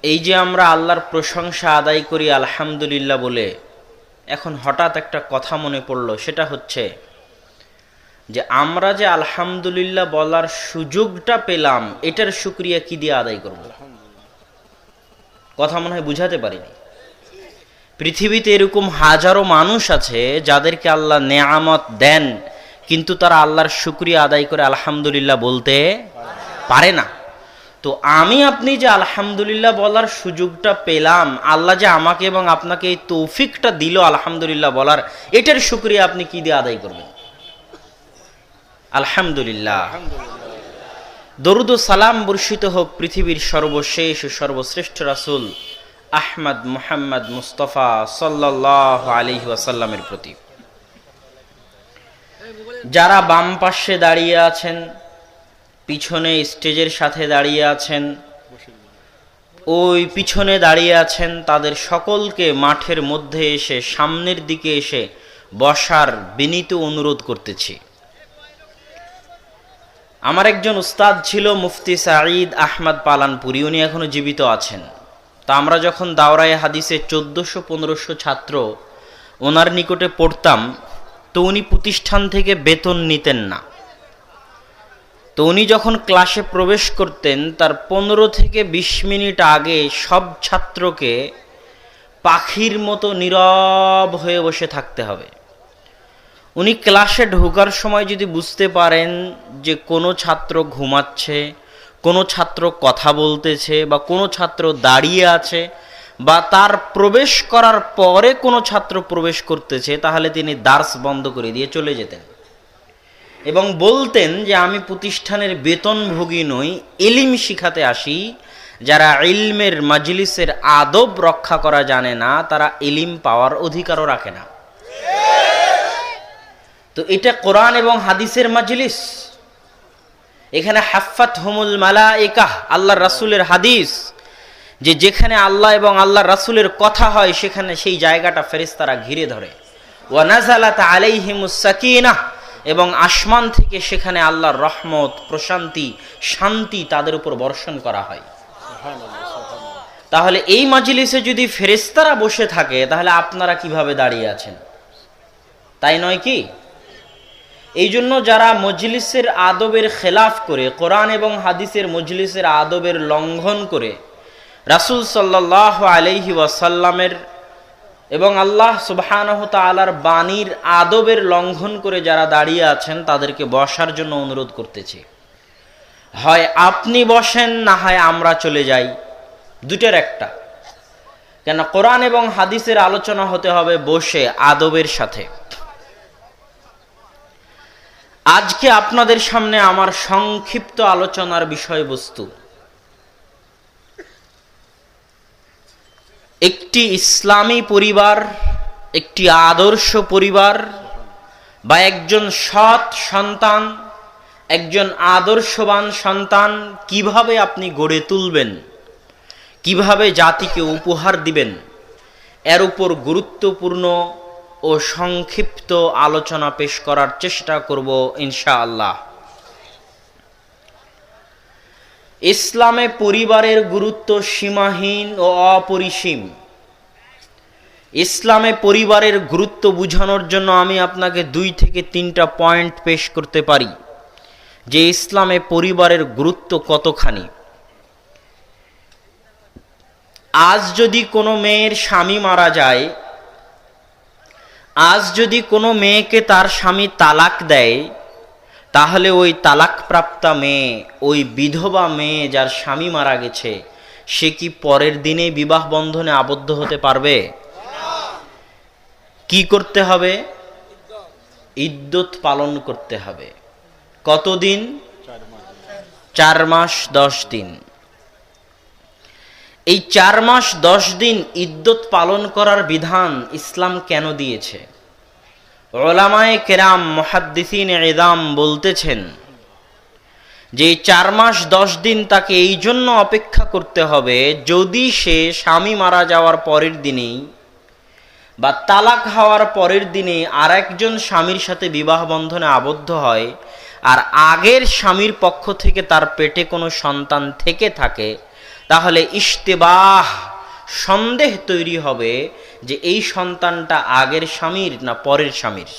এই যে আমরা আল্লাহর প্রশংসা আদায় করি আলহামদুলিল্লাহ বলে, এখন হঠাৎ একটা কথা মনে পড়লো, সেটা হচ্ছে যে আমরা যে আলহামদুলিল্লাহ বলার সুযোগটা পেলাম, এটার শুকরিয়া কি দিয়ে আদায় করব? কথা মনে হয় বুঝাতে পারিনি। পৃথিবীতে এরকম হাজারো মানুষ আছে যাদেরকে আল্লাহ নেয়ামত দেন, কিন্তু তারা আল্লাহর শুকরিয়া আদায় করে আলহামদুলিল্লাহ বলতে পারে না। তো আমি আপনি যে আলহামদুলিল্লাহ বলার সুযোগটা পেলাম, আল্লাহ যে আমাকে এবং আপনাকে এই তৌফিকটা দিল আলহামদুলিল্লাহ বলার, এটার শুকরিয়া আপনি কি দিয়ে আদায় করবেন? আলহামদুলিল্লাহ। দরুদ ও সালাম বর্ষিত হোক পৃথিবীর সর্বশেষ ও সর্বশ্রেষ্ঠ রাসূল আহমদ মুহাম্মদ মুস্তাফা সাল্লাল্লাহু আলাইহি ওয়াসাল্লামের প্রতি। যারা বাম পাশে দাঁড়িয়ে আছেন, পিছনে স্টেজের সাথে দাঁড়িয়ে আছেন, ওই পিছনে দাঁড়িয়ে আছেন, তাদের সকলকে মাঠের মধ্যে এসে সামনের দিকে এসে বসার বিনীত অনুরোধ করতেছি। আমার একজন উস্তাদ ছিল মুফতি সাঈদ আহমদ পালানপুরি, উনি এখনো জীবিত আছেন। তা আমরা যখন দাওরায়ে হাদিসে 1400-1500 ছাত্র ওনার নিকটে পড়তাম, তো উনি প্রতিষ্ঠান থেকে বেতন নিতেন না। তো উনি যখন ক্লাসে প্রবেশ করতেন, তার 15 থেকে 20 মিনিট আগে সব ছাত্রকে পাখির মতো নীরব হয়ে বসে থাকতে হবে। উনি ক্লাসে ঢোকার সময় যদি বুঝতে পারেন যে কোনো ছাত্র ঘুমাচ্ছে, কোনো ছাত্র কথা বলতেছে, বা কোনো ছাত্র দাঁড়িয়ে আছে, বা তার প্রবেশ করার পরে কোনো ছাত্র প্রবেশ করতেছে, তাহলে তিনি দার্স বন্ধ করে দিয়ে চলে যেতেন এবং বলতেন যে আমি প্রতিষ্ঠানের বেতনভোগী নই, ইলম শিখাতে আসি। যারা ইলমের মাজলিসের আদব রক্ষা করা জানে না, তারা ইলম পাওয়ার অধিকারও রাখে না। তো এটা কোরআন এবং হাদিসের মাজলিস। এখানে হাফাতহুমুল মালায়েকাহ, আল্লাহর রাসূলের হাদিস, যে যেখানে আল্লাহ এবং আল্লাহর রাসূলের কথা হয় সেখানে সেই জায়গাটা ফেরেশতারা ঘিরে ধরে। ওয়া নাযালাত আলাইহিমুস সাকিনাহ, এবং আসমান থেকে সেখানে আল্লাহর রহমত, প্রশান্তি, শান্তি তাদের উপর বর্ষণ করা হয়। তাহলে এই মাজলিসে যদি ফেরেশতারা বসে থাকে, তাহলে আপনারা কিভাবে দাঁড়িয়ে আছেন? তাই নয় কি? এই জন্য যারা মজলিসের আদবের খেলাফ করে, কোরআন এবং হাদিসের মজলিসের আদবের লঙ্ঘন করে, রাসূল সাল্লাল্লাহু আলাইহি ওয়াসাল্লামের এবং আল্লাহ সুবহানাহু তাআলার বাণীর আদবের লঙ্ঘন করে যারা দাঁড়িয়ে আছেন, তাদেরকে বসার জন্য অনুরোধ করতেছি। হয় আপনি বসেন, না হয় আমরা চলে যাই, দুটোর একটা। কেন? কোরআন এবং হাদিসের আলোচনা হতে হবে বসে আদবের সাথে। আজকে আপনাদের সামনে আমার সংক্ষিপ্ত আলোচনার বিষয়বস্তু একটি ইসলামী পরিবার, একটি আদর্শ পরিবার, বা একজন সৎ সন্তান, একজন আদর্শবান সন্তান কিভাবে আপনি গড়ে তুলবেন, কিভাবে জাতিকে উপহার দিবেন, এর উপর গুরুত্বপূর্ণ ও সংক্ষিপ্ত আলোচনা পেশ করার চেষ্টা করব ইনশাআল্লাহ। ইসলামে পরিবারের গুরুত্ব সীমাহীন ও অপরিসীম। ইসলামে পরিবারের গুরুত্ব বোঝানোর জন্য আমি আপনাকে 2 থেকে 3টা পয়েন্ট পেশ করতে পারি যে ইসলামে পরিবারের গুরুত্ব কতখানি। আজ যদি কোনো মেয়ের স্বামী মারা যায়, আজ যদি কোনো মেয়েকে তার স্বামী তালাক দেয়, তাহলে ওই তালাকপ্রাপ্তা মেয়ে, ওই বিধবা মেয়ে যার স্বামী মারা গেছে, সে কি পরের দিনে বিবাহ বন্ধনে আবদ্ধ হতে পারবে? কি করতে হবে? ইদ্যত পালন করতে হবে। কতদিন? 4 মাস 10 দিন। এই 4 মাস 10 দিন ইদ্যত পালন করার বিধান ইসলাম কেন দিয়েছে? উলামায়ে কেরাম, মুহাদ্দিসিনে ইযাম বলতেছেন যে 4 মাস 10 দিন তাকে এই জন্য অপেক্ষা করতে হবে, যদি সে স্বামী মারা যাওয়ার পরের দিনেই বা তালাক হওয়ার পরের দিনে আরেকজন স্বামীর সাথে বিবাহ বন্ধনে আবদ্ধ হয়, আর আগের স্বামীর পক্ষ থেকে তার পেটে কোনো সন্তান থেকে থাকে, তাহলে ইশতেবাহ, সন্দেহ তৈরি হবে যে এই সন্তানটা আগের স্বামীর না পরের স্বামীর।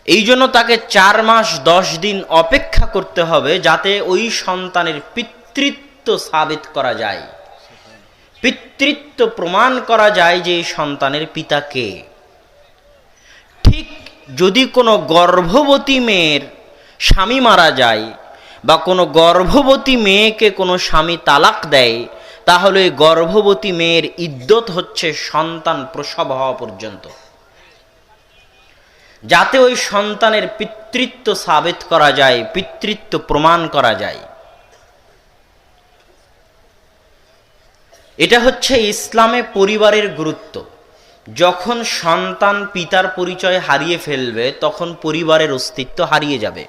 এই জন্য তাকে 4 মাস 10 দিন অপেক্ষা করতে হবে, যাতে ওই সন্তানের পিতৃত্ব সাবিত করা যায়, পিতৃত্ব প্রমাণ করা যায় যে এই সন্তানের পিতা কে। ঠিক যদি কোনো গর্ভবতী মেয়ের স্বামী মারা যায় বা কোনো গর্ভবতী মেয়েকে কোনো স্বামী তালাক দেয়, তাহলে গর্ভবতী মেয়ের ইদ্যত হচ্ছে সন্তান প্রসব হওয়া পর্যন্ত, যাতে ওই সন্তানের পিতৃত্ব সাবিত করা যায়, পিতৃত্ব প্রমাণ করা যায়। এটা হচ্ছে ইসলামে পরিবারের গুরুত্ব। যখন সন্তান পিতার পরিচয় হারিয়ে ফেলবে, তখন পরিবারের অস্তিত্ব হারিয়ে যাবে।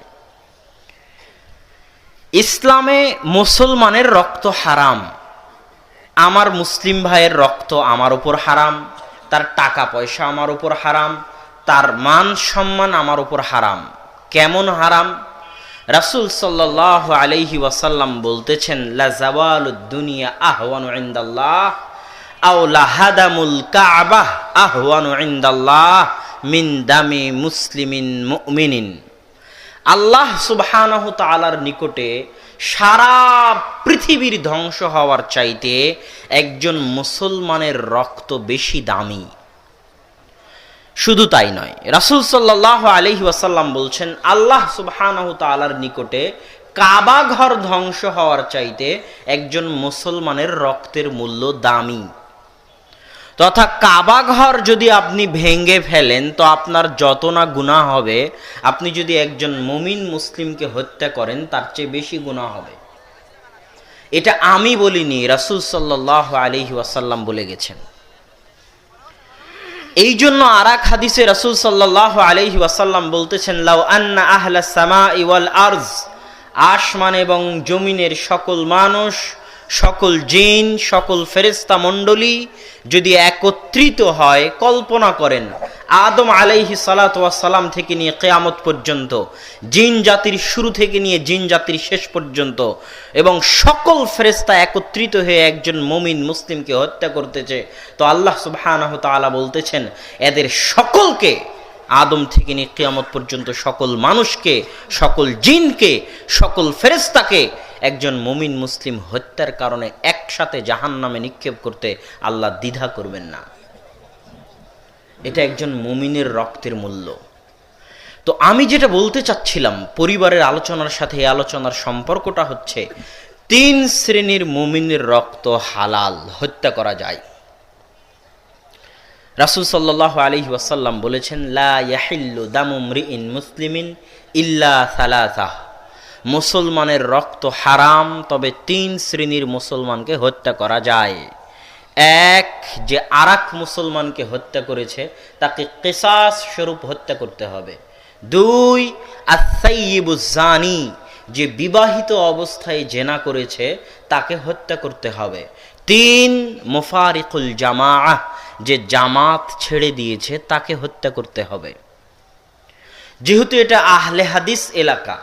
ইসলামে মুসলমানের রক্ত হারাম, আমার মুসলিম ভাইয়ের রক্ত আমার উপর হারাম, তার টাকা পয়সা আমার উপর হারাম, তার মান সম্মান আমার উপর হারাম। কেমন হারাম? রাসূল সাল্লাল্লাহু আলাইহি ওয়াসাল্লাম বলতেছেন, লা জাওয়ালুদ দুনিয়া আহওয়ানু ইনদাল্লাহ আও লা হাদামুল কাবাহ আহওয়ানু ইনদাল্লাহ মিন দামি মুসলিমিন মুমিনিন। আল্লাহ সুবহানাহু তাআলার নিকটে সারা পৃথিবীর ধ্বংস হওয়ার চাইতে একজন মুসলমানের রক্ত বেশি দামি। শুধু তাই নয়, রাসূল সাল্লাল্লাহু আলাইহি ওয়াসাল্লাম বলছেন, আল্লাহ সুবহানাহু তাআলার নিকটে কাবা ঘর ধ্বংস হওয়ার চাইতে একজন মুসলমানের রক্তের মূল্য দামি। তথা কাবা ঘর যদি আপনি ভেঙে ফেলেন, তো আপনার যত না গুনাহ হবে, আপনি যদি একজন মুমিন মুসলিমকে হত্যা করেন, তার চেয়ে বেশি গুনাহ হবে। এটা আমি বলিনি, রাসূল সাল্লাল্লাহু আলাইহি ওয়াসাল্লাম বলে গেছেন। এই জন্য আরেক হাদিসে রাসূল সাল্লাল্লাহু আলাইহি ওয়াসাল্লাম বলতেছেন, লাউ আন্না আহলাস সামাই ওয়াল আরজ, আসমান এবং জমিনের সকল মানুষ, সকল জিন, সকল ফেরেশতা মণ্ডলী যদি একত্রিত হয়, কল্পনা করেন আদম আলাইহিস সালাতু ওয়াস সালাম থেকে নিয়ে কিয়ামত পর্যন্ত, জিন জাতির শুরু থেকে নিয়ে জিন জাতির শেষ পর্যন্ত, এবং সকল ফেরেশতা একত্রিত হয়ে একজন মুমিন মুসলিমকে হত্যা করতেছে, তো আল্লাহ সুবহানাহু তাআলা বলতেছেন, এদের সকলকে, আদম থেকে নিয়ে কিয়ামত পর্যন্ত সকল মানুষকে, সকল জিনকে, সকল ফেরেশতাকে একজন মুমিন মুসলিম হত্যার কারণে একসাথে জাহান্নামে নিক্ষেপ করতে আল্লাহ দ্বিধা করবেন না। এটা একজন মুমিনের রক্তের মূল্য। তো আমি যেটা বলতে চাচ্ছিলাম, পরিবারের আলোচনার সাথে এই আলোচনার সম্পর্কটা হচ্ছে, 3 শ্রেণীর মুমিনের রক্ত হালাল, হত্যা করা যায়। রাসূল সাল্লাল্লাহু আলাইহি ওয়াসাল্লাম বলেছেন, লা ইয়াহিল্লু দামু মরিইন মুসলিমিন ইল্লা সালাসাহ, মুসলমানের রক্ত হারাম, তবে 3 শ্রেণীর মুসলমানকে হত্যা করা যায়। 1, যে আরেক মুসলমানকে হত্যা করেছে তাকে কিসাস স্বরূপ হত্যা করতে হবে। 2, আস-সাইয়্যিবুজ জানি, যে বিবাহিত অবস্থায় জেনা করেছে তাকে হত্যা করতে হবে। 3, মুফারিকুল জামাআহ, যে জামাত ছেড়ে দিয়েছে তাকে হত্যা করতে হবে। যেহেতু এটা আহলে হাদিস এলাকা,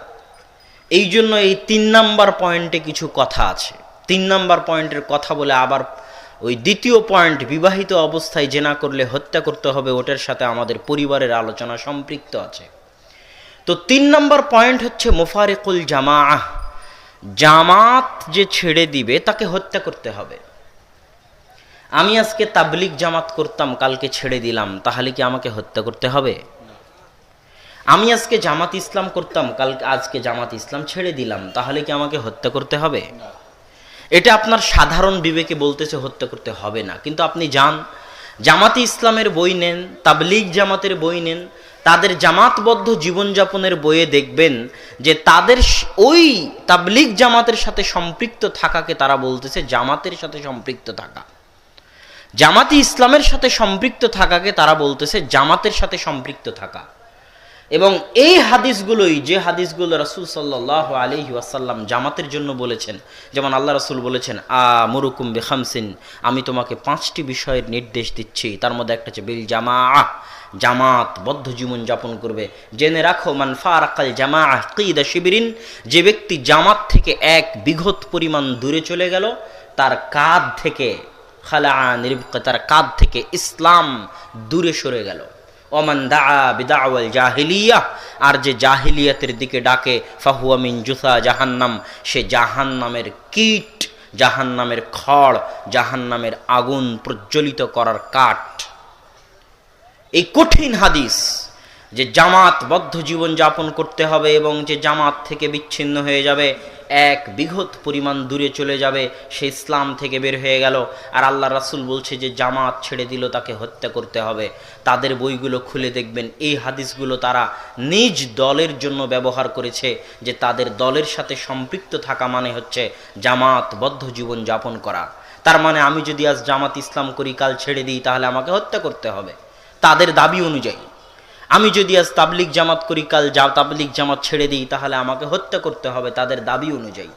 এই জন্য এই 3 নাম্বার পয়েন্টে কিছু কথা আছে। 3 নাম্বার পয়েন্টের কথা বলে আবার ওই দ্বিতীয় পয়েন্ট, বিবাহিত অবস্থায় জেনা করলে হত্যা করতে হবে, ওটার সাথে আমাদের পরিবারের আলোচনা সম্পৃক্ত আছে। তো 3 নাম্বার পয়েন্ট হচ্ছে মুফারিকুল জামাআহ, জামাত যে ছেড়ে দিবে তাকে হত্যা করতে হবে। আমি আজকে তাবলিগ জামাত করতাম, কালকে ছেড়ে দিলাম, তাহলে কি আমাকে হত্যা করতে হবে? আমি আজকে জামাত ইসলাম করতাম, আজকে জামাত ইসলাম ছেড়ে দিলাম, তাহলে কি আমাকে হত্যা করতে হবে? এটা আপনার সাধারণ বিবেকে বলতেছে হত্যা করতে হবে না। কিন্তু আপনি যান, জামাতে ইসলামের বই নেন, তাবলিগ জামাতের বই নেন, তাদের জামাতবদ্ধ জীবনযাপনের বইয়ে দেখবেন যে তাদের ওই তাবলিগ জামাতের সাথে সম্পৃক্ত থাকাকে তারা বলতেছে জামাতের সাথে সম্পৃক্ত থাকা। জামাতে ইসলামের সাথে সম্পৃক্ত থাকাকে তারা বলতেছে জামাতের সাথে সম্পৃক্ত থাকা। এবং এই হাদিসগুলোই যে হাদিসগুলো রাসূল সাল্লাল্লাহু আলাইহি ওয়াসাল্লাম জামাতের জন্য বলেছেন, যেমন আল্লাহ রাসূল বলেছেন আমুরুকুম বিখামসিন, আমি তোমাকে 5টি বিষয়ের নির্দেশ দিচ্ছি, তার মধ্যে একটা হচ্ছে বিল জামাআহ, জামাতবদ্ধ জীবন যাপন করবে। জেনে রাখো মান ফারাকাল জামাআহ কিদা শিবিরিন, যে ব্যক্তি জামাত থেকে 1 বিঘত পরিমাণ দূরে চলে গেল, তার কাঁধ থেকে তার কাঁধ থেকে ইসলাম দূরে সরে গেল। ওমান দাআ বিদাওয়াল জাহিলিয়াহ, আর যে জাহিলিয়াতের দিকে ডাকে, ফাহুয়া মিন জুসা জাহান্নাম, সে জাহান্নামের কীট, জাহান্নামের খড়, জাহান্নামের আগুন প্রজ্বলিত করার কাঠ। এই কঠিন হাদিস যে জামাতবদ্ধ জীবন যাপন করতে হবে এবং যে জামাত থেকে বিচ্ছিন্ন হয়ে যাবে, 1 বিঘত পরিমাণ দূরে চলে যাবে, সে ইসলাম থেকে বের হয়ে গেল। আর আল্লাহ রাসূল বলছে যে জামাত ছেড়ে দিল তাকে হত্যা করতে হবে। তাদের বইগুলো খুলে দেখবেন এই হাদিসগুলো তারা নিজ দলের জন্য ব্যবহার করেছে, যে তাদের দলের সাথে সম্পৃক্ত থাকা মানে হচ্ছে জামাতবদ্ধ জীবন যাপন করা। তার মানে আমি যদি আজ জামাত ইসলাম করি, কাল ছেড়ে দিই, তাহলে আমাকে হত্যা করতে হবে তাদের দাবি অনুযায়ী। আমি যদি আজ তাবলিগ জামাত করি, কাল তাবলিগ জামাত ছেড়ে দিই, তাহলে আমাকে হত্যা করতে হবে তাদের দাবি অনুযায়ী।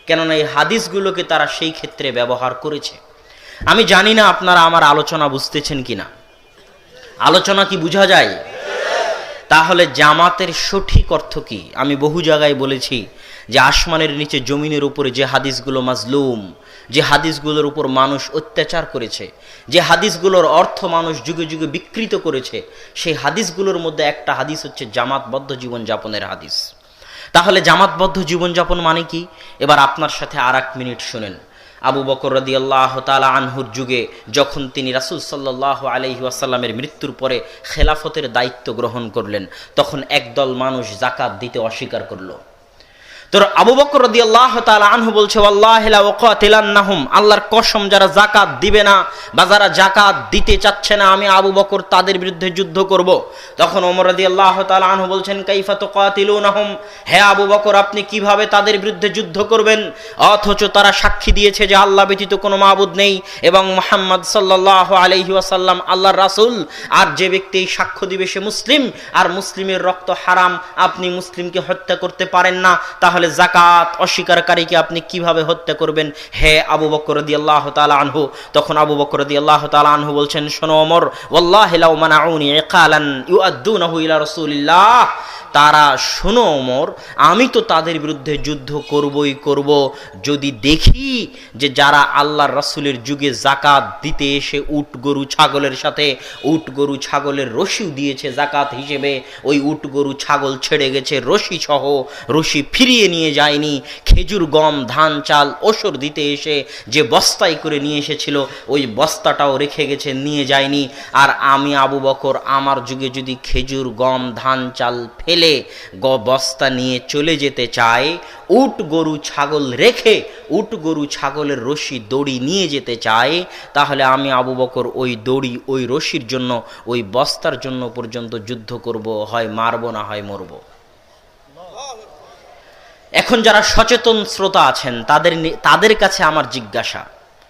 কেননা এই হাদিসগুলোকে তারা সেই ক্ষেত্রে ব্যবহার করেছে। আমি জানি না আপনারা আমার আলোচনা বুঝতেছেন কিনা, আলোচনা কি বোঝা যায়? তাহলে জামাতের সঠিক অর্থ কি? আমি বহু জায়গায় বলেছি যে আসমানের নিচে জমিনের উপরে যে হাদিসগুলো মাজলুম, যে হাদিসগুলোর উপর মানুষ অত্যাচার করেছে, যে হাদিসগুলোর অর্থ মানুষ যুগে যুগে বিকৃত করেছে, সেই হাদিসগুলোর মধ্যে একটা হাদিস হচ্ছে জামাতবদ্ধ জীবনযাপনের হাদিস। তাহলে জামাতবদ্ধ জীবনযাপন মানে কি? এবার আপনার সাথে আর 1 মিনিট শুনেন। আবু বকর রাদিয়াল্লাহু তাআলা আনহুর যুগে যখন তিনি রাসূল সাল্লাল্লাহু আলাইহি ওয়াসাল্লামের মৃত্যুর পরে খেলাফতের দায়িত্ব গ্রহণ করলেন, তখন একদল মানুষ যাকাত দিতে অস্বীকার করলো। তো আবু বকর রাদিয়াল্লাহু তাআলা আনহু বলছে, ওয়াল্লাহি লা উকাতিলান্নাহুম, আল্লাহর কসম, যারা যাকাত দিবে না বা যারা যাকাত দিতে চাচ্ছে না, আমি আবু বকর তাদের বিরুদ্ধে যুদ্ধ করব। তখন ওমর রাদিয়াল্লাহু তাআলা আনহু বলছেন, কাইফা তুকাতিলুনাহুম, হে আবু বকর আপনি কিভাবে তাদের বিরুদ্ধে যুদ্ধ করবেন, অথচ তারা সাক্ষী দিয়েছে যে আল্লাহ ব্যতীত কোনো মাবুদ নেই এবং মুহাম্মদ সাল্লাল্লাহু আলাইহি ওয়াসাল্লাম আল্লাহর রাসূল। আর যে ব্যক্তি সাক্ষ্য দিবে সে মুসলিম, আর মুসলিমের রক্ত হারাম, আপনি মুসলিমকে হত্যা করতে পারেন না, তাহলে যাকাত অস্বীকারীকে আপনি কিভাবে হত্যা করবেন, হে আবু বকর রাদিয়াল্লাহু তাআলা আনহু? তখন আবু বকর রাদিয়াল্লাহু তাআলা আনহু বলছেন, শোনো ওমর, ওয়াল্লাহি লাউ মানাউনি ইকালান ইউআদ্দুনাহু ইলা রাসূলিল্লাহ, তারা, শোনো ওমর, আমি তো তাদের বিরুদ্ধে যুদ্ধ করবই করব যদি দেখি যে যারা আল্লাহর রাসূলের যুগে যাকাত দিতে এসে উট গরু ছাগলের সাথে উট গরু ছাগলের রশিও দিয়েছে যাকাত হিসেবে, ওই উট গরু ছাগল ছেড়ে গেছে রশি সহ, রশি ফিরিয়ে নিয়ে যায়নি, খেজুর গম ধান চাল ওসর দিতে এসে যে বস্তায় করে নিয়ে এসেছিল ওই বস্তাটাও রেখে গেছে, নিয়ে যায়নি। আর আমি আবু বকর আমার যুগে যদি খেজুর গম ধান চাল ফেলে বস্তা নিয়ে চলে যেতে চায়, উট গরু ছাগল রেখে উট গরু ছাগলের রশি দড়ি নিয়ে যেতে চায়, তাহলে আমি আবু বকর ওই দড়ি ওই রশির জন্য ওই বস্তার জন্য পর্যন্ত যুদ্ধ করব, হয় মারব না হয় মরব। এখন যারা সচেতন শ্রোতা আছেন তাদের কাছে আমার জিজ্ঞাসা,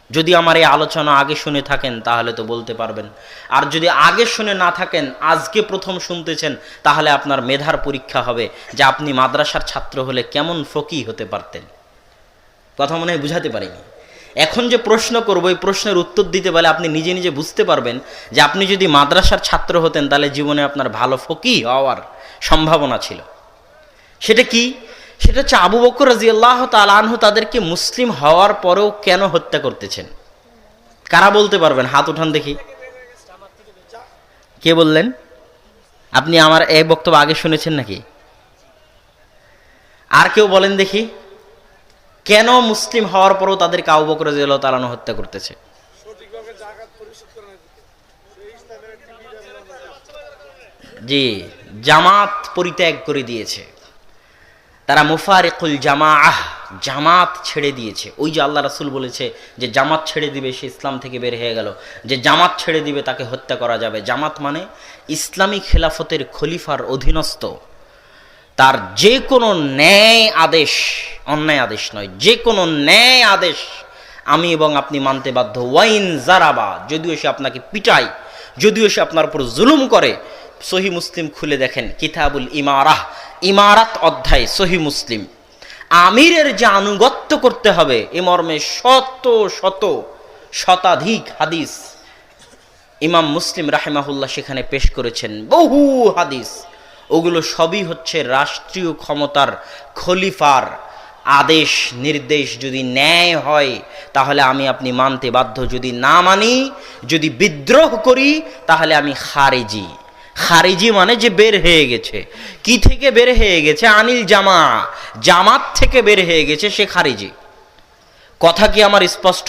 যদি আমার এই আলোচনা আগে শুনে থাকেন তাহলে তো বলতে পারবেন, আর যদি আগে শুনে না থাকেন, আজকে প্রথম শুনতেছেন, তাহলে আপনার মেধার পরীক্ষা হবে যে আপনি মাদ্রাসার ছাত্র হলে কেমন ফকিহ হতে পারতেন। কথা মনে হয় বুঝাতে পারিনি। এখন যে প্রশ্ন করবো, এই প্রশ্নের উত্তর দিতে পারলে আপনি নিজে নিজে বুঝতে পারবেন যে আপনি যদি মাদ্রাসার ছাত্র হতেন তাহলে জীবনে আপনার ভালো ফকিহ হওয়ার সম্ভাবনা ছিল। সেটা কি? সেটা হচ্ছে আবু বকর রাদিয়াল্লাহু তাআলা আনহু তাদেরকে মুসলিম হওয়ার পরেও কেন হত্যা করতেছেন। কারা বলতে পারবেন? হাত উঠান দেখি। কে বললেন? আপনি আমার এই বক্তব্য আগে শুনেছেন নাকি? আর কেউ বলেন দেখি, কেন মুসলিম হওয়ার পরেও তাদেরকে আবু বকর রাদিয়াল্লাহু তাআলা আনহু হত্যা করতেছে? জি, জামাত পরিত্যাগ করে দিয়েছে তারা, মুফারিকুল জামাআহ, জামাত ছেড়ে দিয়েছে। ওই যে আল্লাহ রাসূল বলেছে যে জামাত ছেড়ে দিবে সে ইসলাম থেকে বের হয়ে গেল, যে জামাত ছেড়ে দিবে তাকে হত্যা করা যাবে। জামাত মানে ইসলামী খেলাফতের খলিফার অধীনস্থ, তার যে কোনো ন্যায় আদেশ, অন্যায় আদেশ নয়, যে কোনো ন্যায় আদেশ আমি এবং আপনি মানতে বাধ্য। ওয়াইন জারাবা, যদিও সে আপনাকে পিটায়, যদিও সে আপনার উপর জুলুম করে, সহি মুসলিম খুলে দেখেন, কিতাবুল ইমারাহ, ইমারাত অধ্যায় সহি মুসলিম। আমিরের যে আনুগত্য করতে হবে এ মর্মে শত শত শতাধিক হাদিস ইমাম মুসলিম রাহিমাহুল্লাহ সেখানে পেশ করেছেন, বহু হাদিস। ওগুলো সবই হচ্ছে রাষ্ট্রীয় ক্ষমতার খলিফার আদেশ নির্দেশ। যদি ন্যায় হয় তাহলে আমি আপনি মানতে বাধ্য, যদি না মানি, যদি বিদ্রোহ করি তাহলে আমি খারিজি। খারিজি মানে যে বের হয়ে গেছে। কি থেকে বের হয়ে গেছে? আনিল জামা, জামাত থেকে বের হয়ে গেছে, সে খারিজি। কথা কি আমার স্পষ্ট?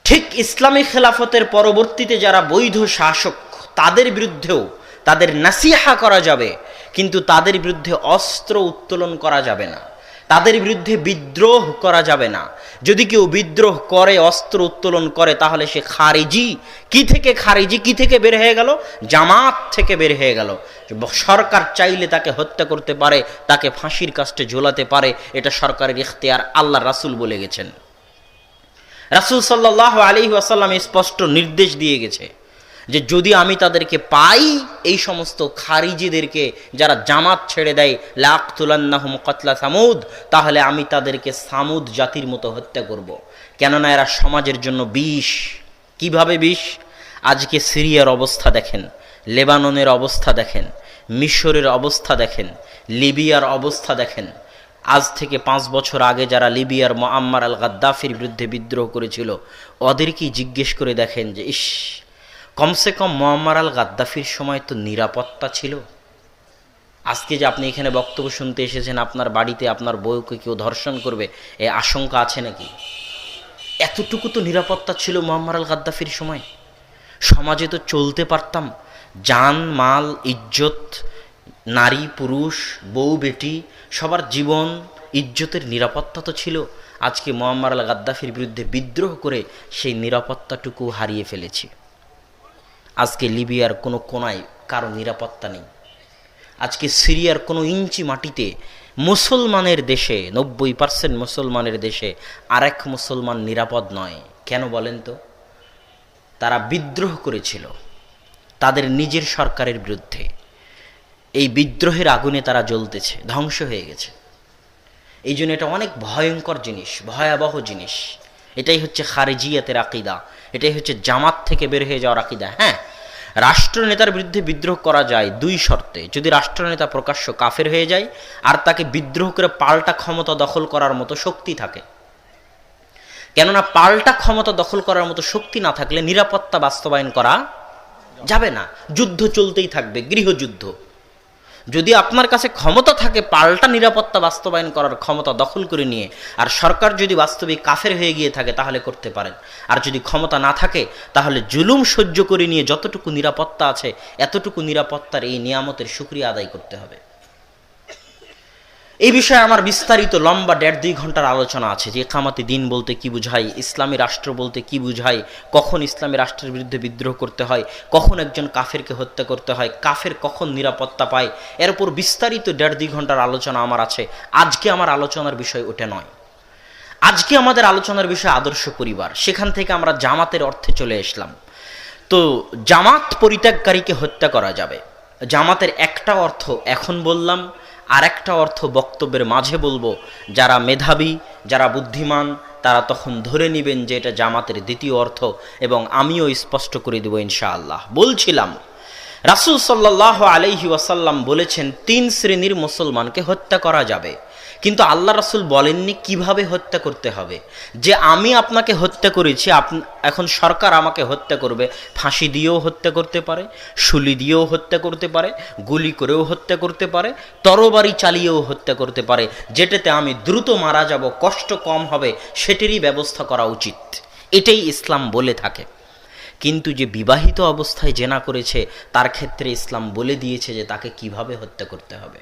ঠিক ইসলামী খেলাফতের পরবর্তীতে যারা বৈধ শাসক তাদের বিরুদ্ধেও তাদের নাসিহা করা যাবে, কিন্তু তাদের বিরুদ্ধে অস্ত্র উত্তোলন করা যাবে না, তাদের বিরুদ্ধে বিদ্রোহ করা যাবে না। যদি কেউ বিদ্রোহ করে, অস্ত্র উত্তোলন করে, তাহলে সে খারিজি। কি থেকে খারিজি? কি থেকে বের হয়ে গেল? জামাত থেকে বের হয়ে গেল। সরকার চাইলে তাকে হত্যা করতে পারে, তাকে ফাঁসির কাস্টে ঝোলাতে পারে, এটা সরকারের ইখতিয়ার। আল্লাহ রাসূল বলে গেছেন, রাসূল সাল্লাল্লাহু আলাইহি ওয়াসাল্লাম স্পষ্ট নির্দেশ দিয়ে গেছে যে যদি আমি তাদেরকে পাই, এই সমস্ত খারিজিদেরকে যারা জামাত ছেড়ে দেয়, লাকতুলান্নাহুম কতলা সামুদ, তাহলে আমি তাদেরকে সামুদ জাতির মতো হত্যা করব। কেননা এরা সমাজের জন্য বিষ। কিভাবে বিষ? আজকে সিরিয়ার অবস্থা দেখেন, লেবাননের অবস্থা দেখেন, মিশরের অবস্থা দেখেন, লিবিয়ার অবস্থা দেখেন। আজ থেকে 5 বছর আগে যারা লিবিয়ার মুআম্মার আল গাদ্দাফির বিরুদ্ধে বিদ্রোহ করেছিল, ওদেরকেই জিজ্ঞেস করে দেখেন যে ইস, কমসে কম মুআম্মার আল গাদ্দাফির সময় তো নিরাপত্তা ছিল। আজকে যে আপনি এখানে বক্তব্য শুনতে এসেছেন, আপনার বাড়িতে আপনার বউকে কেউ ধর্ষণ করবে, এ আশঙ্কা আছে নাকি? এতটুকু তো নিরাপত্তা ছিল মুআম্মার আল গাদ্দাফির সময়। সমাজে তো চলতে পারতাম, জান মাল ইজ্জত, নারী পুরুষ, বউ বেটি, সবার জীবন ইজ্জতের নিরাপত্তা তো ছিল। আজকে মুআম্মার আল গাদ্দাফির বিরুদ্ধে বিদ্রোহ করে সেই নিরাপত্তাটুকু হারিয়ে ফেলেছি। আজকে লিবিয়ার কোনো কোনায় কারো নিরাপত্তা নেই। আজকে সিরিয়ার কোনো ইঞ্চি মাটিতে মুসলমানের দেশে, 90% মুসলমানের দেশে আরেক মুসলমান নিরাপদ নয়। কেন বলেন তো? তারা বিদ্রোহ করেছিল তাদের নিজের সরকারের বিরুদ্ধে। এই বিদ্রোহের আগুনে তারা জ্বলতেছে, ধ্বংস হয়ে গেছে। এই জন্য এটা অনেক ভয়ঙ্কর জিনিস, ভয়াবহ জিনিস। এটাই হচ্ছে খারিজিয়াতের আকিদা, এটাই হচ্ছে জামাত থেকে বের হয়ে যাওয়ার আকিদা। হ্যাঁ, রাষ্ট্রনেতার বিরুদ্ধে বিদ্রোহ করা যায় 2 শর্তে। যদি রাষ্ট্রনেতা প্রকাশ্য কাফের হয়ে যায় আর তাকে বিদ্রোহ করে পাল্টা ক্ষমতা দখল করার মতো শক্তি থাকে। কেননা পাল্টা ক্ষমতা দখল করার মতো শক্তি না থাকলে নিরাপত্তা বাস্তবায়ন করা যাবে না, যুদ্ধ চলতেই থাকবে, গৃহযুদ্ধ। যদি আপনার কাছে ক্ষমতা থাকে পাল্টা নিরাপত্তা বাস্তবায়ন করার ক্ষমতা দখল করে নিয়ে, আর সরকার যদি বাস্তবিক কাফের হয়ে গিয়ে থাকে তাহলে করতে পারেন। আর যদি ক্ষমতা না থাকে তাহলে জুলুম সহ্য করে নিয়ে যতটুকু নিরাপত্তা আছে এতটুকু নিরাপত্তার এই নিয়ামতের শুকরিয়া আদায় করতে হবে। এই বিষয়ে আমার বিস্তারিত লম্বা 1.5-2 ঘন্টার আলোচনা আছে যে ইকামাতে দিন বলতে কি বুঝায়, ইসলামী রাষ্ট্র বলতে কি বুঝায়, কখন ইসলামী রাষ্ট্রের বিরুদ্ধে বিদ্রোহ করতে হয়, কখন একজন কাফেরকে হত্যা করতে হয়, কাফের কখন নিরাপত্তা পায়, এর উপর বিস্তারিত 1.5-2 ঘন্টার আলোচনা আমার আছে। আজকে আমার আলোচনার বিষয় ওটা নয়। আজকে আমাদের আলোচনার বিষয় আদর্শ পরিবার। সেখান থেকে আমরা জামাতের অর্থে চলে আসলাম। তো জামাত পরিত্যাগকারীকে হত্যা করা যাবে। জামাতের একটা অর্থ এখন বললাম, আর একটা অর্থ বক্তব্যের মাঝে বলবো। যারা মেধাবী, যারা বুদ্ধিমান, তারা তখন ধরে নেবেন যে এটা জামাতের দ্বিতীয় অর্থ, এবং আমিও স্পষ্ট করে দেব ইনশাআল্লাহ। বলছিলাম রাসূল সাল্লাল্লাহু আলাইহি ওয়াসাল্লাম বলেছেন 3 শ্রেণীর মুসলমানকে হত্যা করা যাবে, কিন্তু আল্লাহ রাসূল বলেননি কিভাবে হত্যা করতে হবে। যে আমি আপনাকে হত্যা করেছি, এখন সরকার আমাকে হত্যা করবে, ফাঁসি দিয়েও হত্যা করতে পারে, শুলি দিয়েও হত্যা করতে পারে, গুলি করেও হত্যা করতে পারে, তরবারি চালিয়েও হত্যা করতে পারে। যেটাতে আমি দ্রুত মারা যাব, কষ্ট কম হবে, সেটারই ব্যবস্থা করা উচিত। এটাই ইসলাম বলে থাকে। কিন্তু যে বিবাহিত অবস্থায় জেনা করেছে তার ক্ষেত্রে ইসলাম বলে দিয়েছে যে তাকে কিভাবে হত্যা করতে হবে।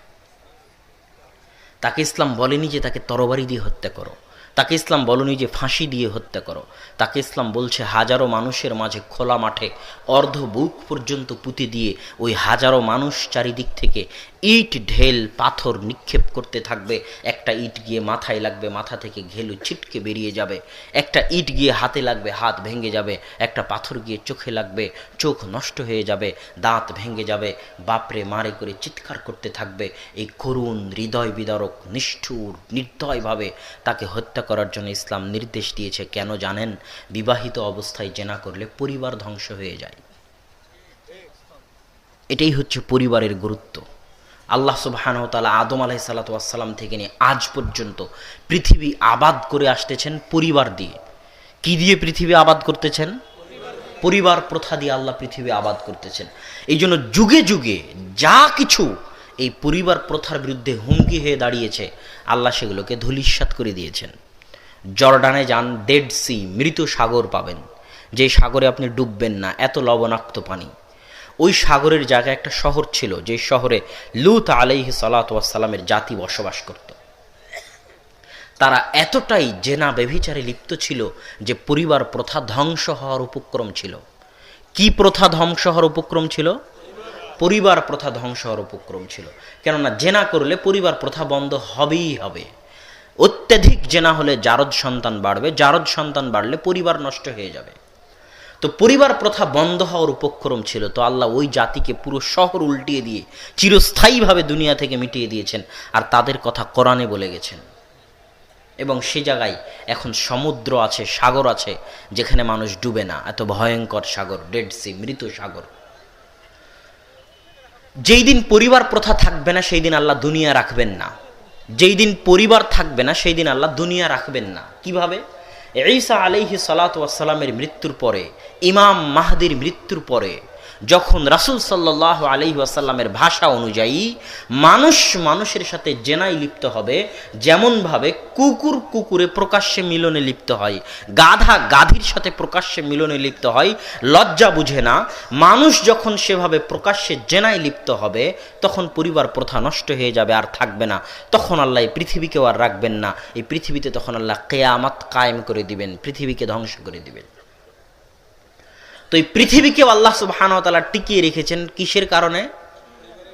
তাকে ইসলাম বলেনি যে তাকে তরবারি দিয়ে হত্যা করো, তাকে ইসলাম বলেনি যে ফাঁসি দিয়ে হত্যা করো। তাকে ইসলাম বলছে হাজারো মানুষের মাঝে খোলা মাঠে অর্ধ বুক পর্যন্ত পুঁতে দিয়ে ওই হাজারো মানুষ চারিদিক থেকে ইট ঢেল পাথর নিক্ষেপ করতে থাকবে। একটা ইট গিয়ে মাথায় লাগবে, মাথা থেকে ঘেলু ছিটকে বেরিয়ে যাবে। একটা ইট গিয়ে হাতে লাগবে, হাত ভেঙে যাবে। একটা পাথর গিয়ে চোখে লাগবে, চোখ নষ্ট হয়ে যাবে, দাঁত ভেঙে যাবে। বাপরে মারে করে চিৎকার করতে থাকবে। এই করুণ হৃদয় বিদারক নিষ্ঠুর নির্দয়ভাবে তাকে হত্যা করার জন্য ইসলাম নির্দেশ দিয়েছে। কেন জানেন? বিবাহিত অবস্থায় জেনা করলে পরিবার ধ্বংস হয়ে যায়। এটাই হচ্ছে পরিবারের গুরুত্ব। আল্লাহ সুবহানাহু ওয়া তাআলা আদম আলাইহিসসালাতু ওয়াসসালাম থেকে নিয়ে আজ পর্যন্ত পৃথিবী আবাদ করে আসতেছেন পরিবার দিয়ে। কি দিয়ে পৃথিবী আবাদ করতেছেন? পরিবার প্রথা দিয়ে আল্লাহ পৃথিবী আবাদ করতেছেন। এই জন্য যুগে যুগে যা কিছু এই পরিবার প্রথার বিরুদ্ধে হুমকি হয়ে দাঁড়িয়েছে, আল্লাহ সেগুলোকে ধূলিসাৎ করে দিয়েছেন। জর্ডানে যান, ডেড সি, মৃত সাগর পাবেন, যে সাগরে আপনি ডুববেন না, এত লবণাক্ত পানি। ওই সাগরের জায়গায় একটা শহর ছিল, যে শহরে লূত আলাইহিস সালাতু ওয়াস সালামের জাতি বসবাস করত। তারা এতটাই জেনা ব্যভিচারে লিপ্ত ছিল যে পরিবার প্রথা ধ্বংস হওয়ার উপক্রম ছিল। কি প্রথা ধ্বংস হওয়ার উপক্রম ছিল? পরিবার প্রথা ধ্বংস হওয়ার উপক্রম ছিল। কেননা জেনা করলে পরিবার প্রথা বন্ধ হবেই হবে। অত্যাধিক জেনা হলে জারদ সন্তান বাড়বে, জারদ সন্তান বাড়লে পরিবার নষ্ট হয়ে যাবে। তো পরিবার প্রথা বন্ধ হওয়ার উপক্রম ছিল। তো আল্লাহ ওই জাতিকে পুরো শহর উল্টিয়ে দিয়ে চিরস্থায়ীভাবে দুনিয়া থেকে মিটিয়ে দিয়েছেন। আর তাদের কথা কোরআনে বলে গেছেন। এবং সে জায়গায় এখন সমুদ্র আছে, সাগর আছে, যেখানে মানুষ ডুবে না। এত ভয়ঙ্কর সাগর, ডেড সি, মৃত সাগর। যেই দিন পরিবার প্রথা থাকবে না সেই দিন আল্লাহ দুনিয়া রাখবেন না। যেই দিন পরিবার থাকবে না সেই দিন আল্লাহ দুনিয়া রাখবেন না। কিভাবে? ঈসা আলাইহিস সালাতু ওয়াস সালামের মৃত্যুর পরে, ইমাম মাহদির মৃত্যুর পরে, যখন রাসূল সাল্লাল্লাহু আলাইহি ওয়াসাল্লামের ভাষা অনুযায়ী মানুষ মানুষের সাথে জেনায় লিপ্ত হবে, যেমনভাবে কুকুর কুকুরে প্রকাশ্যে মিলনে লিপ্ত হয়, গাধা গাধীর সাথে প্রকাশ্যে মিলনে লিপ্ত হয়, লজ্জা বুঝে না, মানুষ যখন সেভাবে প্রকাশ্যে জেনায় লিপ্ত হবে তখন পরিবার প্রথা নষ্ট হয়ে যাবে, আর থাকবে না। তখন আল্লাহ এই পৃথিবীকেও আর রাখবেন না। এই পৃথিবীতে তখন আল্লাহ কিয়ামত কায়েম করে দিবেন, পৃথিবীকে ধ্বংস করে দিবেন। তো এই পৃথিবীকেও আল্লাহ সুবহানাহু ওয়া তাআলা টিকিয়ে রেখেছেন কিসের কারণে?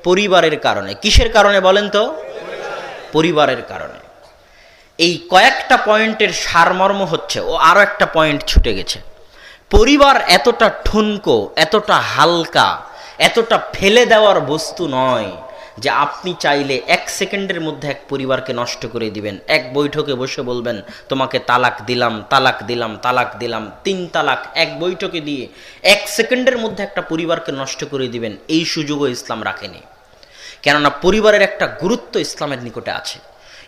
পরিবারের কারণে। কিসের কারণে বলেন তো? পরিবারের কারণে। এই কয়েকটা পয়েন্টের সারমর্ম হচ্ছে, ও আরো একটা পয়েন্ট ছুটে গেছে। পরিবার এতটা ঠুনকো, এতটা হালকা, এতটা ফেলে দেওয়ার বস্তু নয় যে আপনি চাইলে এক সেকেন্ডের মধ্যে এক পরিবারকে নষ্ট করে দিবেন। এক বৈঠকে বসে বলবেন তোমাকে তালাক দিলাম, তালাক দিলাম, তালাক দিলাম, 3 তালাক এক বৈঠকে দিয়ে এক সেকেন্ডের মধ্যে একটা পরিবারকে নষ্ট করে দিবেন, এই সুযোগও ইসলাম রাখেনি। কেননা পরিবারের একটা গুরুত্ব ইসলামের নিকটে আছে।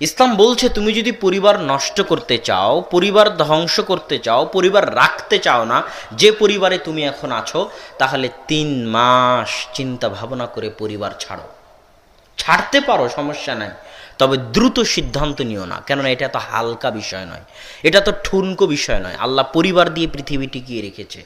ইসলাম বলছে তুমি যদি পরিবার নষ্ট করতে চাও, পরিবার ধ্বংস করতে চাও, পরিবার রাখতে চাও না, যে পরিবারে তুমি এখন আছো, তাহলে 3 মাস চিন্তা ভাবনা করে পরিবার ছাড়ো। ছাড়তে পারো, সমস্যা নাই, তবে দ্রুত সিদ্ধান্ত নিও না। কেননা এটা তো হালকা বিষয় নয়, এটা তো ঠুনকো বিষয় নয়। আল্লাহ পরিবার দিয়ে পৃথিবী টিকিয়ে রেখেছে,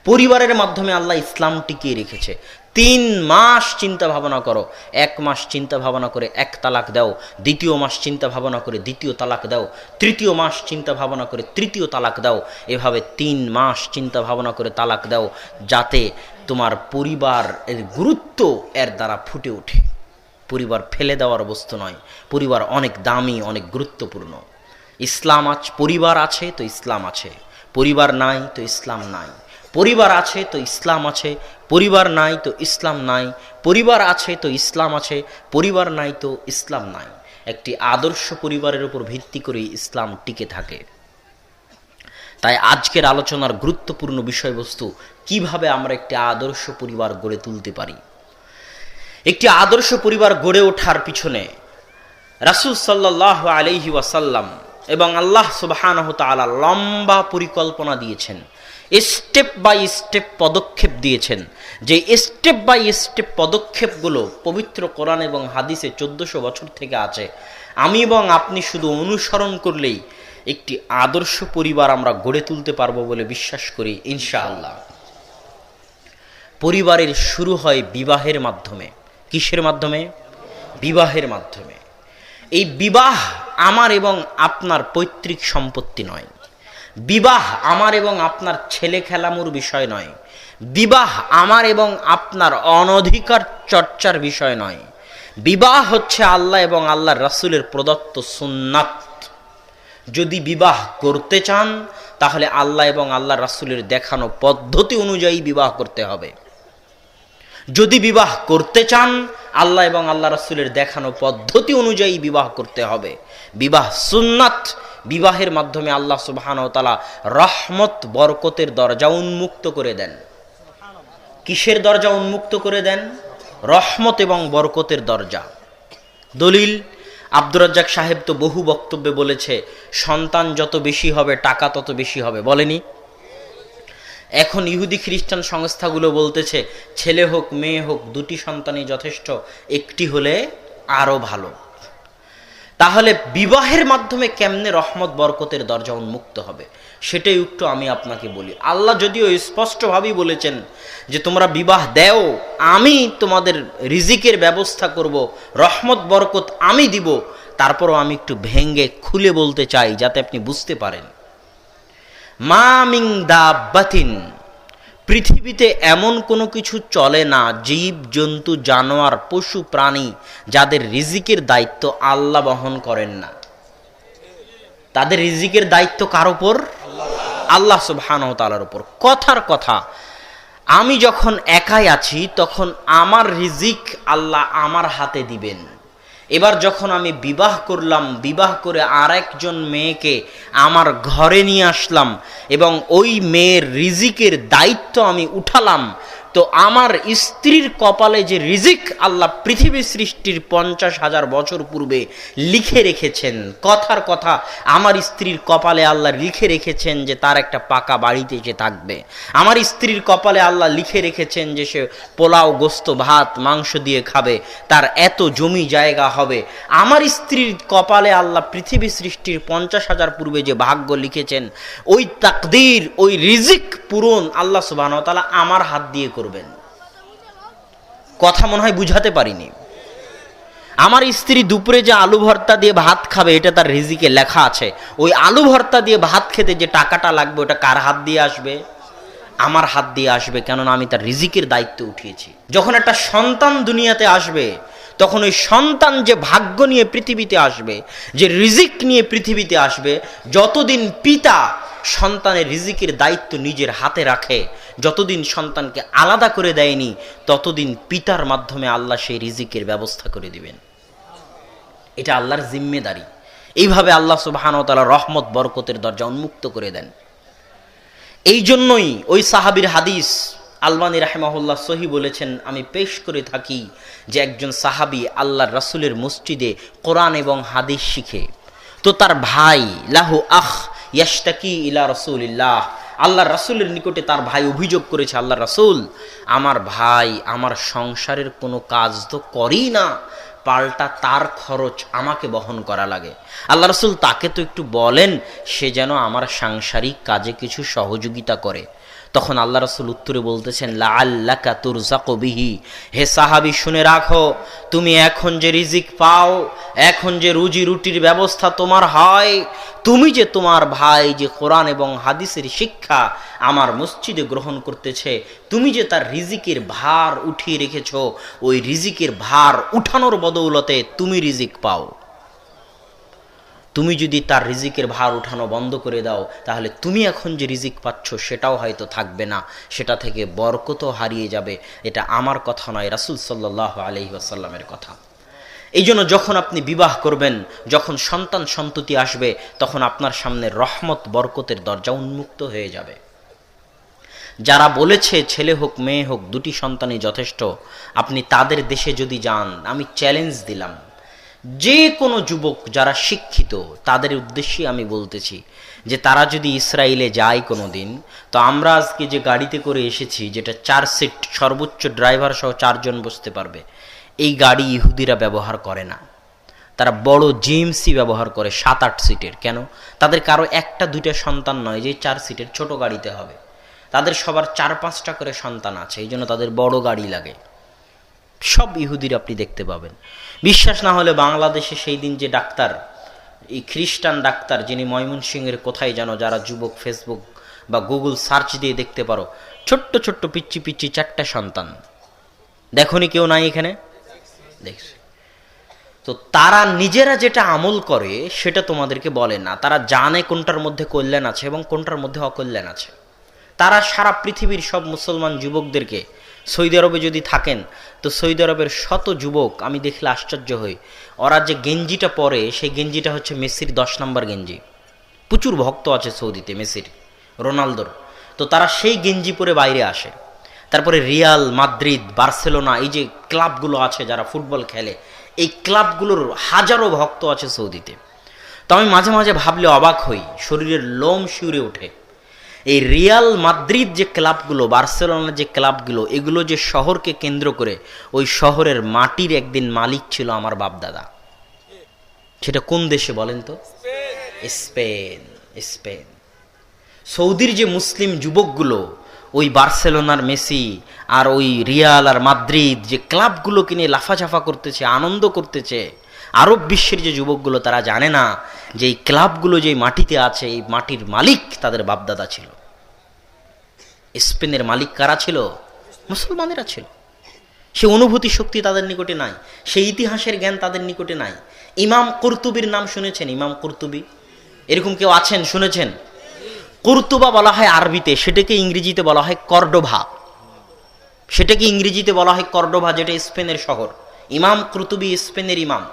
পরিবারের মাধ্যমে আল্লাহ ইসলাম টিকিয়ে রেখেছে। 3 মাস চিন্তা ভাবনা করো, 1 মাস চিন্তা ভাবনা করে 1 তালাক দাও, 2য় মাস চিন্তা ভাবনা করে 2য় তালাক দাও, 3য় মাস চিন্তা ভাবনা করে 3য় তালাক দাও। এভাবে 3 মাস চিন্তা ভাবনা করে তালাক দাও, যাতে তোমার পরিবারের গুরুত্ব এর দ্বারা ফুটে ওঠে। পরিবার ফেলে দেওয়ার বস্তু নয়, পরিবার অনেক দামি, অনেক গুরুত্বপূর্ণ। ইসলাম আছে, পরিবার আছে তো ইসলাম আছে, পরিবার নাই তো ইসলাম নাই। পরিবার আছে তো ইসলাম আছে, পরিবার নাই তো ইসলাম নাই। পরিবার আছে তো ইসলাম আছে, পরিবার নাই তো ইসলাম নাই। একটি আদর্শ পরিবারের উপর ভিত্তি করে ইসলাম টিকে থাকে। তাই আজকের আলোচনার গুরুত্বপূর্ণ বিষয়বস্তু, কিভাবে আমরা একটি আদর্শ পরিবার গড়ে তুলতে পারি। একটি আদর্শ পরিবার গড়ে ওঠার পিছনে রাসূল সাল্লাল্লাহু আলাইহি ওয়াসাল্লাম এবং আল্লাহ সুবহানাহু ওয়া তাআলা লম্বা পরিকল্পনা দিয়েছেন, স্টেপ বাই স্টেপ পদক্ষেপ দিয়েছেন। যে স্টেপ বাই স্টেপ পদক্ষেপগুলো পবিত্র কোরআন এবং হাদিসে 1400 বছর থেকে আছে। আমি এবং আপনি শুধু অনুসরণ করলেই একটি আদর্শ পরিবার আমরা গড়ে তুলতে পারবো বলে বিশ্বাস করি ইনশাআল্লাহ। পরিবারের শুরু হয় বিবাহের মাধ্যমে। কিসের মাধ্যমে? বিবাহের মাধ্যমে। এই বিবাহ আমার এবং আপনার পৈতৃক সম্পত্তি নয়, বিবাহ আমার এবং আপনার ছেলে খেলামুর বিষয় নয়, বিবাহ আমার এবং আপনার অনধিকার চর্চার বিষয় নয়। বিবাহ হচ্ছে আল্লাহ এবং আল্লাহর রাসূলের প্রদত্ত সুন্নাত। যদি বিবাহ করতে চান তাহলে আল্লাহ এবং আল্লাহর রাসূলের দেখানো পদ্ধতি অনুযায়ী বিবাহ করতে হবে। যদি বিবাহ করতে চান আল্লাহ এবং আল্লাহ রাসূলের দেখানো পদ্ধতি অনুযায়ী বিবাহ করতে হবে। বিবাহ সুন্নাত, বিবাহের মাধ্যমে আল্লাহ সুবহানাহু ওয়া তাআলা রহমত বরকতের দরজা উন্মুক্ত করে দেন। কিসের দরজা উন্মুক্ত করে দেন? রহমত এবং বরকতের দরজা। দলিল, আব্দুর রাজ্জাক সাহেব তো বহু বক্তব্যে বলেছে সন্তান যত বেশি হবে টাকা তত বেশি হবে, বলেনি? এখন ইহুদি খ্রিস্টান সংস্থাগুলো বলতেছে ছেলে হোক মেয়ে হোক দুটি সন্তানই যথেষ্ট, একটি হলে আরো ভালো। তাহলে বিবাহের মাধ্যমে কেমনে রহমত বরকতের দরজা উন্মুক্ত হবে সেটাই একটু আমি আপনাকে বলি। আল্লাহ যদিও স্পষ্টভাবেই বলেছেন যে তোমরা বিবাহ দেও, আমি তোমাদের রিজিকের ব্যবস্থা করব, রহমত বরকত আমি দিব, তারপরও আমি একটু ভেঙ্গে খুলে বলতে চাই যাতে আপনি বুঝতে পারেন। মা মিন দাব্বাতিন, পৃথিবীতে এমন কোনো কিছু চলে না, জীব জন্তু জানোয়ার পশু প্রাণী যাদের রিজিকের দায়িত্ব আল্লাহ বহন করেন না। তাদের রিজিকের দায়িত্ব কার উপর? আল্লাহ সুবহানাহু ওয়া তাআলার উপর। কথার কথা, আমি যখন একাই আছি তখন আমার রিজিক আল্লাহ আমার হাতে দিবেন। এবার যখন আমি বিবাহ করলাম, বিবাহ করে আরেকজন মেয়েকে আমার ঘরে নিয়ে আসলাম এবং ওই মেয়ের রিজিকের দায়িত্ব আমি উঠালাম, তো আমার স্ত্রীর কপালে যে রিজিক আল্লাহ পৃথিবী সৃষ্টির 50,000 বছর পূর্বে লিখে রেখেছেন, কথার কথা আমার স্ত্রীর কপালে আল্লাহ লিখে রেখেছেন যে তার একটা পাকা বাড়িতে সে থাকবে, আমার স্ত্রীর কপালে আল্লাহ লিখে রেখেছেন যে সে পোলাও গোস্ত ভাত মাংস দিয়ে খাবে, তার এত জমি জায়গা হবে, আমার স্ত্রীর কপালে আল্লাহ পৃথিবী সৃষ্টির 50,000 পূর্বে যে ভাগ্য লিখেছেন, ওই তাকদীর ওই রিজিক পূরণ আল্লাহ সুবহানাহু ওয়া তাআলা আমার হাত দিয়ে করবেন। কথা মনে হয় বুঝাতে পারিনি। আমার স্ত্রী দুপুরে যে আলু ভর্তা দিয়ে ভাত খাবে এটা তার রিজিকে লেখা আছে, ওই আলু ভর্তা দিয়ে ভাত খেতে যে টাকাটা লাগবে ওটা কার হাত দিয়ে আসবে? আমার হাত দিয়ে আসবে, কেননা আমি তার রিজিকের দায়িত্ব উঠিয়েছি। যখন একটা সন্তান দুনিয়াতে আসবে তখন ওই সন্তান যে ভাগ্য নিয়ে পৃথিবীতে আসবে, যে রিজিক নিয়ে পৃথিবীতে আসবে, যতদিন পিতা সন্তানের রিজিকের দায়িত্ব নিজের হাতে রাখে, যতদিন সন্তানকে আলাদা করে দেয়নি, ততদিন পিতার মাধ্যমে আল্লাহ সেই রিজিকের ব্যবস্থা করে দিবেন। এটা আল্লাহর জিম্মেদারি। এইভাবে আল্লাহ সুবহানাহু ওয়া তাআলা রহমত বরকতের দরজা উন্মুক্ত করে দেন। এই জন্যই ওই সাহাবীর হাদিস আলবানী রাহিমাহুল্লাহ সহি বলেছেন, আমি পেশ করে থাকি যে একজন সাহাবী আল্লাহর রাসূলের মসজিদে কোরআন এবং হাদিস শিখে, তো তার ভাই লাহু আখ ইয়াশতাকি ইলা রাসূলিল্লাহ, আল্লাহর রাসূলের নিকটে তার ভাই অভিযোগ করেছে, আল্লাহর রাসূল আমার ভাই আমার সংসারের কোনো কাজ তো করেই না, পাল্টা তার খরচ আমাকে বহন করা লাগে, আল্লাহ রাসূল তাকে তো একটু বলেন সে যেন আমার সাংসারিক কাজে কিছু সহযোগিতা করে। তখন আল্লাহ রাসূল উত্তরে বলতেছেন লাআল্লাকা তুরযাকু বিহি, হে সাহাবী শুনে রাখো, তুমি এখন যে রিজিক পাও, এখন যে রুজি রুটির ব্যবস্থা তোমার হয়, তুমি যে তোমার ভাই যে কোরআন এবং হাদিসের শিক্ষা আমার মসজিদে গ্রহণ করতেছে, তুমি যে তার রিজিকের ভার উঠিয়ে রেখেছো, ওই রিজিকের ভার উঠানোর বদৌলতে তুমি রিজিক পাও। তুমি যদি তার রিজিকের ভার উঠানো বন্ধ করে দাও তাহলে তুমি এখন যে রিজিক পাচ্ছ সেটাও হয়তো থাকবে না, সেটা থেকে বরকতও হারিয়ে যাবে। এটা আমার কথা নয়, রাসূল সাল্লাল্লাহু আলাইহি ওয়াসাল্লামের কথা। এই জন্য যখন আপনি বিবাহ করবেন, যখন সন্তান সন্ততি আসবে, তখন আপনার সামনে রহমত বরকতের দরজা উন্মুক্ত হয়ে যাবে। যারা বলেছে ছেলে হোক মেয়ে হোক দুটি সন্তানই যথেষ্ট, আপনি তাদের দেশে যদি যান, আমি চ্যালেঞ্জ দিলাম, যে কোনো যুবক যারা শিক্ষিত তাদের উদ্দেশ্যে আমি বলতেছি যে তারা যদি ইসরায়েলে যায় কোনো দিন, তো আমরা আজকে যে গাড়িতে করে এসেছি, যেটা 4 সিট সর্বোচ্চ ড্রাইভার সহ 4 জন বসতে পারবে, এই গাড়ি ইহুদিরা ব্যবহার করে না। তারা বড় জিএমসি ব্যবহার করে 7-8 সিটের। কেন? তাদের কারো একটা দুইটা সন্তান নয় যে 4 সিটের ছোট গাড়িতে হবে, তাদের সবার 4-5টা করে সন্তান আছে, এই জন্য তাদের বড় গাড়ি লাগে। সব ইহুদির আপনি দেখতে পাবেন। বিশ্বাস না হলে বাংলাদেশে সেই দিন যে ডাক্তার, এই খ্রিস্টান ডাক্তার যিনি ময়মনসিংহের কোথায় যেন, যারা যুবক ফেসবুক বা গুগল সার্চ দিয়ে দেখতে পারো, ছোট্ট ছোট্ট পিচ্চি পিচ্চি 4টা সন্তান, দেখনি কেউ নাই এখানে? দেখছি। তো তারা নিজেরা যেটা আমল করে সেটা তোমাদেরকে বলে না, তারা জানে কোনটার মধ্যে কল্যাণ আছে এবং কোনটার মধ্যে অকল্যাণ আছে। তারা সারা পৃথিবীর সব মুসলমান যুবকদেরকে, সৌদি আরবে যদি থাকেন তো সৌদি আরবের শত যুবক আমি দেখলে আশ্চর্য হই, ওরা যে গেঞ্জিটা পরে সেই গেঞ্জিটা হচ্ছে মেসির 10 নম্বর গেঞ্জি। প্রচুর ভক্ত আছে সৌদিতে মেসির, রোনালদোর, তো তারা সেই গেঞ্জি পরে বাইরে আসে। তারপরে রিয়াল মাদ্রিদ, বার্সেলোনা, এই যে ক্লাবগুলো আছে যারা ফুটবল খেলে, এই ক্লাবগুলোর হাজারো ভক্ত আছে সৌদিতে। তো আমি মাঝে মাঝে ভাবলে অবাক হই, শরীরের লোম শিউরে ওঠে। এই রিয়াল মাদ্রিদ যে ক্লাবগুলো, বার্সেলোনার যে ক্লাবগুলো, এগুলো যে শহরকে কেন্দ্র করে, ওই শহরের মাটির একদিন মালিক ছিল আমার বাপদাদা। সেটা কোন দেশে বলেন তো? স্পেন। স্পেন। সৌদির যে মুসলিম যুবকগুলো ওই বার্সেলোনার মেসি আর ওই রিয়াল আর মাদ্রিদ যে ক্লাবগুলোকে নিয়ে লাফাঝাফা করতেছে, আনন্দ করতেছে, আরব বিশ্বের যে যুবকগুলো তারা জানে না যে এই ক্লাবগুলো যে মাটিতে আছে, এই মাটির মালিক তাদের বাপদাদা ছিল। স্পেনের মালিক কারা ছিল? মুসলমানেরা ছিল। সে অনুভূতি শক্তি তাদের নিকটে নাই, সেই ইতিহাসের জ্ঞান তাদের নিকটে নাই। ইমাম কুরতুবির নাম শুনেছেন? ইমাম কুরতুবি, এরকম কেউ আছেন শুনেছেন? কুরতুবা বলা হয় আরবিতে, সেটাকে ইংরেজিতে বলা হয় কর্ডোভা। সেটাকে ইংরেজিতে বলা হয় কর্ডোভা, যেটা স্পেনের শহর। ইমাম কুরতুবি স্পেনের ইমাম।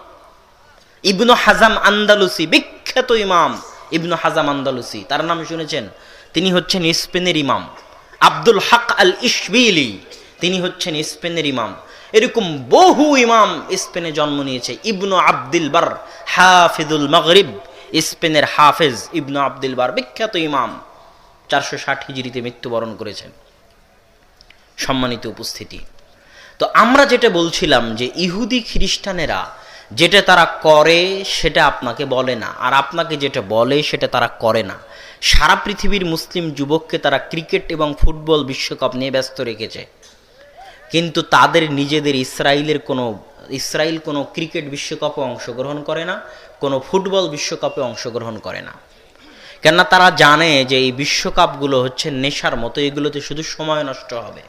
ইবনু হাজাম আন্দালুসি, বিখ্যাত ইমাম ইবনু হাজাম আন্দালুসি, তার নাম শুনেছেন? তিনি হচ্ছেন স্পেনের ইমাম। আব্দুল হক আল ইশবিলি, তিনি হচ্ছেন স্পেনের ইমাম। এরকম বহু ইমাম স্পেনে জন্ম নিয়েছে। ইবনু আব্দুল বার, হাফিজুল মাগরিব, স্পেনের হাফেজ ইবনু আব্দুল বার, বিখ্যাত ইমাম, 460 হিজরিতে মৃত্যুবরণ করেছেন। সম্মানিত উপস্থিতি, তো আমরা যেটা বলছিলাম যে ইহুদি খ্রিস্টানেরা যেটা তারা করে সেটা আপনাকে বলে না, আর আপনাকে যেটা বলে সেটা তারা করে না। সারা পৃথিবীর মুসলিম যুবককে তারা ক্রিকেট এবং ফুটবল বিশ্বকাপ নিয়ে ব্যস্ত রেখেছে, কিন্তু তাদের নিজেদের ইসরায়েল কোনো ক্রিকেট বিশ্বকাপে অংশগ্রহণ করে না, কোনো ফুটবল বিশ্বকাপে অংশগ্রহণ করে না। কেননা তারা জানে যে এই বিশ্বকাপগুলো হচ্ছে নেশার মতো, এগুলোতে শুধু সময় নষ্ট হবে।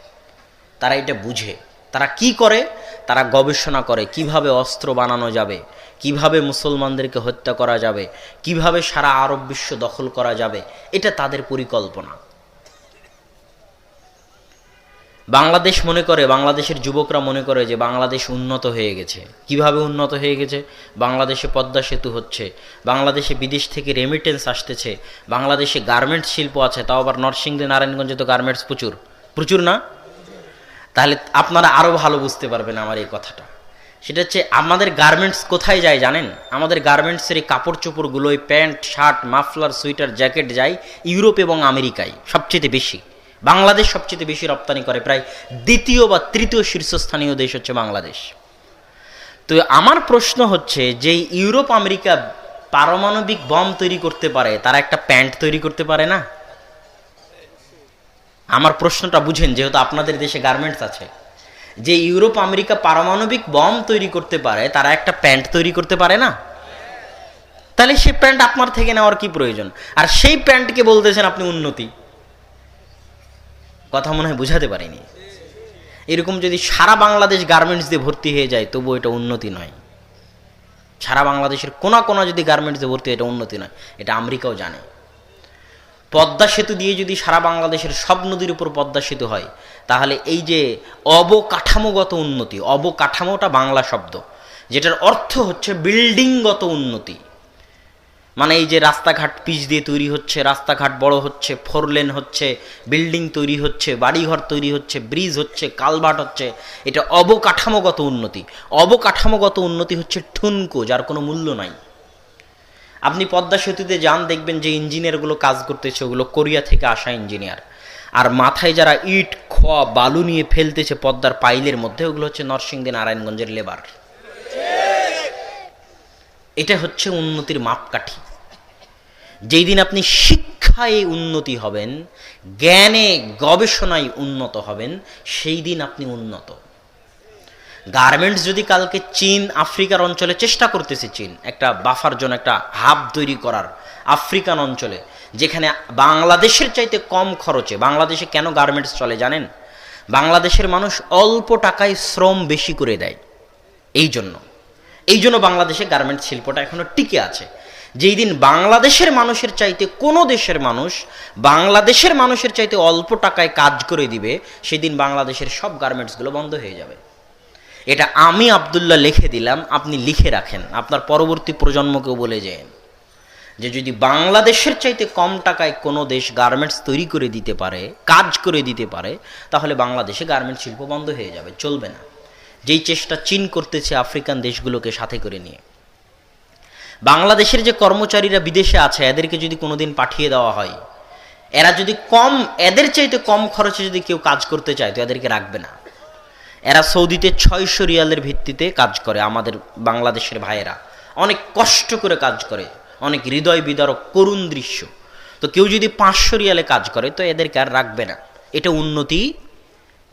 তারা এটা বুঝে। তারা কি করে? তারা গবেষণা করে কিভাবে অস্ত্র বানানো যাবে, কিভাবে মুসলমানদেরকে হত্যা করা যাবে, কিভাবে সারা আরব বিশ্ব দখল করা যাবে, এটা তাদের পরিকল্পনা। বাংলাদেশ মনে করে, বাংলাদেশের যুবকরা মনে করে যে বাংলাদেশ উন্নত হয়ে গেছে। কিভাবে উন্নত হয়ে গেছে? বাংলাদেশে পদ্মা সেতু হচ্ছে, বাংলাদেশে বিদেশ থেকে রেমিটেন্স আসতেছে, বাংলাদেশে গার্মেন্টস শিল্প আছে, তাও আবার নরসিংদী নারায়ণগঞ্জে তো গার্মেন্টস প্রচুর প্রচুর না? তাহলে আপনারা আরও ভালো বুঝতে পারবেন আমার এই কথাটা। সেটা হচ্ছে আমাদের গার্মেন্টস কোথায় যায় জানেন? আমাদের গার্মেন্টসের এই কাপড় চোপড়গুলো, এই pant, shirt, muffler, sweater, jacket যায় ইউরোপ এবং আমেরিকায় সবচেয়ে বেশি। বাংলাদেশ সবচেয়ে বেশি রপ্তানি করে, প্রায় দ্বিতীয় বা তৃতীয় শীর্ষস্থানীয় দেশ হচ্ছে বাংলাদেশ। তো আমার প্রশ্ন হচ্ছে, যে ইউরোপ আমেরিকা পারমাণবিক বম তৈরি করতে পারে, তারা একটা প্যান্ট তৈরি করতে পারে না? আমার প্রশ্নটা বুঝেন, যেহেতু আপনাদের দেশে গার্মেন্টস আছে। যে ইউরোপ আমেরিকা পারমাণবিক বম তৈরি করতে পারে, তারা একটা প্যান্ট তৈরি করতে পারে না? তাহলে সেই প্যান্ট আপনার থেকে নেওয়ার কি প্রয়োজন? আর সেই প্যান্টকে বলতেছেন আপনি উন্নতি। কথা মনে হয় বুঝাতে পারিনি। এরকম যদি সারা বাংলাদেশ গার্মেন্টস দিয়ে ভর্তি হয়ে যায়, তবু এটা উন্নতি নয়। সারা বাংলাদেশের কোনা কোনা যদি গার্মেন্টস দিয়ে ভর্তি হয়, এটা উন্নতি নয়। এটা আমেরিকাও জানে। পদ্মা সেতু দিয়ে যদি সারা বাংলাদেশের সব নদীর উপর পদ্মা সেতু হয়, তাহলে এই যে অবকাঠামোগত উন্নতি, অবকাঠামোটা বাংলা শব্দ, যেটার অর্থ হচ্ছে বিল্ডিংগত উন্নতি। মানে এই যে রাস্তাঘাট পিচ দিয়ে তৈরি হচ্ছে, রাস্তাঘাট বড় হচ্ছে, 4 লেন হচ্ছে, বিল্ডিং তৈরি হচ্ছে, বাড়িঘর তৈরি হচ্ছে, ব্রিজ হচ্ছে, কালভার্ট হচ্ছে, এটা অবকাঠামোগত উন্নতি। অবকাঠামোগত উন্নতি হচ্ছে ঠুনকো, যার কোনো মূল্য নাই। আপনি পদ্মা সেতুতে যান, দেখবেন যে ইঞ্জিনিয়ারগুলো কাজ করতেছে, ওগুলো কোরিয়া থেকে আসা ইঞ্জিনিয়ার। আর মাথায় যারা ইট, খোয়া, বালু নিয়ে ফেলতেছে পদ্মার পাইলের মধ্যে, ওগুলো হচ্ছে নরসিংদী নারায়ণগঞ্জের লেবার। এটা হচ্ছে উন্নতির মাপকাঠি। যেই দিন আপনি শিক্ষায় উন্নতি হবেন, জ্ঞানে গবেষণায় উন্নত হবেন, সেই দিন আপনি উন্নত। গার্মেন্টস যদি কালকে চীন আফ্রিকার অঞ্চলে চেষ্টা করতেছে, চীন একটা বাফার জন্য একটা হাব তৈরি করার আফ্রিকান অঞ্চলে, যেখানে বাংলাদেশের চাইতে কম খরচে, বাংলাদেশে কেন গার্মেন্টস চলে জানেন? বাংলাদেশের মানুষ অল্প টাকায় শ্রম বেশি করে দেয়, এই জন্য বাংলাদেশে গার্মেন্টস শিল্পটা এখনো টিকে আছে। যেই দিন বাংলাদেশের মানুষের চাইতে কোনো দেশের মানুষ বাংলাদেশের মানুষের চাইতে অল্প টাকায় কাজ করে দিবে, সেদিন বাংলাদেশের সব গার্মেন্টসগুলো বন্ধ হয়ে যাবে। এটা আমি আব্দুল্লাহ লিখে দিলাম, আপনি লিখে রাখেন, আপনার পরবর্তী প্রজন্মকেও বলে যান যে যদি বাংলাদেশের চাইতে কম টাকায় কোনো দেশ গার্মেন্টস তৈরি করে দিতে পারে, কাজ করে দিতে পারে, তাহলে বাংলাদেশে গার্মেন্টস শিল্প বন্ধ হয়ে যাবে, চলবে না। যেই চেষ্টা চীন করতেছে আফ্রিকান দেশগুলোকে সাথে করে নিয়ে। বাংলাদেশের যে কর্মচারীরা বিদেশে আছে, এদেরকে যদি কোনোদিন পাঠিয়ে দেওয়া হয়, এরা যদি এদের চাইতে কম খরচে যদি কেউ কাজ করতে চায়, তো এদেরকে রাখবে না। এরা সৌদিতে 600 রিয়ালের ভিত্তিতে কাজ করে। আমাদের বাংলাদেশের ভাইয়েরা অনেক কষ্ট করে কাজ করে, অনেক হৃদয় বিদারক করুণ দৃশ্য। তো কেউ যদি 500 রিয়ালে কাজ করে, তো এদেরকে আর রাখবে না। এটা উন্নতি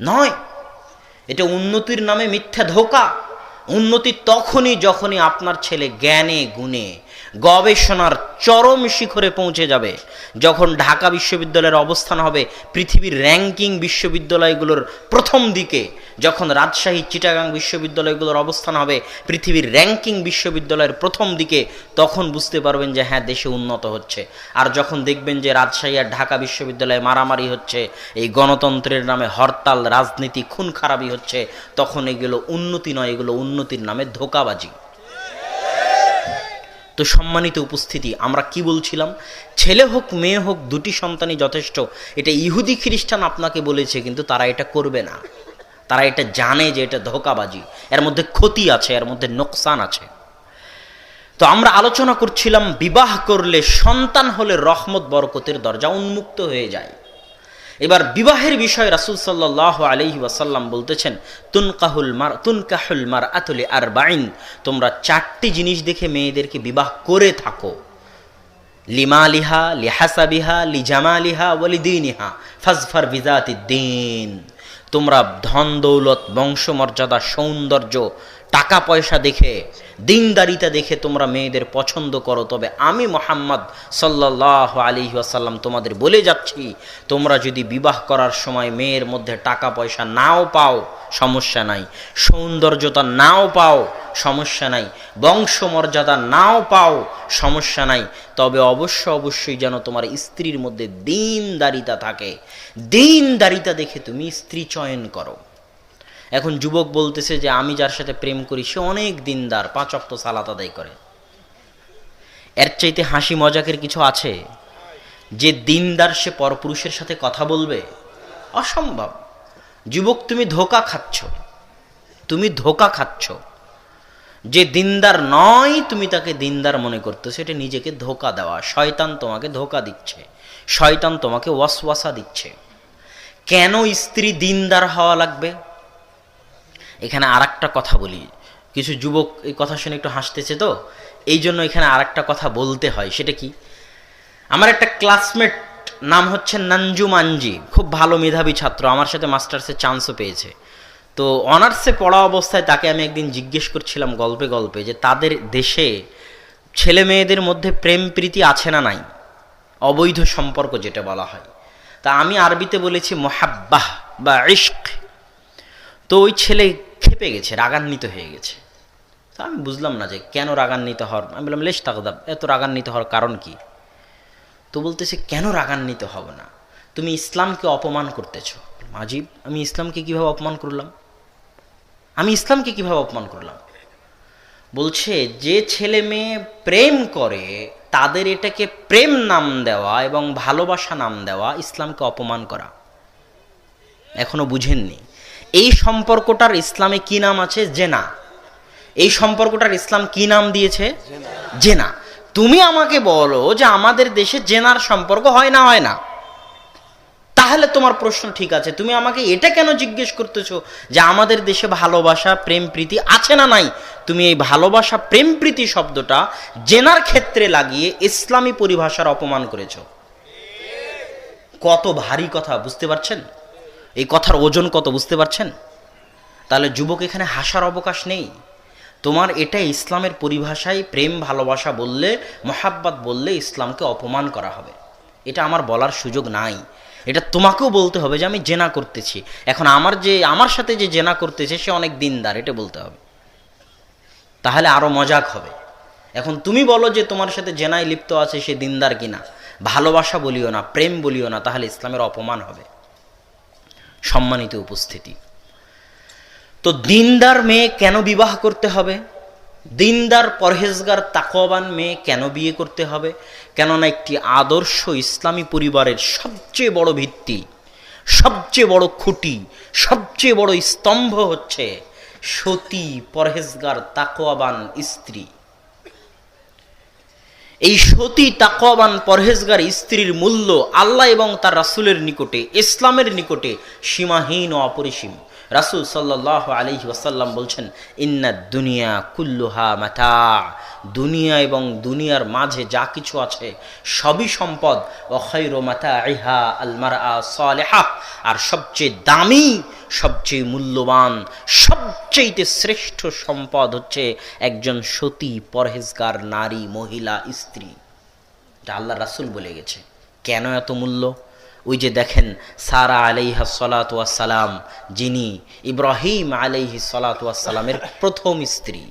নয়, এটা উন্নতির নামে মিথ্যা ধোঁকা। উন্নতি তখনই যখনই আপনার ছেলে জ্ঞানে গুণে গবেষণার চরম শিখরে পৌঁছে যাবে, যখন ঢাকা বিশ্ববিদ্যালয়ের অবস্থান হবে পৃথিবীর র্যাঙ্কিং বিশ্ববিদ্যালয়গুলোর প্রথম দিকে, যখন রাজশাহী চিটাগাং বিশ্ববিদ্যালয়গুলোর অবস্থান হবে পৃথিবীর র্যাঙ্কিং বিশ্ববিদ্যালয়ের প্রথম দিকে, তখন বুঝতে পারবেন যে হ্যাঁ, দেশে উন্নত হচ্ছে। আর যখন দেখবেন যে রাজশাহী আর ঢাকা বিশ্ববিদ্যালয়ে মারামারি হচ্ছে, এই গণতন্ত্রের নামে হরতাল, রাজনীতি, খুন খারাপি হচ্ছে, তখন এগুলো উন্নতি নয়, এগুলো উন্নতির নামে ধোঁকাবাজি। তো সম্মানিত উপস্থিতি, আমরা কি বলছিলাম? ছেলে হোক মেয়ে হোক, দুটি সন্তানই যথেষ্ট। এটা ইহুদি খ্রিস্টান আপনাকে বলেছে, কিন্তু তারা এটা করবে না। তারা এটা জানে যে এটা ধোঁকাবাজি, এর মধ্যে ক্ষতি আছে, এর মধ্যে নোকসান আছে। তো আমরা আলোচনা করছিলাম বিবাহ করলে, সন্তান হলে রহমত বরকতের দরজা উন্মুক্ত হয়ে যায়। এবার বিবাহের বিষয়ে রাসূল সাল্লাল্লাহু আলাইহি ওয়াসাল্লাম বলতেছেন, তুনকাহুল মারআতু লিআরবাইন, তোমরা 4টি জিনিস দেখে মেয়েদেরকে বিবাহ করে থাকো। লিমালিহা, লিহাসাবিহা, লিজামালিহা ওয়া লিদীনিহা ফাজফার বিযাতিদ্দীন। তোমরা ধন দৌলত, বংশমর্যাদা, সৌন্দর্য, টাকা পয়সা দেখে, দিনদারিতা দেখে তোমরা মেয়েদের পছন্দ করো। তবে আমি মুহাম্মদ সাল্লাল্লাহু আলাইহি ওয়াসাল্লাম তোমাদের বলে যাচ্ছি, তোমরা যদি বিবাহ করার সময় মেয়ের মধ্যে টাকা পয়সা নাও পাও, সমস্যা নাই, সৌন্দর্যতা নাও পাও, সমস্যা নাই, বংশমর্যাদা নাও পাও, সমস্যা নাই, তবে অবশ্যই যেন তোমার স্ত্রীর মধ্যে দিনদারিতা থাকে। দিনদারিতা দেখে তুমি স্ত্রী চয়ন করো। এখন যুবক বলতেছে যে আমি যার সাথে প্রেম করি সে অনেক দিনদার, 5 ওয়াক্ত সালাত আদায় করে। এর চাইতে হাসি মজাকের কিছু আছে? যে দিনদার সে পরপুরুষের সাথে কথা বলবে? অসম্ভব। যুবক, তুমি ধোঁকা খাচ্ছ, তুমি ধোঁকা খাচ্ছ। যে দিনদার নয় তুমি তাকে দিনদার মনে করতেছো, এটা নিজেকে ধোঁকা দেওয়া। শয়তান তোমাকে ধোঁকা দিচ্ছে, শয়তান তোমাকে ওয়াসওয়াসা দিচ্ছে। কেন স্ত্রী দিনদার হওয়া লাগবে? এখানে আরেকটা কথা বলি, কিছু যুবক এই কথা শুনে একটু হাসতেছে, তো এই জন্য এখানে আরেকটা কথা বলতে হয়। সেটা কি? আমার একটা ক্লাসমেট, নাম হচ্ছে নানজুম আঞ্জি, খুব ভালো মেধাবী ছাত্র, আমার সাথে মাস্টার্সের চান্সও পেয়েছে। তো অনার্সে পড়া অবস্থায় তাকে আমি একদিন জিজ্ঞেস করছিলাম গল্পে গল্পে যে তাদের দেশে ছেলে মেয়েদের মধ্যে প্রেম প্রীতি আছে না নাই, অবৈধ সম্পর্ক যেটা বলা হয়। তা আমি আরবিতে বলেছি মোহাব্বাহ বা ইশক। তো ওই ছেলে খেপে গেছে, রাগান্বিত হয়ে গেছে। তা আমি বুঝলাম না যে কেন রাগান্বিত হওয়ার। আমি বললাম, লেশ তাকদাব, এত রাগান্বিত হওয়ার কারণ কি? তো বলতেছে, কেন রাগান্বিত হব না? তুমি ইসলামকে অপমান করতেছো। আজিব, আমি ইসলামকে কিভাবে অপমান করলাম? আমি ইসলামকে কিভাবে অপমান করলাম? বলছে, যে ছেলে মেয়ে প্রেম করে তাদের এটাকে প্রেম নাম দেওয়া এবং ভালোবাসা নাম দেওয়া ইসলামকে অপমান করা। এখনো বুঝেননি? এই সম্পর্কটার ইসলামে কি নাম আছে? জেনা। এই সম্পর্কটার ইসলাম কি নাম দিয়েছে? জেনা। তুমি আমাকে বলো যে আমাদের দেশে জেনার সম্পর্ক হয় না, তাহলে তোমার প্রশ্ন ঠিক আছে। তুমি আমাকে এটা কেন জিজ্ঞেস করতেছো যে আমাদের দেশে ভালোবাসা প্রেম প্রীতি আছে না নাই? তুমি এই ভালোবাসা প্রেম প্রীতি শব্দটা জেনার ক্ষেত্রে লাগিয়ে ইসলামী পরিভাষার অপমান করেছো। কত ভারী কথা, বুঝতে পারছেন? এই কথার ওজন কত, বুঝতে পারছেন? তাহলে যুবক এখানে হাসার অবকাশ নেই। তোমার এটা ইসলামের পরিভাষায় প্রেম ভালোবাসা বললে, মহাব্বত বললে ইসলামকে অপমান করা হবে, এটা আমার বলার সুযোগ নাই। এটা তোমাকেও বলতে হবে যে আমি জেনা করতেছি, এখন আমার সাথে যে জেনা করতেছে সে অনেক দিনদার, এটা বলতে হবে, তাহলে আরো মজাক হবে। এখন তুমি বলো যে তোমার সাথে জেনায় লিপ্ত আছে সে দিনদার কিনা, ভালোবাসা বলিও না, প্রেম বলিও না, তাহলে ইসলামের অপমান হবে। সম্মানিত উপস্থিতি, তো দিনদার মেয়ে কেন বিবাহ করতে হবে? দিনদার পরহেজগার তাকওয়াবান মেয়ে কেন বিয়ে করতে হবে? কেননা একটি আদর্শ ইসলামী পরিবারের সবচেয়ে বড় ভিত্তি, সবচেয়ে বড় খুঁটি, সবচেয়ে বড় স্তম্ভ হচ্ছে সতী পরহেজগার তাকওয়াবান স্ত্রী। এই সতী তাকওয়াবান পরহেজগার স্ত্রীর মূল্য আল্লাহ এবং তার রাসূলের নিকটে, ইসলামের নিকটে সীমাহীন ও অপরিসীম। রাসূল সাল্লাল্লাহু আলাইহি ওয়াসাল্লাম বলছেন, ইন্নাদ দুনিয়া কুল্লুহা মাতা, দুনিয়া এবং দুনিয়ার মাঝে যা কিছু আছে সবই সম্পদ। ওয়া খায়রু মাতাইহা আল মারআ সালিহা, আর সবচেয়ে দামি, সবচেয়ে মূল্যবান, সবচেয়ে শ্রেষ্ঠ সম্পদ হচ্ছে একজন সতী পরহেজগার নারী, মহিলা, স্ত্রী। এটা আল্লাহ রাসূল বলে গেছে। কেন এত মূল্য? ওই যে দেখেন, সারা আলাইহা সালাতু ওয়াস সালাম, যিনি ইব্রাহিম আলাইহি সালাতু ওয়াস সালামের প্রথম স্ত্রী,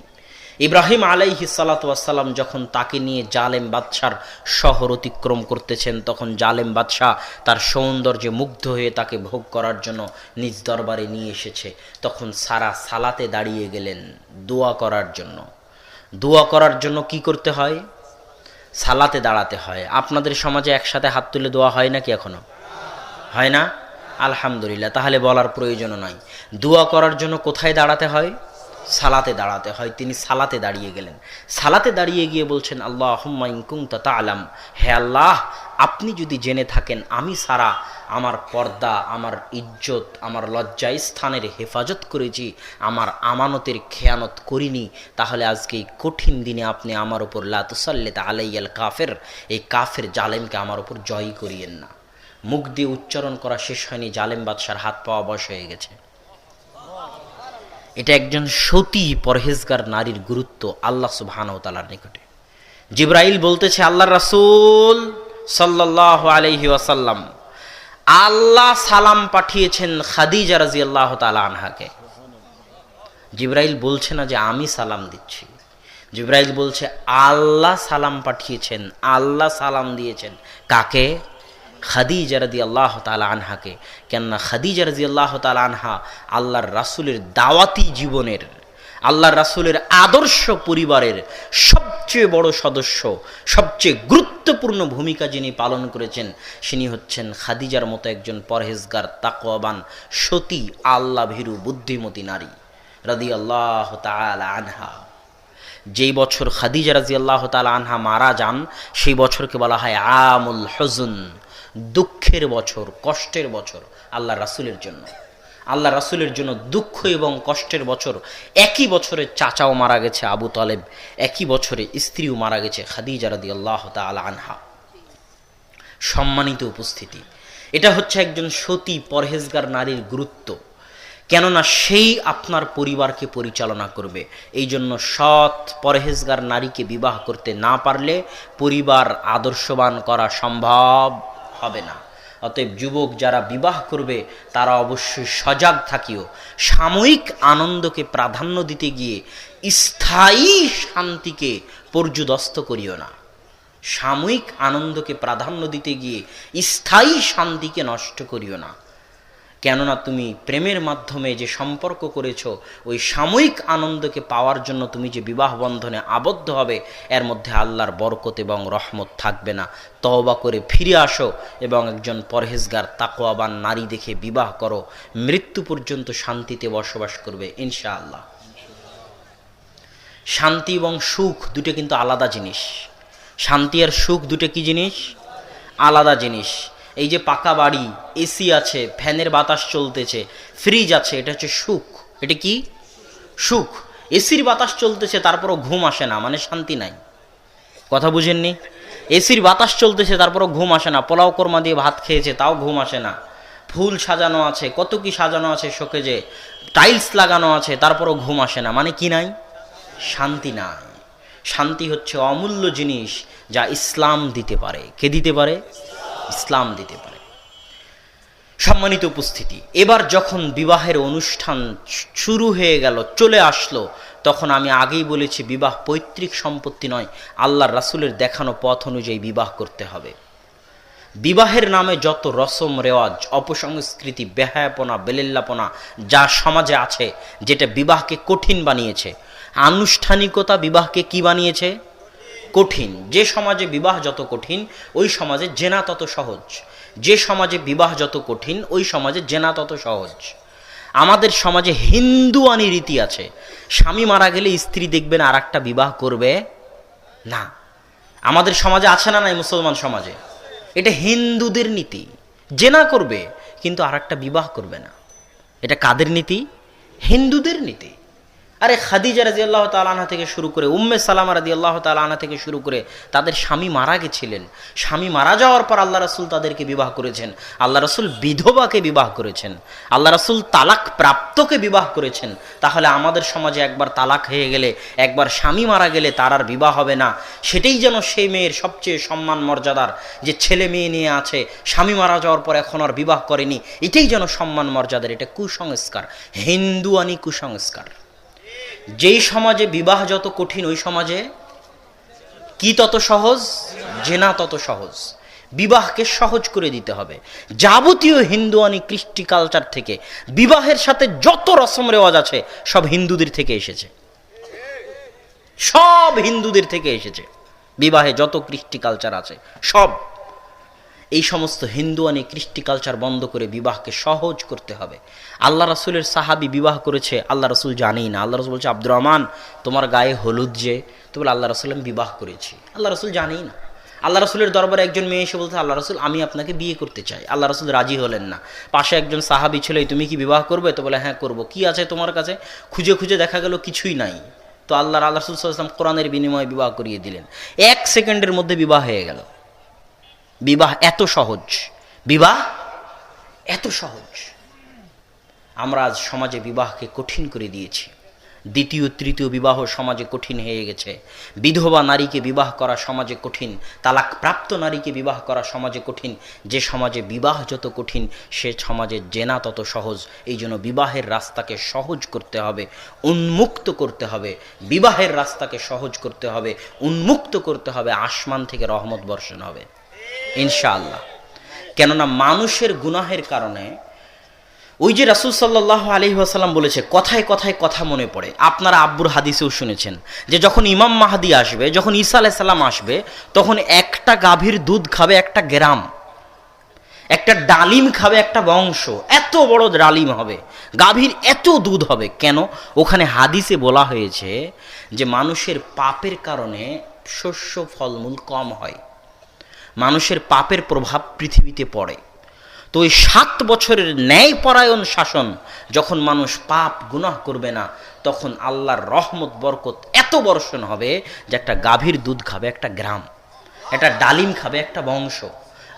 ইব্রাহিম আলাইহি সালাতু ওয়াস সালাম যখন তাকে নিয়ে জালেম বাদশার শহর অতিক্রম করতেছেন, তখন জালেম বাদশাহ তার সৌন্দর্যে মুগ্ধ হয়ে তাকে ভোগ করার জন্য নিজ দরবারে নিয়ে এসেছে। তখন সারা সালাতে দাঁড়িয়ে গেলেন দোয়া করার জন্য। দোয়া করার জন্য কি করতে হয়? সালাতে দাঁড়াতে হয়। আপনাদের সমাজে একসাথে হাত তুলে দোয়া হয় নাকি? এখনো হয় না? আলহামদুলিল্লাহ, তাহলে বলার প্রয়োজন নাই। দোয়া করার জন্য কোথায় দাঁড়াতে হয়? সালাতে দাঁড়াতে হয়। তিনি সালাতে দাঁড়িয়ে গেলেন। সালাতে দাঁড়িয়ে গিয়ে বলছেন, আল্লাহুম্মা ইন কুনতা তা'লাম, হে আল্লাহ, আপনি যদি জেনে থাকেন আমি সারা আমার পর্দা, আমার ইজ্জত, আমার লজ্জা স্থানের হেফাজত করেছি, আমার আমানতের খেয়ানত করিনি, তাহলে আজকে এই কঠিন দিনে আপনি আমার উপর লা তুসাল্লিত আলাইয়াল কাফের, এই কাফের জালেমকে আমার উপর জয়ী করিয়েন না। মুখ দিয়ে উচ্চারণ করা শেষ হয়নি, জালেম বাদশার হাত পাওয়া বশ হয়ে গেছে। এটা একজন সতী পরহেজগার নারীর গুরুত্ব আল্লাহ সুবহানাহু ওয়া তাআলার নিকটে। জিবরাইল বলতেছে, আল্লাহর রাসূল সাল্লাল্লাহু আলাইহি ওয়াসাল্লাম, আল্লাহ সালাম পাঠিয়েছেন খাদিজা রাদিয়াল্লাহু তাআলা আনহাকে। জিবরাইল বলছে না যে আমি সালাম দিচ্ছি, জিবরাইল বলছে আল্লাহ সালাম পাঠিয়েছেন, আল্লাহ সালাম দিয়েছেন। কাকে? খাদিজা রাদিয়াল্লাহু তাআলা আনহাকে। কেননা খাদিজা রাদিয়াল্লাহু তাআলা আনহা আল্লাহর রাসূলের দাওয়াতি জীবনের, আল্লাহর রাসূলের আদর্শ পরিবারের সবচেয়ে বড় সদস্য, সবচেয়ে গুরুত্বপূর্ণ ভূমিকা যিনি পালন করেছেন, তিনি হচ্ছেন খাদিজার মতো একজন পরহেজগার, তাকওয়াবান, সতী, আল্লাহ ভীরু, বুদ্ধিমতী নারী রাদিয়াল্লাহু তাআলা আনহা। যেই বছর খাদিজা রাদিয়াল্লাহু তাআলা আনহা মারা যান, সেই বছরকে বলা হয় আমুল হুজুন, দুঃখের বছর, কষ্টের বছর আল্লাহর রাসূলের জন্য। আল্লাহ রাসূলের জন্য দুঃখ এবং কষ্টের বছর। একই বছরে চাচাও মারা গেছে আবু তালেব, একই বছরে স্ত্রীও মারা গেছে খাদিজা রাদিয়াল্লাহু তাআলা আনহা। সম্মানিত উপস্থিতি, এটা হচ্ছে একজন সতী পরহেজগার নারীর গুরুত্ব। কেননা সেই আপনার পরিবারকে পরিচালনা করবে। এই জন্য সৎ পরহেজগার নারীকে বিবাহ করতে না পারলে পরিবার আদর্শবান করা সম্ভব হবে না। অতএব যুবক যারা বিবাহ করবে তারা অবশ্যই সজাগ থাকিও। সাময়িক আনন্দকে প্রাধান্য দিতে গিয়ে স্থায়ী শান্তিকে পর্যুদস্ত করিও না। সাময়িক আনন্দকে প্রাধান্য দিতে গিয়ে স্থায়ী শান্তিকে নষ্ট করিও না। কেননা তুমি প্রেমের মাধ্যমে যে সম্পর্ক করেছ, ওই সাময়িক আনন্দকে পাওয়ার জন্য তুমি যে বিবাহ বন্ধনে আবদ্ধ হবে, এর মধ্যে আল্লাহর বরকত এবং রহমত থাকবে না। তওবা করে ফিরে আসো এবং একজন পরহেজগার তাকওয়াবান নারী দেখে বিবাহ করো। মৃত্যু পর্যন্ত শান্তিতে বসবাস করবে ইনশাআল্লাহ। শান্তি এবং সুখ দুটো কিন্তু আলাদা জিনিস। শান্তি আর সুখ দুটো কি জিনিস? আলাদা জিনিস। এই যে পাকা বাড়ি, এসি আছে, ফ্যানের বাতাস চলতেছে, ফ্রিজ আছে, এটা হচ্ছে সুখ। এটা কি? সুখ। এসির বাতাস চলতেছে তারপরও ঘুম আসে না, মানে শান্তি নাই। কথা বুঝেননি? এসির বাতাস চলতেছে তারপরও ঘুম আসে না। পোলাও কোরমা দিয়ে ভাত খেয়েছে তাও ঘুম আসে না। ফুল সাজানো আছে, কত কি সাজানো আছে, শোকেজে টাইলস লাগানো আছে, তারপরও ঘুম আসে না। মানে কি নাই? শান্তি নাই। শান্তি হচ্ছে অমূল্য জিনিস যা ইসলাম দিতে পারে। কে দিতে পারে? ইসলাম দিতে পারে। সম্মানিত উপস্থিতি, এবার যখন বিবাহের অনুষ্ঠান শুরু হয়ে গেল, চলে আসলো, তখন আমি আগেই বলেছি বিবাহ পৈতৃক সম্পত্তি নয়, আল্লাহর রাসূলের দেখানো পথ অনুযায়ী বিবাহ করতে হবে। বিবাহের নামে যত রসম রেওয়াজ, অপসংস্কৃতি, বেহায়াপনা, বেলেল্লাপনা যা সমাজে আছে, যেটা বিবাহকে কঠিন বানিয়েছে, আনুষ্ঠানিকতা বিবাহকে কি বানিয়েছে? কঠিন। যে সমাজে বিবাহ যত কঠিন, ওই সমাজে জেনা তত সহজ। যে সমাজে বিবাহ যত কঠিন, ওই সমাজে জেনা তত সহজ। আমাদের সমাজে হিন্দুয়ানি রীতি আছে, স্বামী মারা গেলে স্ত্রী দেখবেন আর একটা বিবাহ করবে না। আমাদের সমাজে আছে না নাই? মুসলমান সমাজে এটা হিন্দুদের নীতি, জেনা করবে কিন্তু আর একটা বিবাহ করবে না। এটা কাদের নীতি? হিন্দুদের নীতি। আরে খাদিজা রাদিয়াল্লাহু তাআলা আনহা থেকে শুরু করে উম্মে সালামা রাদিয়াল্লাহু তাআলা আনহা থেকে শুরু করে তাদের স্বামী মারা গেছিলেন। স্বামী মারা যাওয়ার পর আল্লাহ রাসূল তাদেরকে বিবাহ করেছেন। আল্লাহ রাসূল বিধবাকে বিবাহ করেছেন। আল্লাহ রাসূল তালাক প্রাপ্তকে বিবাহ করেছেন। তাহলে আমাদের সমাজে একবার তালাক হয়ে গেলে, একবার স্বামী মারা গেলে তার আর বিবাহ হবে না। সেটাই যেন সেই মেয়ের সবচেয়ে সম্মান মর্যাদার, যে ছেলে মেয়ে নিয়ে আছে, স্বামী মারা যাওয়ার পর এখন আর বিবাহ করেনি, এটাই যেন সম্মান মর্যাদার। এটা কুসংস্কার, হিন্দুয়ানি কুসংস্কার। যেই সমাজে বিবাহ যত কঠিন, ওই সমাজে কি তত সহজ? জেনা তত সহজ। বিবাহকে সহজ করে দিতে হবে। যাবতীয় হিন্দুয়ানি কৃষ্টি কালচার থেকে বিবাহের সাথে যত রসম রেওয়াজ আছে সব হিন্দুদের থেকে এসেছে, সব হিন্দুদের থেকে এসেছে। বিবাহে যত কৃষ্টি কালচার আছে সব এই সমস্ত হিন্দুয়ানি কৃষ্টি কালচার বন্ধ করে বিবাহকে সহজ করতে হবে। আল্লাহ রাসূলের সাহাবী বিবাহ করেছে, আল্লাহ রাসূল জানেই না। আল্লাহ রাসূল বলছে, আব্দুর রহমান তোমার গায়ে হলুদ যে, তো বলে আল্লাহ রাসূল আমি বিবাহ করেছি। আল্লাহ রাসূল জানেই না। আল্লাহ রাসূলের দরবারে একজন মেয়ে এসে বলতে, আল্লাহ রাসূল আমি আপনাকে বিয়ে করতে চাই। আল্লাহ রাসূল রাজি হলেন না। পাশে একজন সাহাবী ছিল, তুমি কি বিবাহ করবে? তো বলে হ্যাঁ করব। কি আছে তোমার কাছে? খুঁজে খুঁজে দেখা গেল কিছুই নাই। তো আল্লাহ রাসূল সাল্লাল্লাহু আলাইহি ওয়াসাল্লাম কোরআনের বিনিময়ে বিবাহ করিয়ে দিলেন। 1 সেকেন্ডের মধ্যে বিবাহ হয়ে গেল। বিবাহ এত সহজ, বিবাহ এত সহজ। আমরা আজ সমাজে বিবাহকে কঠিন করে দিয়েছি। দ্বিতীয় তৃতীয় বিবাহ সমাজে কঠিন হয়ে গেছে। বিধবা নারীকে বিবাহ করা সমাজে কঠিন, তালাক প্রাপ্ত নারীকে বিবাহ করা সমাজে কঠিন। যে সমাজে বিবাহ যত কঠিন, সে সমাজে জেনা তত সহজ। এই জন্য বিবাহের রাস্তাকে সহজ করতে হবে, উন্মুক্ত করতে হবে। বিবাহের রাস্তাকে সহজ করতে হবে, উন্মুক্ত করতে হবে। আসমান থেকে রহমত বর্ষণ হবে ইনশাআল্লাহ। কেননা মানুষের গুনাহের কারণে, ওই যে রাসূল সাল্লাল্লাহু আলাইহি ওয়াসাল্লাম বলেছে, কথায় কথায় কথা মনে পড়ে। আপনারা আব্বুর হাদিসেও শুনেছেন যে যখন ইমাম মাহদি আসবে, যখন ঈসা আলাইহিস সালাম আসবে, তখন একটা গাভীর দুধ খাবে 1 গ্রাম, একটা ডালিম খাবে 1 বংশ। এত বড় ডালিম হবে, গাভীর এত দুধ হবে। কেন? ওখানে হাদিসে বলা হয়েছে যে মানুষের পাপের কারণে শস্য ফলমূল কম হয়, মানুষের পাপের প্রভাব পৃথিবীতে পড়ে। তো ওই 7 বছরের ন্যায়পরায়ণ শাসন, যখন মানুষ পাপ গুনাহ করবে না, তখন আল্লাহর রহমত বরকত এত বর্ষণ হবে যে একটা গাভীর দুধ খাবে 1 গ্রাম, একটা ডালিম খাবে 1 বংশ।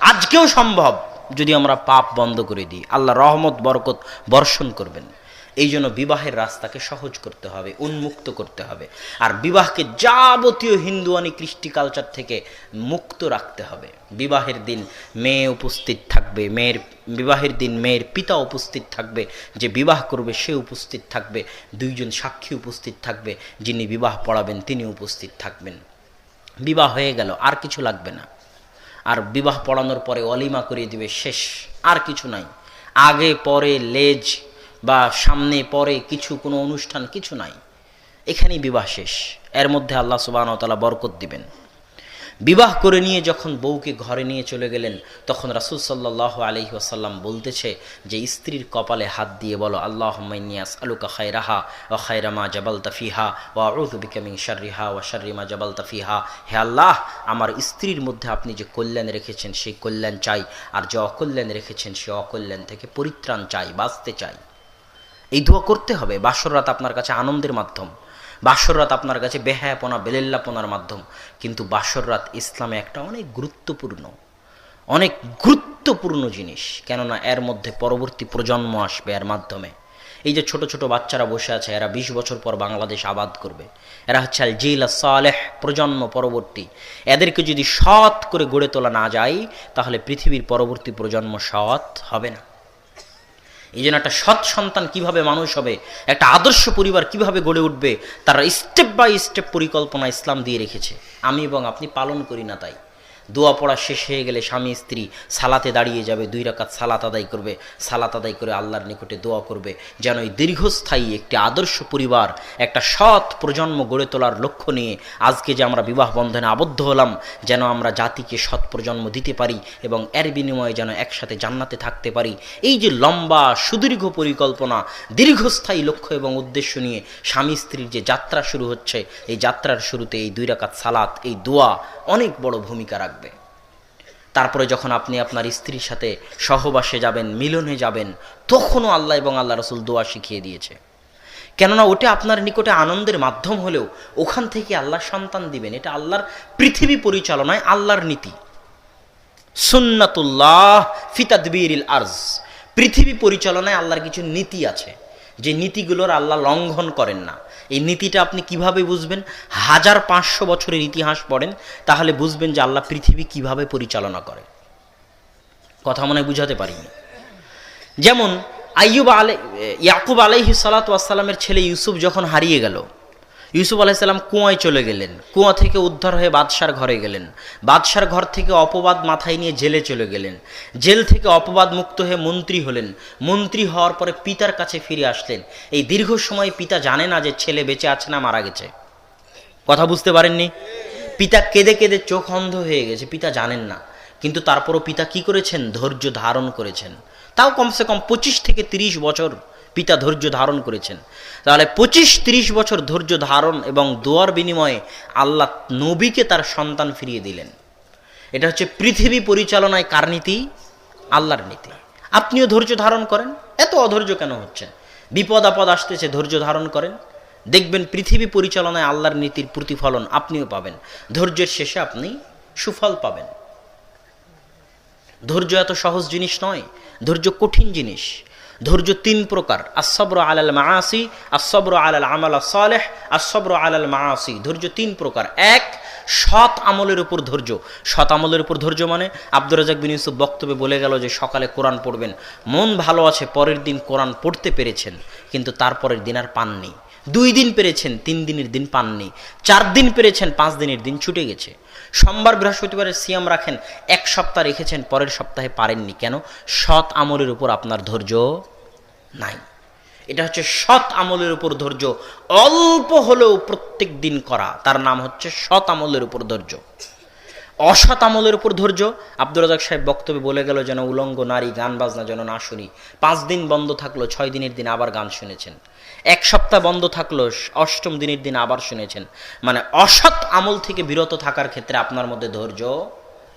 আজকেও সম্ভব যদি আমরা পাপ বন্ধ করে দিই, আল্লাহ রহমত বরকত বর্ষণ করবেন। এই জন্য বিবাহের রাস্তাকে সহজ করতে হবে, উন্মুক্ত করতে হবে। আর বিবাহকে যাবতীয় হিন্দুয়ানি কৃষ্টি কালচার থেকে মুক্ত রাখতে হবে। বিবাহের দিন মেয়ে উপস্থিত থাকবে, বিবাহের দিন মেয়ের পিতা উপস্থিত থাকবে, যে বিবাহ করবে সে উপস্থিত থাকবে, 2 জন সাক্ষী উপস্থিত থাকবে, যিনি বিবাহ পড়াবেন তিনি উপস্থিত থাকবেন। বিবাহ হয়ে গেল, আর কিছু লাগবে না। আর বিবাহ পড়ানোর পরে অলিমা করিয়ে দিবে, শেষ, আর কিছু নাই। আগে পরে লেজ বা সামনে পরে কিছু কোনো অনুষ্ঠান কিছু নাই, এখানেই বিবাহ শেষ। এর মধ্যে আল্লাহ সুবহানাহু ওয়া তাআলা বরকত দিবেন। বিবাহ করে নিয়ে যখন বউকে ঘরে নিয়ে চলে গেলেন, তখন রাসূল সাল্লাল্লাহু আলাইহি ওয়াসাল্লাম বলতেছে যে স্ত্রীর কপালে হাত দিয়ে বলো, আল্লাহুম্মা ইন্নী আসআলুকা খায়রাহা ওয়া খায়রা মা জাবালতা ফিহা ওয়া আউযু বিকা মিন শাররিহা ওয়া শাররি মা জাবালতা ফিহা। হে আল্লাহ, আমার স্ত্রীর মধ্যে আপনি যে কল্যাণ রেখেছেন সেই কল্যাণ চাই, আর যে অকল্যাণ রেখেছেন সেই অকল্যাণ থেকে পরিত্রাণ চাই, বাঁচতে চাই। এই দোয়া করতে হবে। বাসর রাত আপনার কাছে আনন্দের মাধ্যম, বাসর রাত আপনার কাছে বেহায়াপনা বেলেল্লাপনার মাধ্যম, কিন্তু বাসর রাত ইসলামে একটা অনেক গুরুত্বপূর্ণ অনেক গুরুত্বপূর্ণ জিনিস, কেননা এর মধ্যে পরবর্তী প্রজন্ম আসবে এর মাধ্যমে। এই যে ছোট ছোট বাচ্চারা বসে আছে, এরা 20 বছর পর বাংলাদেশ আবাদ করবে। এরা হচ্ছে আল জিল সালেহ, প্রজন্ম পরবর্তী। এদেরকে যদি সৎ করে গড়ে তোলা না যায়, তাহলে পৃথিবীর পরবর্তী প্রজন্ম সৎ হবে না। এই জন্য একটা সৎ সন্তান কিভাবে মানুষ হবে, একটা আদর্শ পরিবার কিভাবে গড়ে উঠবে, তারা স্টেপ বাই স্টেপ পরিকল্পনা ইসলাম দিয়ে রেখেছে। আমি এবং আপনি পালন করি না। তাই দোয়া পড়া শেষ হয়ে গেলে স্বামী স্ত্রী সালাতে দাঁড়িয়ে যাবে, 2 রাকাত সালাত আদায় করবে, সালাত আদায় করে আল্লাহর নিকটে দোয়া করবে যেন এই দীর্ঘস্থায়ী একটি আদর্শ পরিবার, একটা সৎ প্রজন্ম গড়ে তোলার লক্ষ্য নিয়ে আজকে যে আমরা বিবাহ বন্ধনে আবদ্ধ হলাম, যেন আমরা জাতিকে সৎ প্রজন্ম দিতে পারি এবং এর বিনিময়ে যেন একসাথে জান্নাতে থাকতে পারি। এই যে লম্বা সুদীর্ঘ পরিকল্পনা, দীর্ঘস্থায়ী লক্ষ্য এবং উদ্দেশ্য নিয়ে স্বামী স্ত্রীর যে যাত্রা শুরু হচ্ছে, এই যাত্রার শুরুতে এই 2 রাকাত সালাত, এই দোয়া অনেক বড় ভূমিকা রাখবে। তারপরে যখন আপনি আপনার স্ত্রীর সাথে সহবাসে যাবেন, মিলনে যাবেন, তখনও আল্লাহ এবং আল্লাহ রাসূল দোয়া শিখিয়ে দিয়েছে। কেননা ওটা আপনার নিকটে আনন্দের মাধ্যম হলেও ওখান থেকে আল্লাহ সন্তান দিবেন। এটা আল্লাহর পৃথিবী পরিচালনায় আল্লাহর নীতি, সুন্নাতুল্লাহ ফি তাদবীরিল আরজ। পৃথিবী পরিচালনায় আল্লাহর কিছু নীতি আছে, যে নীতিগুলোর আল্লাহ লঙ্ঘন করেন না। এই নীতিটা আপনি কিভাবে বুঝবেন? 1500 বছরের ইতিহাস পড়েন, তাহলে বুঝবেন যে আল্লাহ পৃথিবী কিভাবে পরিচালনা করে। কথা মনে বুঝাতে পারিনি। যেমন ইয়াকুব আলাইহিস সালাতু ওয়াস সালামের ছেলে ইউসুফ যখন হারিয়ে গেল, ইউসুফ আলাইহিস সালাম কুয়ায় চলে গেলেন, কুয়া থেকে উদ্ধার হয়ে বাদশার ঘরে গেলেন, বাদশার ঘর থেকে অপবাদ মাথায় নিয়ে জেলে চলে গেলেন, জেল থেকে অপবাদ মুক্ত হয়ে মন্ত্রী হলেন, মন্ত্রী হওয়ার পরে পিতার কাছে ফিরে আসলেন। এই দীর্ঘ সময় পিতা জানে না যে ছেলে বেঁচে আছে না মারা গেছে। কথা বুঝতে পারেননি? পিতা কেঁদে কেঁদে চোখ অন্ধ হয়ে গেছে, পিতা জানেন না। কিন্তু তারপরও পিতা কি করেছেন? ধৈর্য ধারণ করেছেন। তাও কমসে কম 25 থেকে 30 বছর পিতা ধৈর্য ধারণ করেছেন। তাহলে 25-30 বছর ধৈর্য ধারণ এবং দোয়ার বিনিময়ে আল্লাহ নবীকে তার সন্তান ফিরিয়ে দিলেন। এটা হচ্ছে পৃথিবী পরিচালনায় কার নীতি? আল্লাহর নীতি। আপনিও ধৈর্য ধারণ করেন। এত অধৈর্য কেন হচ্ছেন? বিপদ আপদ আসতেছে, ধৈর্য ধারণ করেন, দেখবেন পৃথিবী পরিচালনায় আল্লাহর নীতির প্রতিফলন আপনিও পাবেন। ধৈর্যের শেষে আপনি সুফল পাবেন। ধৈর্য এত সহজ জিনিস নয়, ধৈর্য কঠিন জিনিস। ধৈর্য 3 প্রকার: আস-সাবরু আলাল মাআসি, আস-সাবরু আলাল আমাল সালেহ, আস-সাবরু আলাল মাআসি। ধৈর্য 3 প্রকার। 1, সৎ আমলের উপর ধৈর্য। সৎ আমলের উপর ধৈর্য মানে আব্দুর রাজ্জাক বিন ইউসুফ বক্তব্যে বলে গেল যে সকালে কোরআন পড়বেন, মন ভালো আছে, পরের দিন কোরআন পড়তে পেরেছেন, কিন্তু তারপরের দিন আর পাননি। 2 দিন পেরেছেন, 3 দিনের দিন পাননি। 4 দিন পেরেছেন, 5 দিনের দিন ছুটে গেছে। সোমবার বৃহস্পতিবারের সিয়াম রাখেন, 1 সপ্তাহ রেখেছেন, পরের সপ্তাহে পারেননি। কেন? সৎ আমলের উপর আপনার ধৈর্য নাই। এটা হচ্ছে সৎ আমলের উপর ধৈর্য, অল্প হলেও প্রত্যেক দিন করা, তার নাম হচ্ছে সৎ আমলের উপর ধৈর্য। অসৎ আমলের উপর ধৈর্য, আব্দুর রাজ্জাক সাহেব বক্তব্যে বলে গেল যেন উলঙ্গ নারী গান বাজনা যেন না শুনি। 5 দিন বন্ধ থাকলো, 6 দিনের দিন আবার গান শুনেছেন। 1 সপ্তাহ বন্ধ থাকলো, 8ম দিনের দিন আবার শুনেছেন। মানে অসৎ আমল থেকে বিরত থাকার ক্ষেত্রে আপনার মধ্যে ধৈর্য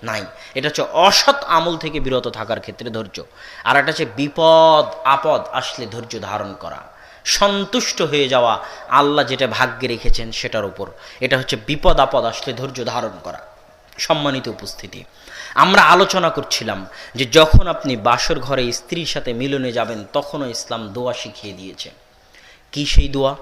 নাই। এটা হচ্ছে অসৎ আমল থেকে বিরত থাকার ক্ষেত্রে ধৈর্য। আর এটা হচ্ছে বিপদ আপদ আসলে ধৈর্য ধারণ করা, সন্তুষ্ট হয়ে যাওয়া আল্লাহ যেটা ভাগ্যে রেখেছেন সেটার উপর। এটা হচ্ছে বিপদ আপদ আসলে ধৈর্য ধারণ করা। সম্মানিত উপস্থিতি, আমরা আলোচনা করছিলাম যে যখন আপনি বাসর ঘরে স্ত্রীর সাথে মিলনে যাবেন, তখনও ইসলাম দোয়া শিখিয়ে দিয়েছে। কি সেই দোয়া?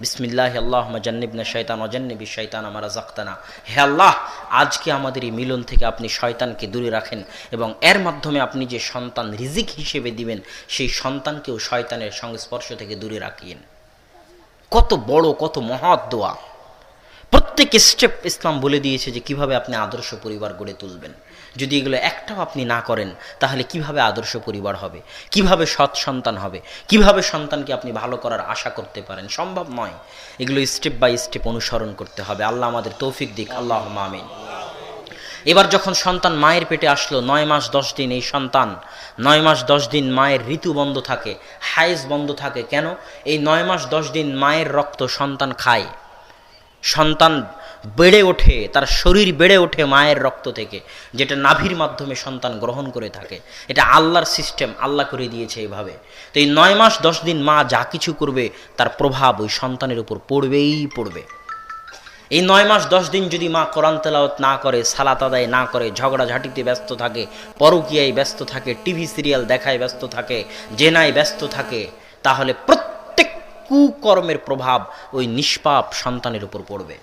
বিসমিল্লাহি আল্লাহুম্মা জান্নিবনা শাইতান ওয়া জান্নিবি শাইতানা মা রাযাকতানা। হে আল্লাহ, আজকে আমাদের এই মিলন থেকে আপনি শয়তানকে দূরে রাখেন এবং এর মাধ্যমে আপনি যে সন্তান রিজিক হিসেবে দিবেন, সেই সন্তানকেও শয়তানের সংস্পর্শ থেকে দূরে রাখিয়েন। কত বড়, কত মহৎ দোয়া! প্রত্যেক স্টেপ ইসলাম বলে দিয়েছে যে কিভাবে আপনি আদর্শ পরিবার গড়ে তুলবেন। যদি এগুলো একটাও আপনি না করেন, তাহলে কিভাবে আদর্শ পরিবার হবে, কিভাবে সৎ সন্তান হবে, কিভাবে সন্তানকে আপনি ভালো করার আশা করতে পারেন? সম্ভব নয়। এগুলো স্টেপ বাই স্টেপ অনুসরণ করতে হবে। আল্লাহ আমাদের তৌফিক দিক, আল্লাহুম্মা আমিন। এবার যখন সন্তান মায়ের পেটে আসলো, 9 মাস 10 দিন, এই সন্তান 9 মাস 10 দিন মায়ের ঋতু বন্ধ থাকে, হায়েজ বন্ধ থাকে। কেন? এই 9 মাস 10 দিন মায়ের রক্ত সন্তান খায়, সন্তান বেড়ে ওঠে, তার শরীর বেড়ে ওঠে মায়ের রক্ত থেকে, যেটা নাভির মাধ্যমে সন্তান গ্রহণ করে থাকে। এটা আল্লাহর সিস্টেম, আল্লাহ করে দিয়েছে এইভাবে। তো এই 9 মাস 10 দিন মা যা কিছু করবে তার প্রভাব ওই সন্তানের উপর পড়বেই পড়বে। এই 9 মাস 10 দিন যদি মা কোরআন তেলাওয়াত না করে, সালাত আদায় না করে, ঝগড়াঝাটিতে ব্যস্ত থাকে, পরকীয়ায় ব্যস্ত থাকে, টিভি সিরিয়াল দেখায় ব্যস্ত থাকে, জেনায় ব্যস্ত থাকে, তাহলে প্রত্যেক কুকর্মের প্রভাব ওই নিষ্পাপ সন্তানের উপর পড়বে।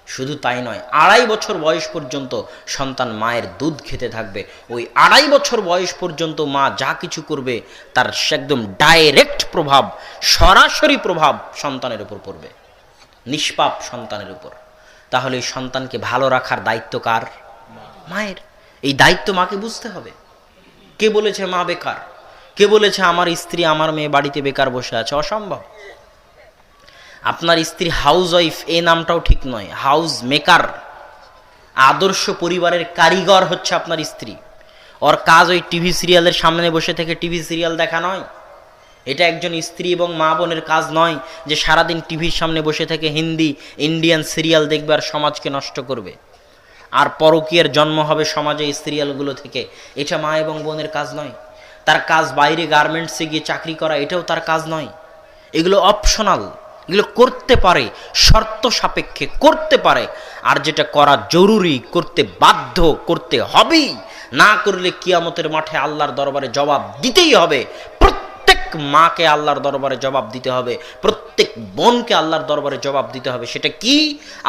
শুধু তাই নয়, 2.5 বছর বয়স পর্যন্ত সন্তান মায়ের দুধ খেতে থাকবে। ওই 2.5 বছর বয়স পর্যন্ত মা যা কিছু করবে তার একদম ডাইরেক্ট প্রভাব, সরাসরি প্রভাব সন্তানের উপর পড়বে, নিষ্পাপ সন্তানের উপর। তাহলে এই সন্তানকে ভালো রাখার দায়িত্ব কার? মায়ের। এই দায়িত্ব মাকে বুঝতে হবে। কে বলেছে মা বেকার? কে বলেছে আমার স্ত্রী আমার মেয়ে বাড়িতে বেকার বসে আছে? অসম্ভব। আপনার স্ত্রী হাউস ওয়াইফ এই নামটাও ঠিক নয়, হাউস মেকার। আদর্শ পরিবারের কারিগর হচ্ছে আপনার স্ত্রী। ওর কাজ ওই টিভি সিরিয়ালের সামনে বসে থেকে টিভি সিরিয়াল দেখা নয়। এটা একজন স্ত্রী এবং মা বোনের কাজ নয় যে সারাদিন টিভির সামনে বসে থেকে হিন্দি ইন্ডিয়ান সিরিয়াল দেখবে আর সমাজকে নষ্ট করবে, আর পরকীয়ার জন্ম হবে সমাজে এই সিরিয়ালগুলো থেকে। এটা মা এবং বোনের কাজ নয়। তার কাজ বাইরে গার্মেন্টসে গিয়ে চাকরি করা, এটাও তার কাজ নয়। এগুলো অপশনাল, এগুলো করতে পারে, শর্ত সাপেক্ষে করতে পারে। আর যেটা করা জরুরি, করতে বাধ্য, করতে হবেই, না করলে কিয়ামতের মাঠে আল্লাহর দরবারে জবাব দিতেই হবে। প্রত্যেক মাকে আল্লাহর দরবারে জবাব দিতে হবে, প্রত্যেক বোনকে আল্লাহর দরবারে জবাব দিতে হবে। সেটা কি?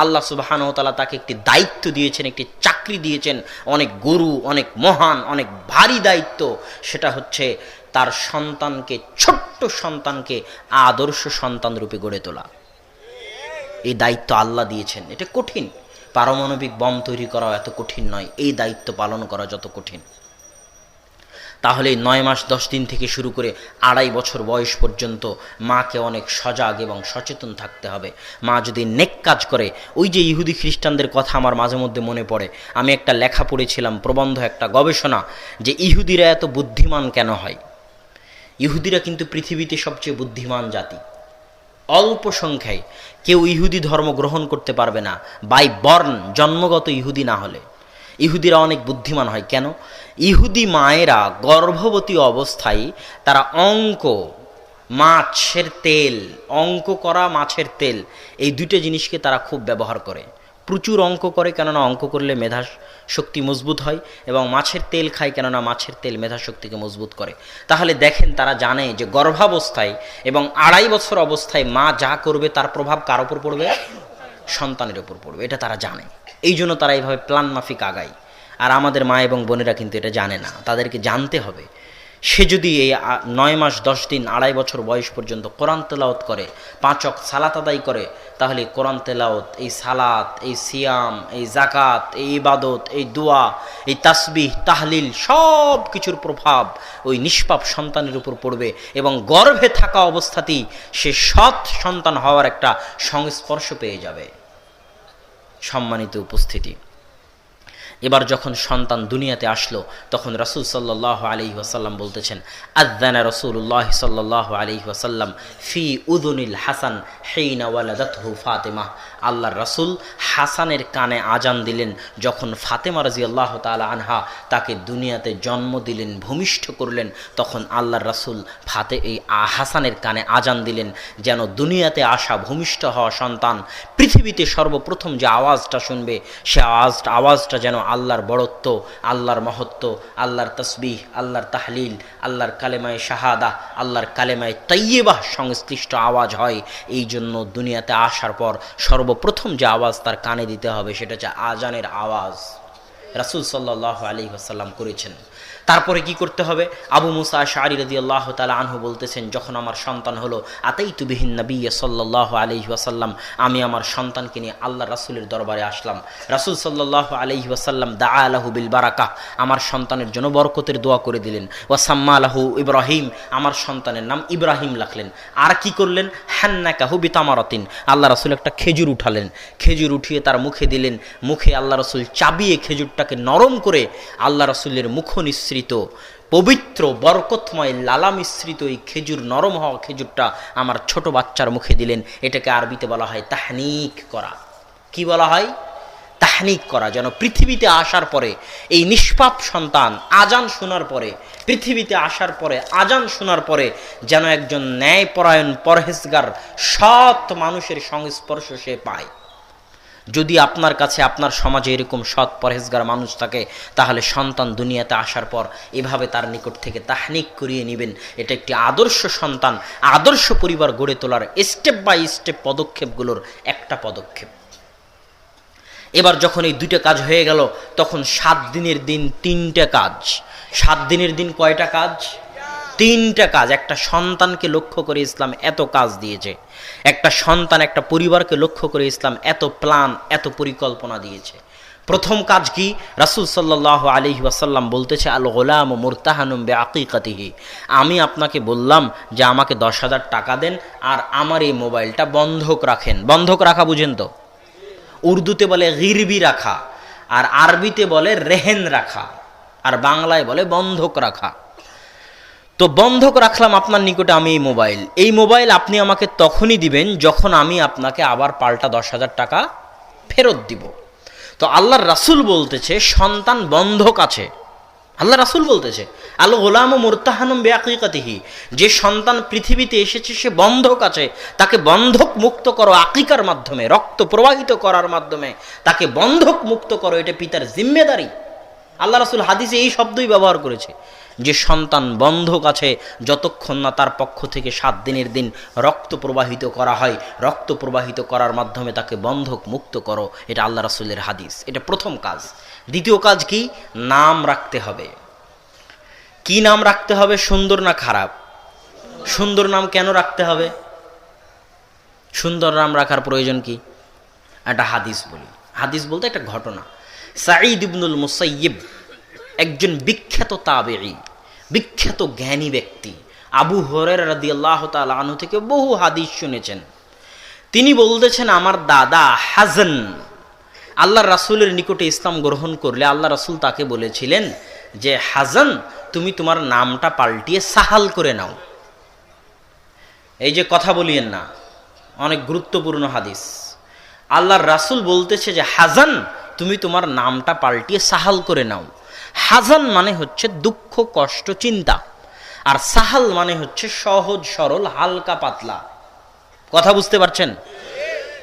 আল্লাহ সুবহানাহু ওয়া তাআলা তাকে একটি দায়িত্ব দিয়েছেন, একটি চাকরি দিয়েছেন, অনেক গুরু, অনেক মহান, অনেক ভারী দায়িত্ব। সেটা হচ্ছে তার সন্তানকে, ছোট্ট সন্তানকে আদর্শ সন্তান রূপে গড়ে তোলা। এই দায়িত্ব আল্লাহ দিয়েছেন। এটা কঠিন। পারমাণবিক বম তৈরি করা এত কঠিন নয়, এই দায়িত্ব পালন করা যত কঠিন। তাহলে 9 মাস 10 দিন থেকে শুরু করে 2.5 বছর বয়স পর্যন্ত মাকে অনেক সজাগ এবং সচেতন থাকতে হবে। মা যদি নেক কাজ করে, ওই যে ইহুদি খ্রিস্টানদের কথা আমার মাঝে মধ্যে মনে পড়ে। আমি একটা লেখা পড়েছিলাম, প্রবন্ধ, একটা গবেষণা, যে ইহুদিরা এত বুদ্ধিমান কেন হয়। ইহুদিরা কিন্তু পৃথিবীতে সবচেয়ে বুদ্ধিমান জাতি। অল্প সংখ্যায় কেউ ইহুদি ধর্ম গ্রহণ করতে পারবে না বাই বর্ন, জন্মগত ইহুদি না হলে। ইহুদিরা অনেক বুদ্ধিমান হয় কেন? ইহুদি মায়েরা গর্ভবতী অবস্থায় তারা মাছের তেল, অঙ্ক করা মাছের তেল, এই দুটো জিনিসকে তারা খুব ব্যবহার করে। প্রচুর অঙ্ক করে, কেননা অঙ্ক করলে মেধা শক্তি মজবুত হয়, এবং মাছের তেল খায়, কেননা মাছের তেল মেধা শক্তিকে মজবুত করে। তাহলে দেখেন, তারা জানে যে গর্ভাবস্থায় এবং 2.5 বছর অবস্থায় মা যা করবে তার প্রভাব কার উপর পড়বে? সন্তানের উপর পড়বে। এটা তারা জানে, এই জন্য তারা এইভাবে প্ল্যান মাফিক আগায়। আর আমাদের মা এবং বোনেরা কিন্তু এটা জানে না, তাদেরকে জানতে হবে। সে যদি এই 9 মাস 10 দিন 2.5 বছর বয়স পর্যন্ত কোরআন তেলাওয়াত করে, 5 ওয়াক্ত সালাত আদায় করে, তাহলে কোরআন তেলাওয়াত, এই সালাত, এই সিয়াম, এই জাকাত, এই ইবাদত, এই দোয়া, এই তাসবিহ, তাহলিল, সব কিছুর প্রভাব ওই নিষ্পাপ সন্তানের উপর পড়বে, এবং গর্ভে থাকা অবস্থাতেই সে সৎ সন্তান হওয়ার একটা সংস্পর্শ পেয়ে যাবে। সম্মানিত উপস্থিতি, এবার যখন সন্তান দুনিয়াতে আসলো, তখন রাসূল সাল্লাল্লাহু আলাইহি ওয়াসাল্লাম বলতেছেন, আযানা রাসূলুল্লাহ সাল্লাল্লাহু আলাইহি ওয়াসাল্লাম ফি উযুনিল হাসান হিনা ওয়ালাদাতহু ফাতিমা। আল্লাহর রাসূল হাসানের কানে আজান দিলেন যখন ফাতেমা রাদিয়াল্লাহু তাআলা আনহা তাকে দুনিয়াতে জন্ম দিলেন, ভূমিষ্ঠ করলেন। তখন আল্লাহর রাসূল এই হাসানের কানে আজান দিলেন, যেন দুনিয়াতে আসা ভূমিষ্ঠ হওয়া সন্তান পৃথিবীতে সর্বপ্রথম যে আওয়াজটা শুনবে, সে আওয়াজটা যেন আল্লাহর বড়ত্ব, আল্লাহর মহত্ব, আল্লাহর তসবিহ, আল্লাহর তাহলিল, আল্লাহর কালেমায়ে শাহাদা, আল্লাহর কালেমায়ে তাইয়্যিবাহ সংশ্লিষ্ট আওয়াজ হয়। এই জন্য দুনিয়াতে আসার পর সর্বপ্রথম যে আওয়াজ তার কানে দিতে হবে সেটা হচ্ছে আজানের আওয়াজ। রাসূল সাল্লাল্লাহু আলাইহি ওয়াসাল্লাম করেছেন। তারপরে কি করতে হবে? আবু মুসা আশআরী রাদিয়াল্লাহু তাআলা আনহু বলতেছেন, যখন আমার সন্তান হলো, আতাইতু বিহিন নবী সাল্লাল্লাহু আলাইহি ওয়াসাল্লাম, আমি আমার সন্তানকে নিয়ে আল্লাহ রাসূলের দরবারে আসলাম। রাসূল সাল্লাল্লাহু আলাইহি ওয়াসাল্লাম দাআ লাহু বিল বারাকাহ, আমার সন্তানের জন্য বরকতের দোয়া করে দিলেন। ওয়া সাম্মা লাহু ইব্রাহিম, আমার সন্তানের নাম ইব্রাহিম রাখলেন। আর কি করলেন? হান্নাকাহু বিতামারাতিন, আল্লাহ রাসূল একটা খেজুর উঠালেন, খেজুর উঠিয়ে তার মুখে দিলেন। মুখে আল্লাহ রাসূল চাবিয়ে খেজুরটাকে নরম করে আল্লাহ রাসূলের মুখ নিঃসৃত পবিত্র বরকতময় লালা মিশ্রিত এই খেজুর, নরম হওয়া খেজুরটা আমার ছোট বাচ্চার মুখে দিলেন। এটাকে আরবিতে বলা হয় তাহনিক করা। কি বলা হয়? তাহনিক করা। যেন পৃথিবীতে আসার পরে এই নিষ্পাপ সন্তান আজান শোনার পরে, পৃথিবীতে আসার পরে আজান শোনার পরে যেন একজন ন্যায়পরায়ণ পরহেজগার সৎ মানুষের সংস্পর্শ সে পায়। যদি আপনার কাছে আপনার সমাজে এরকম সৎ পরহেজগার মানুষ থাকে, তাহলে সন্তান দুনিয়াতে আসার পর এভাবে তার নিকট থেকে তাহনিক করিয়ে নেবেন। এটা একটি আদর্শ সন্তান, আদর্শ পরিবার গড়ে তোলার স্টেপ বাই স্টেপ পদক্ষেপগুলোর একটা পদক্ষেপ। এবার যখন এই দুইটা কাজ হয়ে গেল, তখন 7 দিনের দিন 3টা কাজ। 7 দিনের দিন কয়টা কাজ? 3টা কাজ। একটা সন্তানকে লক্ষ্য করে ইসলাম এত কাজ দিয়েছে, একটা সন্তান একটা পরিবারকে লক্ষ্য করে ইসলাম এত প্ল্যান, এত পরিকল্পনা দিয়েছে। প্রথম কাজ কি? রাসূল সাল্লাল্লাহু আলাইহি ওয়াসাল্লাম বলতেছে, আল গোলাম মুরতাহানুম বিআকিকাতিহি, আমি আপনাকে বললাম যে আমাকে 10,000 টাকা দেন আর আমার এই মোবাইলটা বন্ধক রাখেন। বন্ধক রাখা বুঝেন তো? উর্দুতে বলে গিরবি রাখা, আর আরবিতে বলে রেহেন রাখা, আর বাংলায় বলে বন্ধক রাখা। তো বন্ধক রাখলাম আপনার নিকটে আমি এই মোবাইল আপনি আমাকে তখনই দিবেন যখন আমি আপনাকে আবার পাল্টা 10,000 টাকা ফেরত দিব। তো আল্লাহর রাসূল বলতেছে সন্তান বন্ধক আছে। আল্লাহ রাসূল বলতেছে আল গোলাম মুরতাহানুম বিআকিকাতিহি, যে সন্তান পৃথিবীতে এসেছে সে বন্ধক আছে, তাকে বন্ধক মুক্ত করো আকিকার মাধ্যমে, রক্ত প্রবাহিত করার মাধ্যমে তাকে বন্ধক মুক্ত করো, এটা পিতার জিম্মেদারি। আল্লাহ রাসূল হাদিসে এই শব্দই ব্যবহার করেছে যে সন্তান বন্ধক আছে যতক্ষণ না তার পক্ষ থেকে 7 দিনের দিন রক্ত প্রবাহিত করা হয়, রক্ত প্রবাহিত করার মাধ্যমে তাকে বন্ধক মুক্ত করো। এটা আল্লাহ রাসূলের হাদিস। এটা প্রথম কাজ। দ্বিতীয় কাজ কি? নাম রাখতে হবে। কি নাম রাখতে হবে? সুন্দর না খারাপ? সুন্দর নাম কেন রাখতে হবে? সুন্দর নাম রাখার প্রয়োজন কি? একটা হাদিস বলি। হাদিস বলতে একটা ঘটনা। সাঈদ ইবনুল মুসাইয়িব একজন বিখ্যাত তাবেঈ, বিখ্যাত জ্ঞানী ব্যক্তি, আবু হুরায়রা রাদিয়াল্লাহু তাআলা আনহু থেকে বহু হাদিস শুনেছেন। তিনি বলতেছেন আমার দাদা হাজান আল্লাহর রাসূলের নিকটে ইসলাম গ্রহণ করলে আল্লাহ রাসূল তাকে বলেছিলেন যে হাজান তুমি তোমার নামটা পাল্টিয়ে সাহাল করে নাও। এই যে কথা বলিয়েন না, অনেক গুরুত্বপূর্ণ হাদিস। আল্লাহর রাসূল বলতেছে যে হাজান তুমি তোমার নামটা পাল্টিয়ে সাহাল করে নাও। হাজান মানে হচ্ছে দুঃখ, কষ্ট, চিন্তা, আর সাহাল মানে হচ্ছে সহজ সরল, হালকা পাতলা। কথা বুঝতে পারছেন?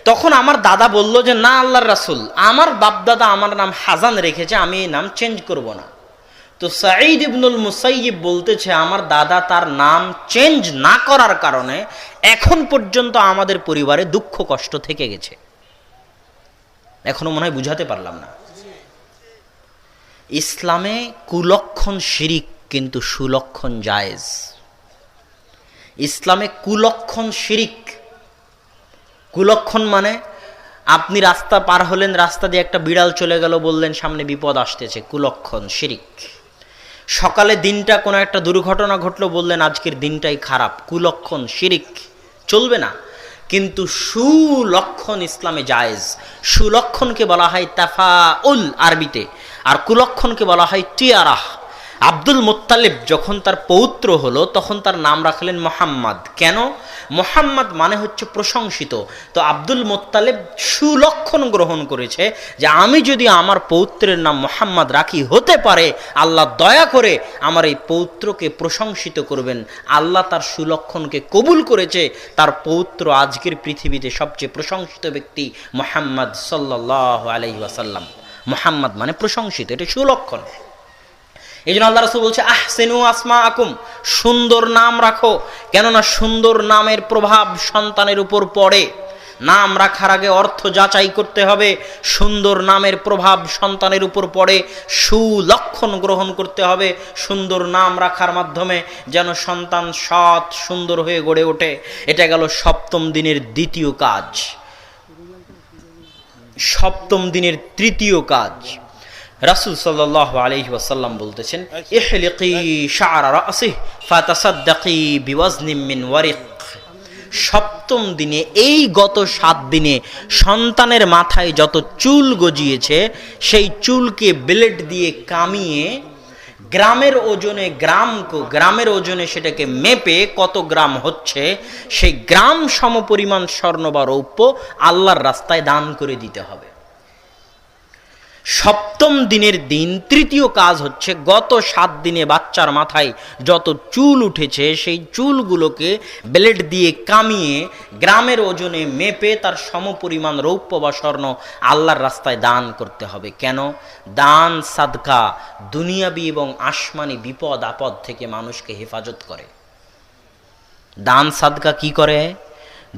তখন আমার দাদা বলল যে না আল্লাহর রাসূল, আমার বাপদাদা আমার নাম হাজান রেখেছে, আমি এই নাম চেঞ্জ করব না। তো সাঈদ ইবনুল মুসাইয়িব বলতেছে আমার দাদা তার নাম চেঞ্জ না করার কারণে এখন পর্যন্ত আমাদের পরিবারে দুঃখ কষ্ট থেকে গেছে। এখনো মনে হয় বুঝাতে পারলাম না। ইসলামে কুলক্ষণ শিরিক কিন্তু সুলক্ষণ জায়েজ। ইসলামে কুলক্ষণ শিরিক। কুলক্ষণ মানে আপনি রাস্তা পার হলেন, রাস্তা দিয়ে একটা বিড়াল চলে গেল, বললেন সামনে বিপদ আসতেছে, কুলক্ষণ শিরিক। সকালে দিনটা কোনো একটা দুর্ঘটনা ঘটলো, বললেন আজকের দিনটাই খারাপ, কুলক্ষণ শিরিক, চলবে না। কিন্তু সুলক্ষণ ইসলামে জায়েজ। সুলক্ষণকে বলা হয় তাফাউল আরবিতে, আর কুলক্ষণকে বলা হয় তিয়ারাহ। আব্দুল মুত্তালিব যখন তার পৌত্র হলো তখন তার নাম রাখলেন মুহাম্মদ। কেন? মুহাম্মদ মানে হচ্ছে প্রশংসিত। তো আব্দুল মুত্তালিব সুলক্ষণ গ্রহণ করেছে যে আমি যদি আমার পৌত্রের নাম মুহাম্মদ রাখি, হতে পারে আল্লাহ দয়া করে আমার এই পৌত্রকে প্রশংসিত করবেন। আল্লাহ তার সুলক্ষণকে কবুল করেছে, তার পৌত্র আজকের পৃথিবীতে সবচেয়ে প্রশংসিত ব্যক্তি মুহাম্মদ সাল্লাল্লাহু আলাইহি ওয়াসাল্লাম। মুহাম্মদ মানে প্রশংসিত, এটা সুলক্ষণ। এই জন্য আল্লাহ রাসূল বলছে আহসিনু আসমাআকুম, সুন্দর নাম রাখো। কেননা সুন্দর নামের প্রভাব সন্তানের উপর পড়ে। নাম রাখার আগে অর্থ যাচাই করতে হবে। সুন্দর নামের প্রভাব সন্তানের উপর পড়ে, সুলক্ষণ গ্রহণ করতে হবে সুন্দর নাম রাখার মাধ্যমে, যেন সন্তান সৎ সুন্দর হয়ে গড়ে ওঠে। এটা গেল 7ম দিনের দ্বিতীয় কাজ। 7ম দিনের তৃতীয় কাজ, রাসূল সাল্লাল্লাহু আলাইহি ওয়াসাল্লাম বলতেছেন ইহলিকি শা'রা রাসিহি ফাতাসাদ্দাকি বিওয়াজনিম মিন ওয়ারিক। 7ম দিনে, এই গত 7 দিনে সন্তানের মাথায় যত চুল গজিয়েছে সেই চুলকে ব্লেড দিয়ে কামিয়ে গ্রামের ওজনে সেটাকে মেপে কত গ্রাম হচ্ছে সেই গ্রাম সমপরিমাণ স্বর্ণ বা রৌপ্য আল্লাহর রাস্তায় দান করে দিতে হবে। সপ্তম দিনের দিন তৃতীয় কাজ হচ্ছে গত 7 দিনে বাচ্চার মাথায় যত চুল উঠেছে সেই চুলগুলোকে ব্লেড দিয়ে কামিয়ে গ্রামের ওজনে মেপে তার সমপরিমাণ রৌপ্য বা স্বর্ণ আল্লাহর রাস্তায় দান করতে হবে। কেন? দান সাদকা দুনিয়াবি এবং আসমানি বিপদ আপদ থেকে মানুষকে হেফাজত করে। দান সাদকা কি করে?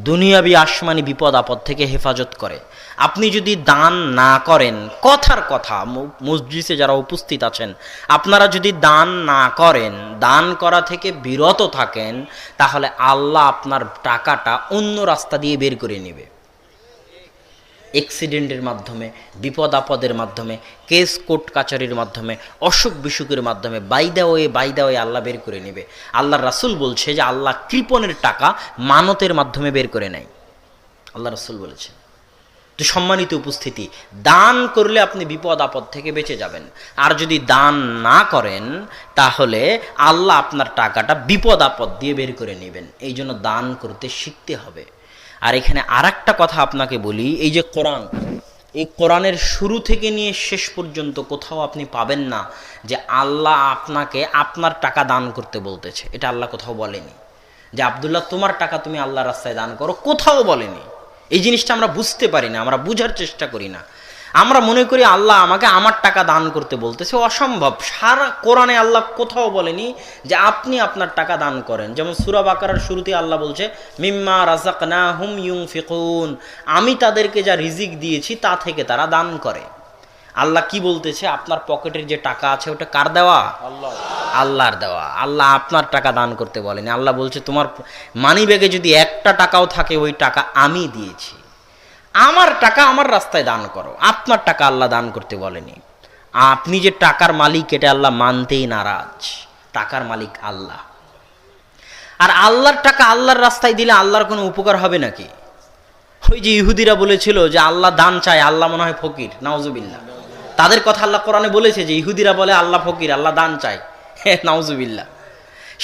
দুনিয়াবি আসমানি বিপদ আপদ থেকে হেফাজত করে। আপনি যদি দান না করেন, কথার কথা, মসজিদে যারা উপস্থিত আছেন আপনারা যদি দান না করেন, দান করা থেকে বিরত থাকেন, তাহলে আল্লাহ আপনার টাকাটা অন্য রাস্তা দিয়ে বের করে নেবে। অ্যাক্সিডেন্টের মাধ্যমে, বিপদ আপদের মাধ্যমে, কেস কোর্ট কাচারির মাধ্যমে, অসুখ বিসুখের মাধ্যমে বাইদা হয়ে আল্লাহ বের করে নেবে। আল্লাহর রাসূল বলছে যে আল্লাহ কৃপণের টাকা মানতের মাধ্যমে বের করে নেয়। আল্লাহ রাসূল বলেছে। তো সম্মানিত উপস্থিতি, দান করলে আপনি বিপদ আপদ থেকে বেঁচে যাবেন, আর যদি দান না করেন তাহলে আল্লাহ আপনার টাকাটা বিপদ আপদ দিয়ে বের করে নেবেন। এই জন্য দান করতে শিখতে হবে। আর এখানে আর একটা কথা আপনাকে বলি, এই যে কোরআন, এই কোরআনের শুরু থেকে নিয়ে শেষ পর্যন্ত কোথাও আপনি পাবেন না যে আল্লাহ আপনাকে আপনার টাকা দান করতে বলতেছে। এটা আল্লাহ কোথাও বলেনি যে আব্দুল্লাহ তোমার টাকা তুমি আল্লাহর রাস্তায় দান করো, কোথাও বলেনি। এই জিনিসটা আমরা বুঝতে পারি না, আমরা বুঝার চেষ্টা করি না। আমরা মনে করি আল্লাহ আমাকে আমার টাকা দান করতে বলতেছে, অসম্ভব। সারা কোরআনে আল্লাহ কোথাও বলেনি যে আপনি আপনার টাকা দান করেন। যেমন সূরা বাকারার শুরুতে আল্লাহ বলছে মিম্মা রাযাকনাহুম ইউনফিকুন, আমি তাদেরকে যা রিজিক দিয়েছি তা থেকে তারা দান করে। আল্লাহ কি বলতেছে? আপনার পকেটের যে টাকা আছে ওটা কার দেওয়া? আল্লাহর দেওয়া। আল্লাহ আপনার টাকা দান করতে বলেনি। আল্লাহ বলছে তোমার মানি ব্যাগে যদি একটা টাকাও থাকে ওই টাকা আমি দিয়েছি, আমার টাকা আমার রাস্তায় দান করো। আপনার টাকা আল্লাহ দান করতে বলেনি। আপনি যে টাকার মালিক এটা আল্লাহ মানতেই নারাজ। টাকার মালিক আল্লাহ। আর আল্লাহর টাকা আল্লাহর রাস্তায় দিলে আল্লাহর কোনো উপকার হবে নাকি? ওই যে ইহুদিরা বলেছিল যে আল্লাহ দান চায়, আল্লাহ মনে হয় ফকির, নাউজুবিল্লাহ। তাদের কথা আল্লাহ কোরআনে বলেছে যে ইহুদিরা বলে আল্লাহ ফকির, আল্লাহ দান চায়, নাউজুবিল্লাহ।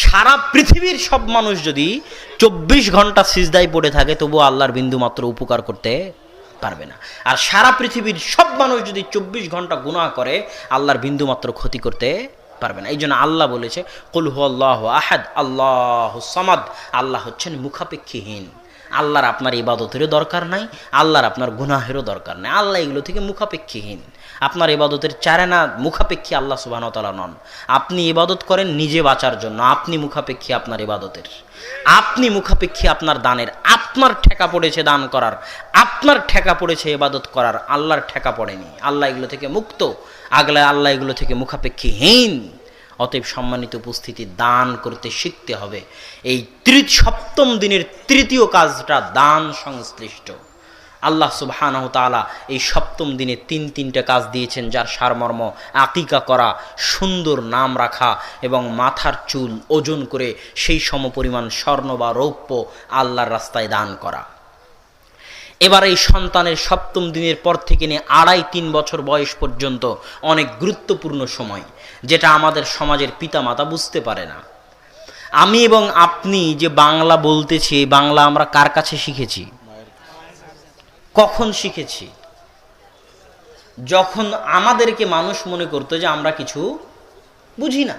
সারা পৃথিবীর সব মানুষ যদি 24 ঘন্টা সিজদায় পড়ে থাকে তবুও আল্লাহর বিন্দু মাত্র উপকার করতে পারবে না। আর সারা পৃথিবীর সব মানুষ যদি 24 ঘন্টা গুনাহ করে আল্লাহর বিন্দু মাত্র ক্ষতি করতে পারবে না। এই জন্য আল্লাহ বলেছে কুল হুয়াল্লাহু আহাদ আল্লাহুস সামাদ, আল্লাহ হচ্ছেন মুখাপেক্ষীহীন। আল্লাহর আপনার ইবাদতেরও দরকার নাই, আল্লাহর আপনার গুনাহেরও দরকার নাই। আল্লাহ এগুলো থেকে মুখাপেক্ষীহীন। আপনার ইবাদতের চারেনা মুখাপেক্ষী আল্লাহ সুবহানাহু ওয়া তাআলা নন। আপনি ইবাদত করেন নিজে বাঁচার জন্য, আপনি মুখাপেক্ষী আপনার ইবাদতের, আপনি মুখাপেক্ষী আপনার দানের। আপনার ঠেকা পড়েছে দান করার, আপনার ঠেকা পড়েছে ইবাদত করার, আল্লাহর ঠেকা পড়েনি। আল্লাহ এগুলো থেকে মুক্ত, আগলে আল্লাহ এগুলো থেকে মুখাপেক্ষীহীন। অতএব সম্মানিত উপস্থিতি, দান করতে শিখতে হবে। এই সপ্তম দিনের তৃতীয় কাজটা দান সংশ্লিষ্ট। আল্লাহ সুবহানাহু ওয়া তাআলা এই সপ্তম দিনে তিনটা কাজ দিয়েছেন, যার সারমর্ম আকিকা করা, সুন্দর নাম রাখা এবং মাথার চুল ওজন করে সেই সমপরিমাণ স্বর্ণ বা রৌপ্য আল্লাহর রাস্তায় দান করা। এবার এই সন্তানের সপ্তম দিনের পর থেকে নিয়ে 2.5-3 বছর বয়স পর্যন্ত অনেক গুরুত্বপূর্ণ সময়, যেটা আমাদের সমাজের পিতামাতা বুঝতে পারে না। আমি এবং আপনি যে বাংলা বলতেছি, এই বাংলা আমরা কার কাছে শিখেছি? কখন শিখেছি? যখন আমাদেরকে মানুষ মনে করতো যে আমরা কিছু বুঝি না,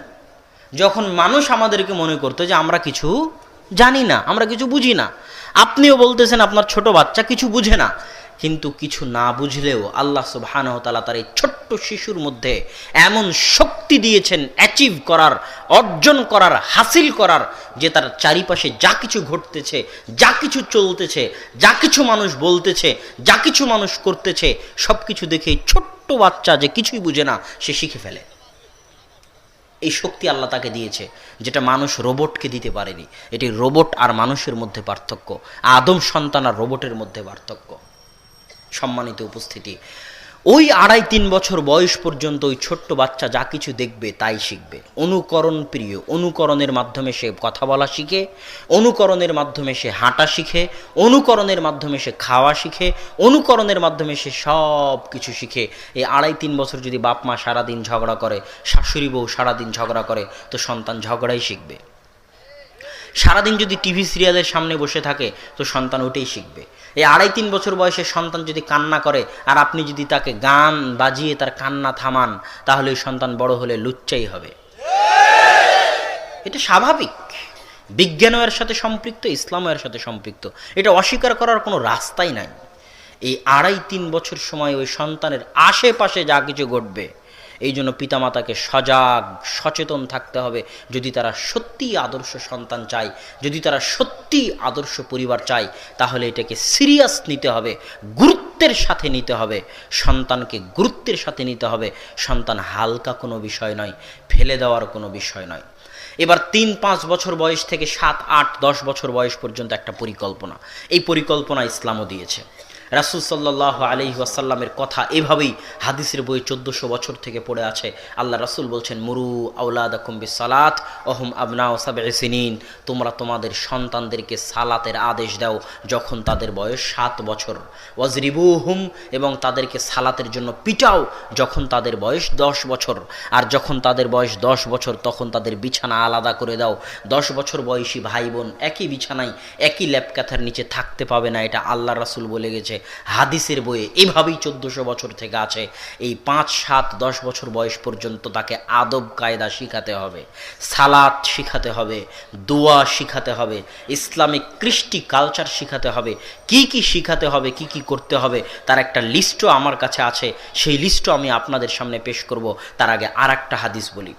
যখন মানুষ আমাদেরকে মনে করতো যে আমরা কিছু জানি না, আমরা কিছু বুঝি না। আপনিও বলতেছেন আপনার ছোট বাচ্চা কিছু বুঝে না, কিন্তু কিছু না বুঝলেও আল্লাহ সুবহানাহু ওয়া তাআলা তার এই ছোট্ট শিশুর মধ্যে এমন শক্তি দিয়েছেন অ্যাচিভ করার, অর্জন করার, হাসিল করার, যে তার চারিপাশে যা কিছু ঘটতেছে, যা কিছু চলতেছে, যা কিছু মানুষ বলতেছে, যা কিছু মানুষ করতেছে, সব কিছু দেখে ছোট্ট বাচ্চা যে কিছুই বুঝে না সে শিখে ফেলে। এই শক্তি আল্লাহ তাকে দিয়েছে, যেটা মানুষ রোবটকে দিতে পারেনি। এটি রোবট আর মানুষের মধ্যে পার্থক্য, আদম সন্তান আর রোবটের মধ্যে পার্থক্য। সম্মানিত উপস্থিতি, ওই 2.5-3 বছর বয়স পর্যন্ত ওই ছোট্ট বাচ্চা যা কিছু দেখবে তাই শিখবে। অনুকরণ প্রিয়, অনুকরণের মাধ্যমে সে কথা বলা শিখে, অনুকরণের মাধ্যমে সে হাঁটা শিখে, অনুকরণের মাধ্যমে সে খাওয়া শিখে, অনুকরণের মাধ্যমে সে সব কিছু শিখে। এই 2.5-3 বছর যদি বাপ মা সারাদিন ঝগড়া করে, শাশুড়ি বউ সারাদিন ঝগড়া করে, তো সন্তান ঝগড়াই শিখবে। সারাদিন যদি টিভি সিরিয়ালের সামনে বসে থাকে তো সন্তান ওটাই শিখবে। এই 2.5-3 বছর বয়সের সন্তান যদি কান্না করে আর আপনি যদি তাকে গান বাজিয়ে তার কান্না থামান, তাহলে ওই সন্তান বড় হলে লুচ্চাই হবে। এটা স্বাভাবিক। বিজ্ঞানও এর সাথে সম্পৃক্ত, ইসলামও এর সাথে সম্পৃক্ত, এটা অস্বীকার করার কোনো রাস্তাই নাই। এই 2.5-3 বছর সময় ওই সন্তানের আশেপাশে যা কিছু ঘটবে, এই জন্য পিতামাতাকে সজাগ সচেতন থাকতে হবে। যদি তারা সত্যিই আদর্শ সন্তান চায়, যদি তারা সত্যিই আদর্শ পরিবার চায়, তাহলে এটাকে সিরিয়াস নিতে হবে, গুরুত্বের সাথে নিতে হবে, সন্তানকে গুরুত্বের সাথে নিতে হবে। সন্তান হালকা কোনো বিষয় নয়, ফেলে দেওয়ার কোনো বিষয় নয়। এবার 3-5 বছর বয়স থেকে 7-8-10 বছর বয়স পর্যন্ত একটা পরিকল্পনা, এই পরিকল্পনা ইসলামও দিয়েছে। রাসূল সাল্লাল্লাহু আলাইহি ওয়াসাল্লামের কথা এভাবেই হাদিসের বই 1400 বছর থেকে পড়ে আছে। আল্লাহ রাসূল বলছেন, মুরু আওলাদাকুম বিসসালাত ওহুম আবনাউ সাবঈ সিনিন, তোমরা তোমাদের সন্তানদেরকে সালাতের আদেশ দাও যখন তাদের বয়স 7 বছর। ওয়াজরিবুহুম, এবং তাদেরকে সালাতের জন্য পিটাও যখন তাদের বয়স 10 বছর। আর যখন তাদের বয়স 10 বছর তখন তাদের বিছানা আলাদা করে দাও। 10 বছর বয়সী ভাই বোন একই বিছানায় একই ল্যাপকাথার নিচে থাকতে পাবে না, এটা আল্লাহ রাসূল বলে গেছে হাদিসের বইয়ে। এভাবেই 1400 বছর থেকে আছে। এই 5-7-10 বছর বয়স পর্যন্ত তাকে আদব কায়দা শিখাতে হবে, সালাত শিখাতে হবে, দোয়া শিখাতে হবে, ইসলামিক কৃষ্টি কালচার শিখাতে হবে। কি কি শিখাতে হবে, কি কি করতে হবে, তার একটা লিস্টও আমার কাছে আছে। সেই লিস্টও আমি আপনাদের সামনে পেশ করব। তার আগে আর একটা হাদিস বলি।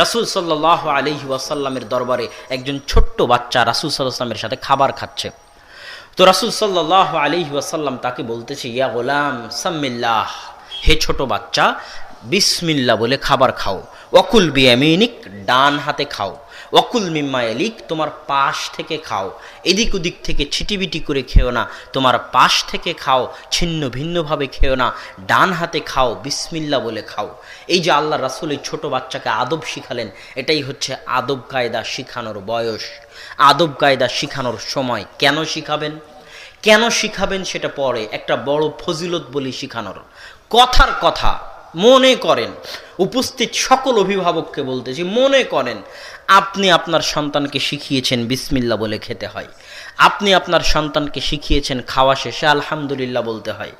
রাসূল সাল্লাল্লাহু আলাইহি ওয়াসাল্লামের দরবারে একজন ছোট্ট বাচ্চা রাসূল সাল্লাল্লাহু আলাইহি ওয়াসাল্লামের সাথে খাবার খাচ্ছে। তো রাসূল সাল্লাল্লাহু আলাইহি ওয়াসাল্লাম তাকে বলতেছে, ইয়া গোলাম সাম্মিল্লাহ, হে ছোট বাচ্চা, বিসমিল্লাহ বলে খাবার খাও। ওয়াকুল বিয়ামিনিক, ডান হাতে খাও। ওয়াকুল মিম্মা ইয়ালিক, তোমার পাশ থেকে খাও। এদিক ওদিক থেকে ছিটিবিটি করে খেও না, তোমার পাশ থেকে খাও, ছিন্ন ভিন্নভাবে খেও না, ডান হাতে খাও, বিসমিল্লাহ বলে খাও। এই যে আল্লাহ রাসূল এই ছোট বাচ্চাকে আদব শিখালেন, এটাই হচ্ছে আদব কায়দা শিখানোর বয়স, আদব কায়দা শিখানোর সময়। কেন শিখাবেন, কেন শিখাবেন সেটা পরে, একটা বড় ফজিলত বলি শিখানোর। কথার কথা মনে করেন, উপস্থিত সকল অভিভাবককে বলতেছি, মনে করেন আপনি আপনার সন্তানকে শিখিয়েছেন বিসমিল্লাহ বলে খেতে হয়, আপনি আপনার সন্তানকে শিখিয়েছেন খাওয়া শেষে আলহামদুলিল্লাহ বলতে হয়,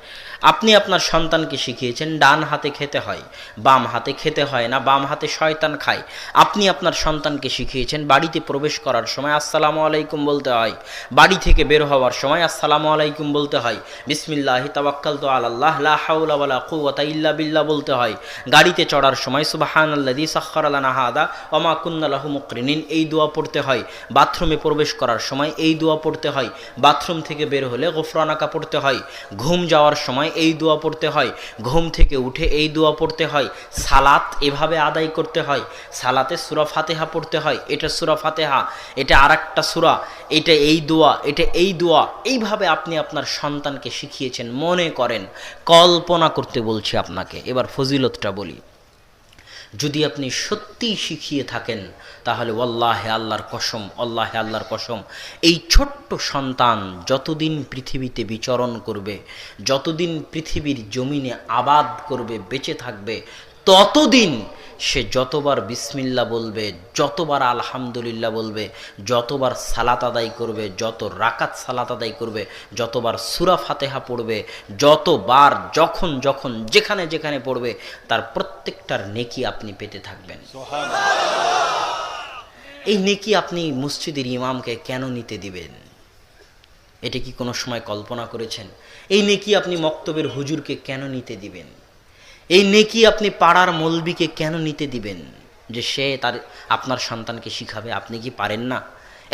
আপনি আপনার সন্তানকে শিখিয়েছেন ডান হাতে খেতে হয়, বাম হাতে খেতে হয় না, বাম হাতে শয়তান খায়। আপনি আপনার সন্তানকে শিখিয়েছেন বাড়িতে প্রবেশ করার সময় আসসালামু আলাইকুম বলতে হয়, বাড়ি থেকে বের হওয়ার সময় আসসালামু আলাইকুম বলতে হয়, বিসমিল্লাহি তাওয়াক্কালতু আলাল্লাহ লা হাওলা ওয়ালা কুওয়াতা ইল্লা বিল্লাহ বলতে হয়, গাড়িতে চড়ার সময় সুবহানাল্লাযী সাখখারা লানা হাদা ওয়া মা কুন্না লাহু মুকরিনিন এই দোয়া পড়তে হয়, বাথরুমে প্রবেশ করার সময় এই দোয়া পড়তে হয়, বাথরুম থেকে বের হলে গুফরানাকা পড়তে হয়, ঘুম যাওয়ার সময় এই দোয়া পড়তে হয়, ঘুম থেকে উঠে এই দোয়া পড়তে হয়, সালাত এভাবে আদায় করতে হয়, সালাতে সূরা ফাতিহা পড়তে হয়, এটা সূরা ফাতিহা, এটা আরেকটা সূরা, এটা এই দোয়া, এটা এই দোয়া। এইভাবে আপনি আপনার সন্তানকে শিখিয়েছেন। মনে করেন, কল্পনা করতে বলছি আপনাকে। এবার ফজিলতটা বলি। যদি আপনি সত্যিই শিখিয়ে থাকেন তাহলে ওয়াল্লাহে আল্লাহর কসম, আল্লাহে আল্লাহর কসম, এই ছোট্ট সন্তান যতদিন পৃথিবীতে বিচরণ করবে, যতদিন পৃথিবীর জমিনে আবাদ করবে, বেঁচে থাকবে, ততদিন সে যতবার বিসমিল্লাহ বলবে, যতবার আলহামদুলিল্লাহ বলবে, যতবার সালাত আদায় করবে, যত রাকাত সালাত আদায় করবে, যতবার সূরা ফাতিহা পড়বে, যতবার যখন যখন যেখানে যেখানে পড়বে, তার প্রত্যেকটার নেকি আপনি পেতে থাকবেন। এই নেকি আপনি মসজিদের ইমামকে কেন নিতে দিবেন? এটা কি কোনো সময় কল্পনা করেছেন? এই নেকি আপনি মক্তবের হুজুরকে কেন নিতে দিবেন? এই নেকি আপনি পাড়ার মৌলবীকে কেন নিতে দিবেন যে সে তার আপনার সন্তানকে শিখাবে? আপনি কি পারেন না?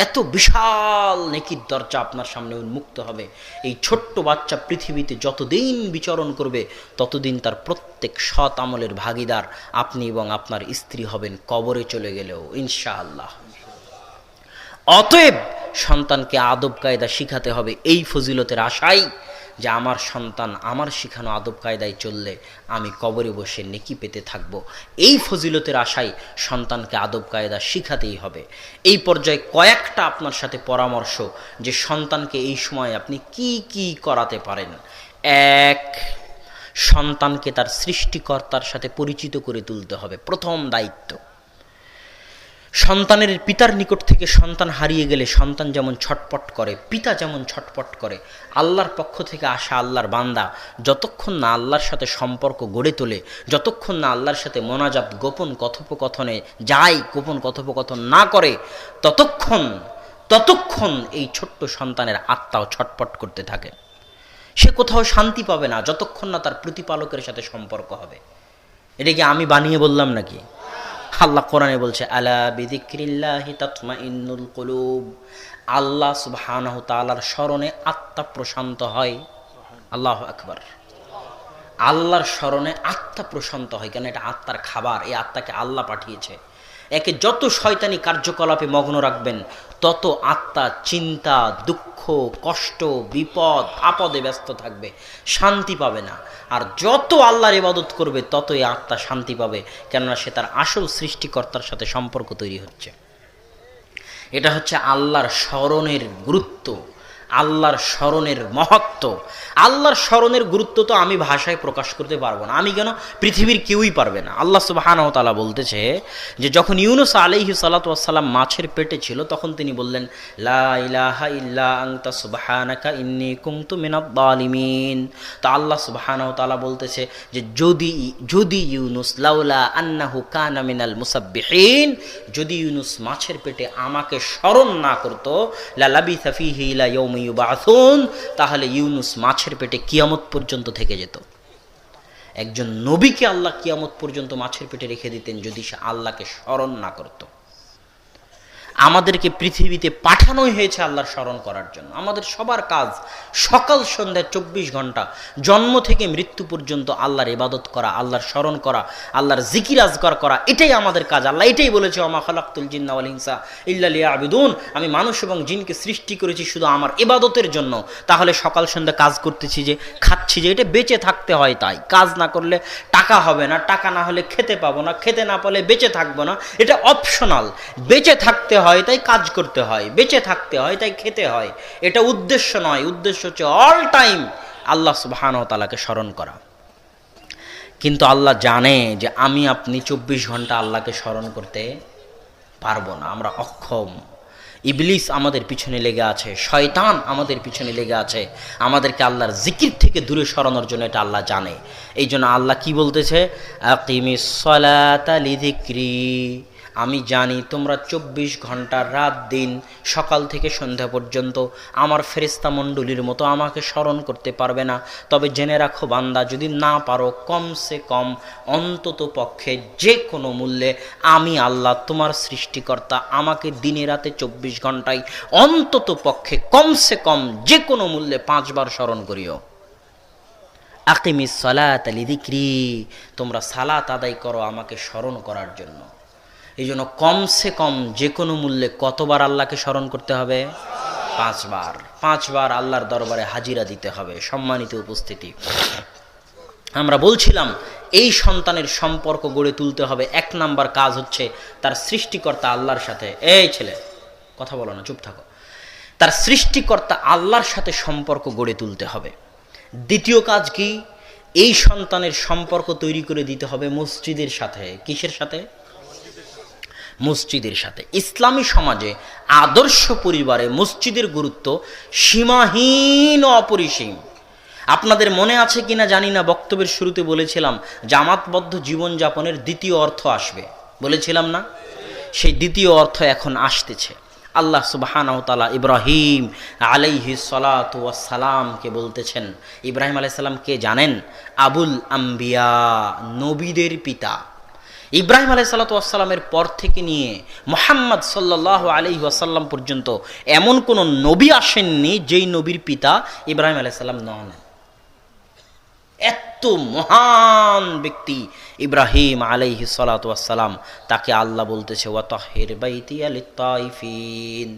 এত বিশাল নেকির দরজা আপনার সামনে উন্মুক্ত হবে। এই ছোট্ট বাচ্চা পৃথিবীতে যতদিন বিচরণ করবে ততদিন তার প্রত্যেক সৎ আমলের ভাগিদার আপনি এবং আপনার স্ত্রী হবেন, কবরে চলে গেলেও ইনশাআল্লাহ। অতএব সন্তানকে আদব কায়দা শিখাতে হবে এই ফজিলতের আশায় যে আমার সন্তান আমার শিখানো আদব কায়দায় চললে আমি কবরে বসে নেকি পেতে থাকব। এই ফজিলতের আশায় সন্তানকে আদব কায়দা শিখাতেই হবে। এই পর্যায়ে কয়েকটা আপনার সাথে পরামর্শ যে সন্তানকে এই সময় আপনি কি কি করাতে পারেন। এক, সন্তানকে তার সৃষ্টিকর্তার সাথে পরিচিত করে তুলতে হবে, প্রথম দায়িত্ব। সন্তানের পিতার নিকট থেকে সন্তান হারিয়ে গেলে সন্তান যেমন ছটপট করে, পিতা যেমন ছটপট করে, আল্লাহর পক্ষ থেকে আসা আল্লাহর বান্দা যতক্ষণ না আল্লাহর সাথে সম্পর্ক গড়ে তোলে, যতক্ষণ না আল্লাহর সাথে মোনাজাত গোপন কথোপকথনে যায়, গোপন কথোপকথন না করে, ততক্ষণ এই ছোট্ট সন্তানের আত্মাও ছটপট করতে থাকে। সে কোথাও শান্তি পাবে না যতক্ষণ না তার প্রতিপালকের সাথে সম্পর্ক হবে। এটা কি আমি বানিয়ে বললাম নাকি? আল্লাহ কোরআনে বলছে, আলা বিযিক্রিল্লাহি তাতমাইন্নুল কুলুব, আল্লাহ সুবহানাহু তাআলার স্মরণে আত্মা প্রশান্ত হয়। আল্লাহু আকবার। আল্লাহর স্মরণে আত্মা প্রশান্ত হয়। কেন? এটা আত্মার খাবার, এই আত্মাকে আল্লাহ পাঠিয়েছে। একে যত শয়তানি কার্যকলাপে মগ্ন রাখবেন তত আত্মা চিন্তা, দুঃখ, কষ্ট, বিপদ, আপদে ব্যস্ত থাকবে, শান্তি পাবে না। আর যত আল্লাহর ইবাদত করবে তত এই আত্মা শান্তি পাবে, কেননা সে তার আসল সৃষ্টিকর্তার সাথে সম্পর্ক তৈরি হচ্ছে। এটা হচ্ছে আল্লাহর স্মরণের গুরুত্ব, আল্লাহর স্মরণের মহত্ব। আল্লাহর স্মরণের গুরুত্ব তো আমি ভাষায় প্রকাশ করতে পারবো না, আমি কেন, পৃথিবীর কেউই পারবে না। আল্লাহ সুবহানাহু ওয়া তাআলা বলতেছে যে যখন ইউনুস আলাইহিস সালাতু ওয়াস সালাম মাছের পেটে ছিল তখন তিনি বললেন, লা ইলাহা ইল্লা আনতা সুবহানাকা ইন্নী কুনতু মিনাজ জালিমিন। তো আল্লাহ সুবহানাহু ওয়া তাআলা বলতেছে যে যদি ইউনুস লাউলা আন্নাহু কানা মিনাল মুসাব্বিহিন, যদি ইউনুস মাছের পেটে আমাকে স্মরণ না করতো, লা লাবিথা ফীহি ইলা ইয়াউমি ইউবাসুন, তাহলে ইউনুস মাছের পেটে কিয়ামত পর্যন্ত থেকে যেত। একজন নবীকে আল্লাহ কিয়ামত পর্যন্ত মাছের পেটে রেখে দিতেন যদি সে আল্লাহকে স্মরণ না করত। আমাদেরকে পৃথিবীতে পাঠানোই হয়েছে আল্লাহর স্মরণ করার জন্য। আমাদের সবার কাজ সকাল সন্ধ্যা 24 ঘন্টা, জন্ম থেকে মৃত্যু পর্যন্ত আল্লাহর ইবাদত করা, আল্লাহর স্মরণ করা, আল্লাহর জিকির আজকার করা, এটাই আমাদের কাজ। আল্লাহ এটাই বলেছে, ওয়া মা খালাকতুল জিন্না ওয়াল ইনসা ইল্লা লিয়াবুদুন, আমি মানুষ এবং জিনকে সৃষ্টি করেছি শুধু আমার ইবাদতের জন্য। তাহলে সকাল সন্ধ্যা কাজ করতেছি যে, খাচ্ছি যে, এটা বেঁচে থাকতে হয়, তাই কাজ না করলে টাকা হবে না, টাকা না হলে খেতে পাবো না, খেতে না পেলে বেঁচে থাকবো না, এটা অপশনাল। বেঁচে থাকতে হয় তাই কাজ করতে হয়, বেঁচে থাকতে হয় তাই খেতে হয়, এটা উদ্দেশ্য নয়। উদ্দেশ্য হচ্ছে অল টাইম আল্লাহ সুবহানাহু ওয়া তাআলাকে স্মরণ করা। কিন্তু আল্লাহ জানে যে আমি আপনি 24 ঘন্টা আল্লাহকে স্মরণ করতে পারবো না, আমরা অক্ষম। ইবলিস আমাদের পিছনে লেগে আছে, শয়তান আমাদের পিছনে লেগে আছে আমাদেরকে আল্লাহর জিকির থেকে দূরে সরানোর জন্য, এটা আল্লাহ জানে। এই জন্য আল্লাহ কি বলতেছে, আকিমিস সালাতা লিযিকরি, আমি জানি তোমরা 24 ঘন্টা রাত দিন সকাল থেকে সন্ধ্যা পর্যন্ত আমার ফেরেশতা মণ্ডলীর মতো আমাকে স্মরণ করতে পারবে না। তবে জেনে রাখো বান্দা, যদি না পারো কমসে কম অন্তত পক্ষে যে কোনো মূল্যে আমি আল্লাহ তোমার সৃষ্টিকর্তা আমাকে দিনে রাতে 24 ঘন্টায় অন্তত পক্ষে কমসে কম যে কোনো মূল্যে 5 বার স্মরণ করিও। আকিমিস সালাতা লিযিকরি, তোমরা সালাত আদায় করো আমাকে স্মরণ করার জন্য। এই জন্য কমসে কম যে কোনো মূল্যে কতবার আল্লাহকে স্মরণ করতে হবে? 5 বার। 5 বার আল্লাহর দরবারে হাজিরা দিতে হবে। সম্মানিত উপস্থিতি, আমরা বলছিলাম এই সন্তানের সম্পর্ক গড়ে তুলতে হবে। 1 নাম্বার কাজ হচ্ছে তার সৃষ্টিকর্তা আল্লাহর সাথে, এই ছেলে কথা বলো না, চুপ থাকো, তার সৃষ্টিকর্তা আল্লাহর সাথে সম্পর্ক গড়ে তুলতে হবে। দ্বিতীয় কাজ কি? এই সন্তানের সম্পর্ক তৈরি করে দিতে হবে মসজিদের সাথে। কিসের সাথে? মসজিদের সাথে। ইসলামী সমাজে আদর্শ পরিবারে মসজিদের গুরুত্ব সীমাহীন ও অপরিসীম। আপনাদের মনে আছে কিনা জানি না, বক্তব্যের শুরুতে বলেছিলাম জামাতবদ্ধ জীবনযাপনের দ্বিতীয় অর্থ আসবে, বলেছিলাম না? সেই দ্বিতীয় অর্থ এখন আসতেছে। আল্লাহ সুবহানাহু ওয়া তাআলা ইব্রাহিম আলাইহিস সালাতু ওয়াস সালামকে বলতেছেন, ইব্রাহিম আলাইহিস সালাম কে জানেন? আবুল আম্বিয়া, নবীদের পিতা। ইব্রাহিম আলাইহিসসালাতু ওয়াসসালামের পর থেকে নিয়ে মুহাম্মদ সাল্লাল্লাহু আলাইহি ওয়াসাল্লাম পর্যন্ত এমন কোন নবী আসেননি যেই নবীর পিতা ইব্রাহিম আলাইহিস সালাম নন। এত মহান ব্যক্তি ইব্রাহিম আলাইহিস সালাতু ওয়াসসালাম, তাকে আল্লাহ বলতেছে ওয়া তাহির বাইতিয়া লিত-তাইফিন,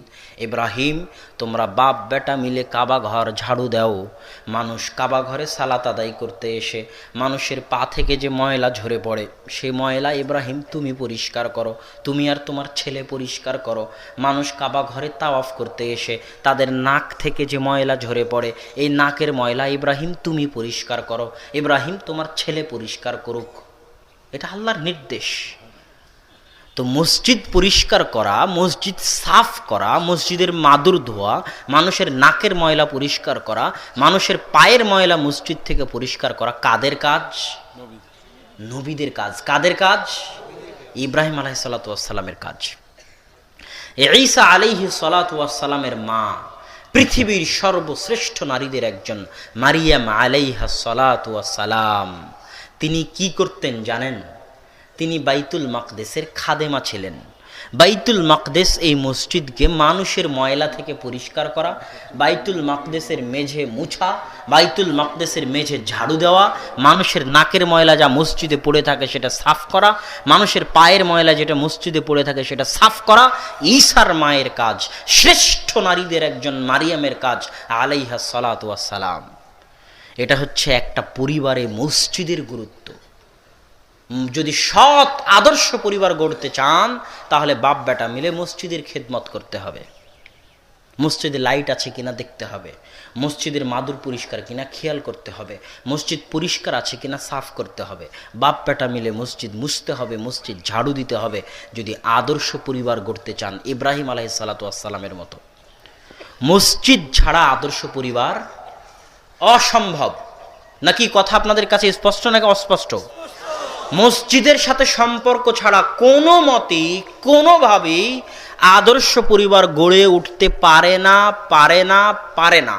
ইব্রাহিম তোমরা বাপ বেটা মিলে কাবা ঘর ঝাড়ু দাও। মানুষ কাবা ঘরে সালাত আদায় করতে এসে মানুষের পা থেকে যে ময়লা ঝরে পড়ে, সেই ময়লা ইব্রাহিম তুমি পরিষ্কার করো, তুমি আর তোমার ছেলে পরিষ্কার করো। মানুষ কাবা ঘরে তাওয়াফ করতে এসে তাদের নাক থেকে যে ময়লা ঝরে পড়ে, এই নাকের ময়লা ইব্রাহিম তুমি পরিষ্কার করো, ইব্রাহিম তোমার ছেলে পরিষ্কার করুক। এটা আল্লাহর নির্দেশ। তো মসজিদ পরিষ্কার করা, মসজিদ সাফ করা, মসজিদের মাদুর ধোয়া, মানুষের নাকের ময়লা পরিষ্কার করা, মানুষের পায়ের ময়লা মসজিদ থেকে পরিষ্কার করা কাদের কাজ? নবীদের কাজ। কাদের কাজ? ইব্রাহিম আলাইহিস সালাতু ওয়াস সালামের কাজ। ঈসা আলাইহিস সালাতু ওয়াস সালামের মা, পৃথিবীর সর্বশ্রেষ্ঠ নারীদের একজন মারিয়াম আলাইহাস সালাতু ওয়াস সালাম, তিনি কি করতেন জানেন? তিনি বাইতুল মাকদেসের খাদেমা ছিলেন। বাইতুল মাকদেস এই মসজিদকে মানুষের ময়লা থেকে পরিষ্কার করা, বাইতুল মাকদেসের মেঝে মুছা, বাইতুল মাকদেসের মেঝে ঝাড়ু দেওয়া, মানুষের নাকের ময়লা যা মসজিদে পড়ে থাকে সেটা সাফ করা, মানুষের পায়ের ময়লা যেটা মসজিদে পড়ে থাকে সেটা সাফ করা ঈসার মায়ের কাজ, শ্রেষ্ঠ নারীদের একজন মারিয়ামের কাজ আলাইহাস সালাতু ওয়াস সালাম। এটা হচ্ছে একটা পরিবারে মসজিদের গুরুত্ব। যদি সৎ আদর্শ পরিবার গড়তে চান তাহলে বাপ বেটা মিলে মসজিদের খেদমত করতে হবে, মসজিদে লাইট আছে কিনা দেখতে হবে, মসজিদের মাদুর পরিষ্কার কিনা খেয়াল করতে হবে, মসজিদ পরিষ্কার আছে কিনা সাফ করতে হবে, বাপ বেটা মিলে মসজিদ মুছতে হবে, মসজিদ ঝাড়ু দিতে হবে, যদি আদর্শ পরিবার গড়তে চান ইব্রাহিম আলাইহিস সালাতু ওয়াস সালামের মতো। মসজিদ ছাড়া আদর্শ পরিবার অসম্ভব। নাকি কথা আপনাদের কাছে স্পষ্ট নাকি অস্পষ্ট? মসজিদের সাথে সম্পর্ক ছাড়া কোনো মতেই কোনোভাবেই আদর্শ পরিবার গড়ে উঠতে পারে না, পারে না, পারে না।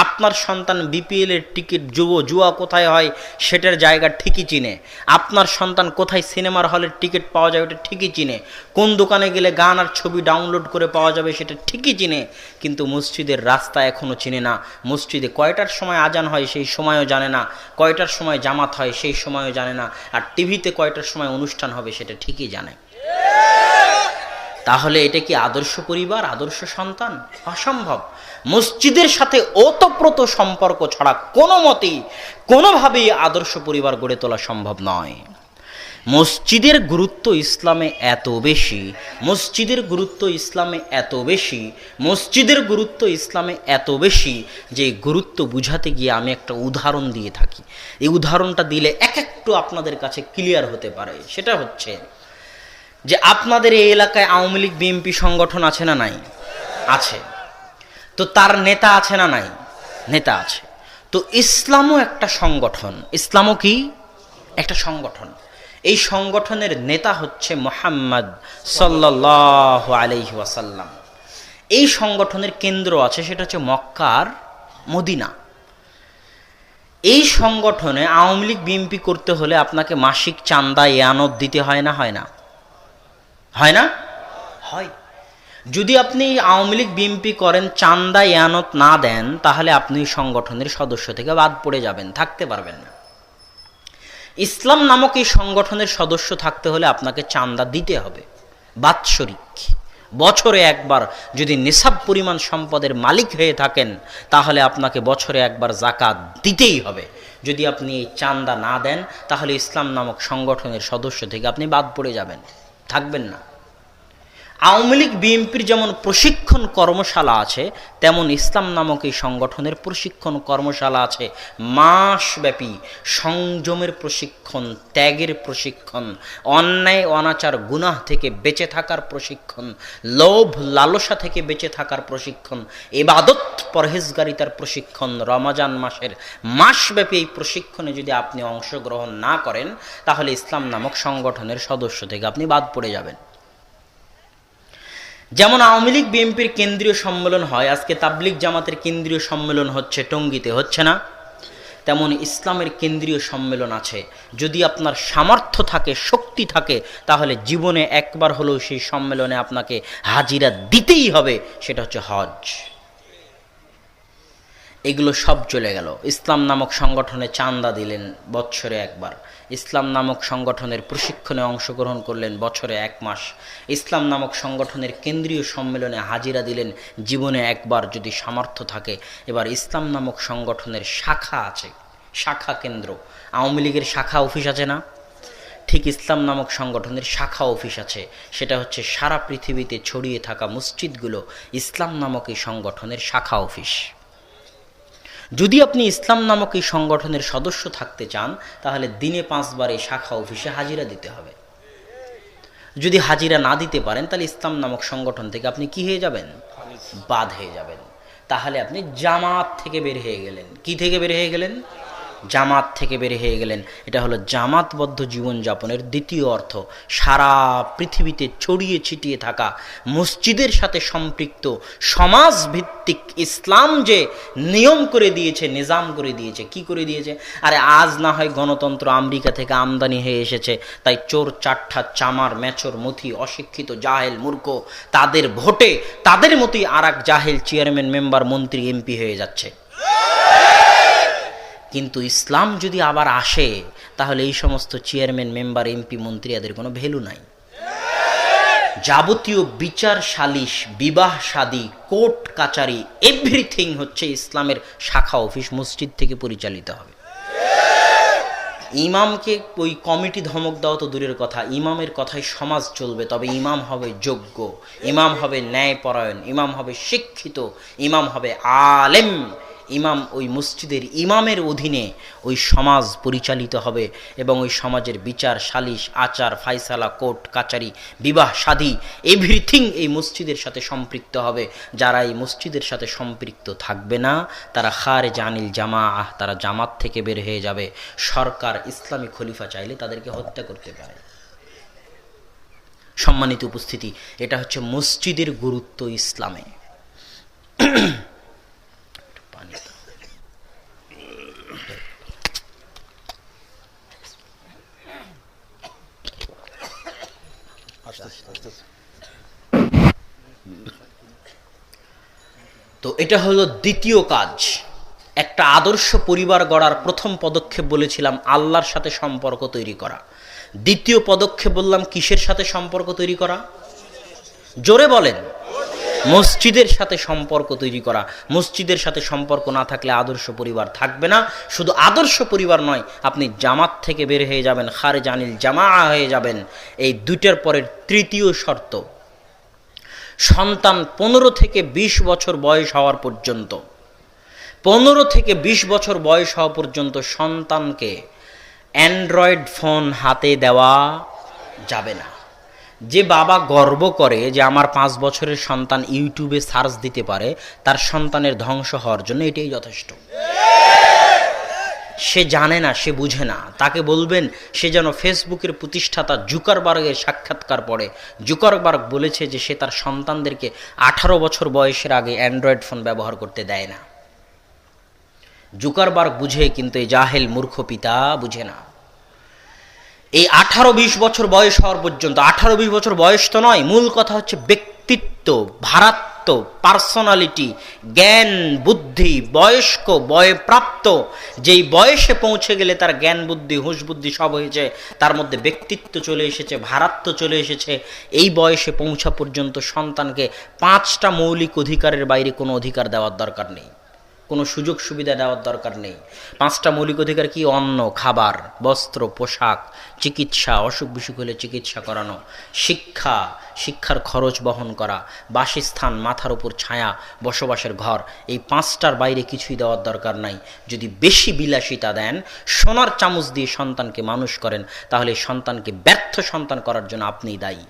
আপনার সন্তান বিপিএল এর টিকিট জুয়া কোথায় হয় সেটার জায়গা ঠিকই চিনে, আপনার সন্তান কোথায় সিনেমার হলের টিকিট পাওয়া যায় ওটা ঠিকই চিনে, কোন দোকানে গেলে গান আর ছবি ডাউনলোড করে পাওয়া যাবে সেটা ঠিকই চিনে, কিন্তু মসজিদের রাস্তা এখনও চিনে না। মসজিদে কয়টার সময় আজান হয় সেই সময়ও জানে না, কয়টার সময় জামাত হয় সেই সময়ও জানে না, আর টিভিতে কয়টার সময় অনুষ্ঠান হবে সেটা ঠিকই জানে। তাহলে এটা কি আদর্শ পরিবার, আদর্শ সন্তান? অসম্ভব। মসজিদের সাথে ওতপ্রোত সম্পর্ক ছাড়া কোনো মতেই কোনোভাবেই আদর্শ পরিবার গড়ে তোলা সম্ভব নয়। মসজিদের গুরুত্ব ইসলামে এত বেশি, মসজিদের গুরুত্ব ইসলামে এত বেশি, মসজিদের গুরুত্ব ইসলামে এত বেশি যে গুরুত্ব বুঝাতে গিয়ে আমি একটা উদাহরণ দিয়ে থাকি। এই উদাহরণটা দিলে একটু আপনাদের কাছে ক্লিয়ার হতে পারে। সেটা হচ্ছে যে আপনাদের এই এলাকায় আওয়ামী লীগ বিএনপি সংগঠন আছে না নাই? আছে। তো তার নেতা আছে না নাই? নেতা আছে। তো ইসলামও একটা সংগঠন। ইসলামও কি? একটা সংগঠন। এই সংগঠনের নেতা হচ্ছে মুহাম্মদ সাল্লাল্লাহু আলাইহি ওয়াসাল্লাম। এই সংগঠনের কেন্দ্র আছে, সেটা হচ্ছে মক্কার মদিনা। এই সংগঠনে আওয়ামী লীগ বিএনপি করতে হলে আপনাকে মাসিক চাঁদা ইয়ানত দিতে হয় না? হয় না? হয় না? হয়। যদি আপনি আওয়ামী লীগ বিএনপি করেন, চাঁদা ইয়ানত না দেন, তাহলে আপনি সংগঠনের সদস্য থেকে বাদ পড়ে যাবেন, থাকতে পারবেন না। ইসলাম নামক এই সংগঠনের সদস্য থাকতে হলে আপনাকে চাঁদা দিতে হবে বাৎসরিক। বছরে একবার যদি নিসাব পরিমাণ সম্পদের মালিক হয়ে থাকেন তাহলে আপনাকে বছরে একবার যাকাত দিতেই হবে। যদি আপনি এই চাঁদা না দেন তাহলে ইসলাম নামক সংগঠনের সদস্য থেকে আপনি বাদ পড়ে যাবেন, থাকবেন না। আওয়ামী লীগ বিএনপির যেমন প্রশিক্ষণ কর্মশালা আছে, তেমন ইসলাম নামক এই সংগঠনের প্রশিক্ষণ কর্মশালা আছে। মাসব্যাপী সংযমের প্রশিক্ষণ, ত্যাগের প্রশিক্ষণ, অন্যায় অনাচার গুনাহ থেকে বেঁচে থাকার প্রশিক্ষণ, লোভ লালসা থেকে বেঁচে থাকার প্রশিক্ষণ, ইবাদত পরহেজগারিতার প্রশিক্ষণ। রমজান মাসের মাসব্যাপী এই প্রশিক্ষণে যদি আপনি অংশগ্রহণ না করেন তাহলে ইসলাম নামক সংগঠনের সদস্য থেকে আপনি বাদ পড়ে যাবেন। যেমন আওয়ামী লীগ বিএনপির কেন্দ্রীয় সম্মেলন হয়, আজকে তাবলিগ জামাতের কেন্দ্রীয় সম্মেলন হচ্ছে টঙ্গীতে, হচ্ছে না? তেমন ইসলামের কেন্দ্রীয় সম্মেলন আছে। যদি আপনার সামর্থ্য থাকে, শক্তি থাকে, তাহলে জীবনে একবার হলেও সেই সম্মেলনে আপনাকে হাজিরা দিতেই হবে, সেটা হচ্ছে হজ। এগুলো সব চলে গেল। ইসলাম নামক সংগঠনে চাঁদা দিলেন বছরে একবার, ইসলাম নামক সংগঠনের প্রশিক্ষণে অংশগ্রহণ করলেন বছরে 1 মাস, ইসলাম নামক সংগঠনের কেন্দ্রীয় সম্মেলনে হাজিরা দিলেন জীবনে একবার যদি সামর্থ্য থাকে। এবার ইসলাম নামক সংগঠনের শাখা আছে, শাখা কেন্দ্র। আওয়ামী লীগের শাখা অফিস আছে না? ঠিক ইসলাম নামক সংগঠনের শাখা অফিস আছে। সেটা হচ্ছে সারা পৃথিবীতে ছড়িয়ে থাকা মসজিদগুলো ইসলাম নামক এই সংগঠনের শাখা অফিস। যদি আপনি ইসলাম নামক এই সংগঠনের সদস্য থাকতে চান তাহলে দিনে 5 বার এই শাখা অফিসে হাজিরা দিতে হবে। যদি হাজিরা না দিতে পারেন তাহলে ইসলাম নামক সংগঠন থেকে আপনি কি হয়ে যাবেন? বাদ হয়ে যাবেন। তাহলে আপনি জামাত থেকে বের হয়ে গেলেন। কি থেকে বের হয়ে গেলেন? জামাত থেকে বের হয়ে গেলেন। এটা হলো জামাতবদ্ধ জীবনযাপনের দ্বিতীয় অর্থ। সারা পৃথিবীতে ছড়িয়ে ছিটিয়ে থাকা মসজিদের সাথে সম্পৃক্ত সমাজ ভিত্তিক ইসলাম যে নিয়ম করে দিয়েছে, নিজাম করে দিয়েছে। কি করে দিয়েছে? আরে আজ না হয় গণতন্ত্র আমেরিকা থেকে আমদানি হয়ে এসেছে, তাই চোর চাট্টা চামার মেচর মথি অশিক্ষিত জাহেল মূর্খ তাদের ভোটে তাদের মতোই আর এক জাহেল চেয়ারম্যান মেম্বার মন্ত্রী এমপি হয়ে যাচ্ছে। কিন্তু ইসলাম যদি আবার আসে তাহলে এই সমস্ত চেয়ারম্যান মেম্বার এমপি মন্ত্রী এদের কোনো ভ্যালু নাই। যাবতীয় বিচার সালিশ বিবাহ শাদী কোর্ট কাচারি এভরিথিং হচ্ছে ইসলামের শাখা অফিস মসজিদ থেকে পরিচালিত হবে। ইমামকে ওই কমিটি ধমক দেওয়া তো দূরের কথা, ইমামের কথায় সমাজ চলবে। তবে ইমাম হবে যোগ্য, ইমাম হবে ন্যায়পরায়ণ, ইমাম হবে শিক্ষিত, ইমাম হবে আলেম। ইমাম ওই মসজিদের ইমামের অধীনে ওই সমাজ পরিচালিত হবে এবং ওই সমাজের বিচার সালিশ আচার ফায়সালা কোর্ট কাচারি বিবাহ শাদী এভরিথিং এই মসজিদের সাথে সম্পৃক্ত হবে। যারা এই মসজিদের সাথে সম্পৃক্ত থাকবে না তারা খারেজ আনিল জামাআহ, তারা জামাত থেকে বের হয়ে যাবে। সরকার ইসলামী খলিফা চাইলে তাদেরকে হত্যা করতে পারে। সম্মানিত উপস্থিতি, এটা হচ্ছে মসজিদের গুরুত্ব ইসলামে। তো এটা হলো দ্বিতীয় কাজ। একটা আদর্শ পরিবার গড়ার প্রথম পদক্ষেপ বলেছিলাম আল্লাহর সাথে সম্পর্ক তৈরি করা। দ্বিতীয় পদক্ষেপ বললাম কিসের সাথে সম্পর্ক তৈরি করা? জোরে বলেন। মসজিদের সাথে সম্পর্ক তৈরি করা। মসজিদের সাথে সম্পর্ক না থাকলে আদর্শ পরিবার থাকবে না। শুধু আদর্শ পরিবার নয়, আপনি জামাত থেকে বের হয়ে যাবেন, খারেজ আনিল জামাআহ হয়ে যাবেন। এই দুইটার পরের তৃতীয় শর্ত, সন্তান 15 থেকে 20 বছর বয়স হওয়ার পর্যন্ত 15 থেকে 20 বছর বয়স হওয়া পর্যন্ত সন্তানকে অ্যান্ড্রয়েড ফোন হাতে দেওয়া যাবে না। যে বাবা গর্ব করে যে আমার 5 বছরের সন্তান ইউটিউবে সার্চ দিতে পারে, তার সন্তানের ধ্বংস হওয়ার জন্য এটাই যথেষ্ট। সে জানে না, সে বুঝে না, তাকে বলবেন সে যেন ফেসবুকের প্রতিষ্ঠাতা জুকারবার্গের সাক্ষাৎকার পড়ে। জুকারবার্গ বলেছে যে সে তার সন্তানদেরকে 18 বছর বয়সের আগে অ্যান্ড্রয়েড ফোন ব্যবহার করতে দেয় না। জুকারবার্গ বুঝে, কিন্তু এই জাহেল মূর্খ পিতা বুঝে না। এই 18-20 বছর বয়স হওয়ার পর্যন্ত, 18-20 বছর বয়স তো নয়, মূল কথা হচ্ছে ব্যক্তিত্ব, ভারাত্ম, পার্সোনালিটি, জ্ঞান বুদ্ধি, বয়স্ক বয়প্রাপ্ত, যেই বয়সে পৌঁছে গেলে তার জ্ঞান বুদ্ধি হুঁশ বুদ্ধি সব হয়েছে, তার মধ্যে ব্যক্তিত্ব চলে এসেছে, ভারাত্ম চলে এসেছে। এই বয়সে পৌঁছা পর্যন্ত সন্তানকে 5টা মৌলিক অধিকারের বাইরে কোনো অধিকার দেওয়ার দরকার নেই, কোনো সুযোগ সুবিধা দেওয়ার দরকার নেই। 5টা মৌলিক অধিকার কি? অন্ন, খাবার, বস্ত্র, পোশাক, চিকিৎসা, অসুখ বিসুখ হলে চিকিৎসা করানো, শিক্ষা, শিক্ষার খরচ বহন করা, বাসস্থান, মাথার উপর ছায়া, বসবাসের ঘর। এই 5টার বাইরে কিছুই দেওয়ার দরকার নাই। যদি বেশি বিলাসিতা দেন, সোনার চামচ দিয়ে সন্তানকে মানুষ করেন, তাহলে সন্তানকে ব্যর্থ সন্তান করার জন্য আপনিই দায়ী।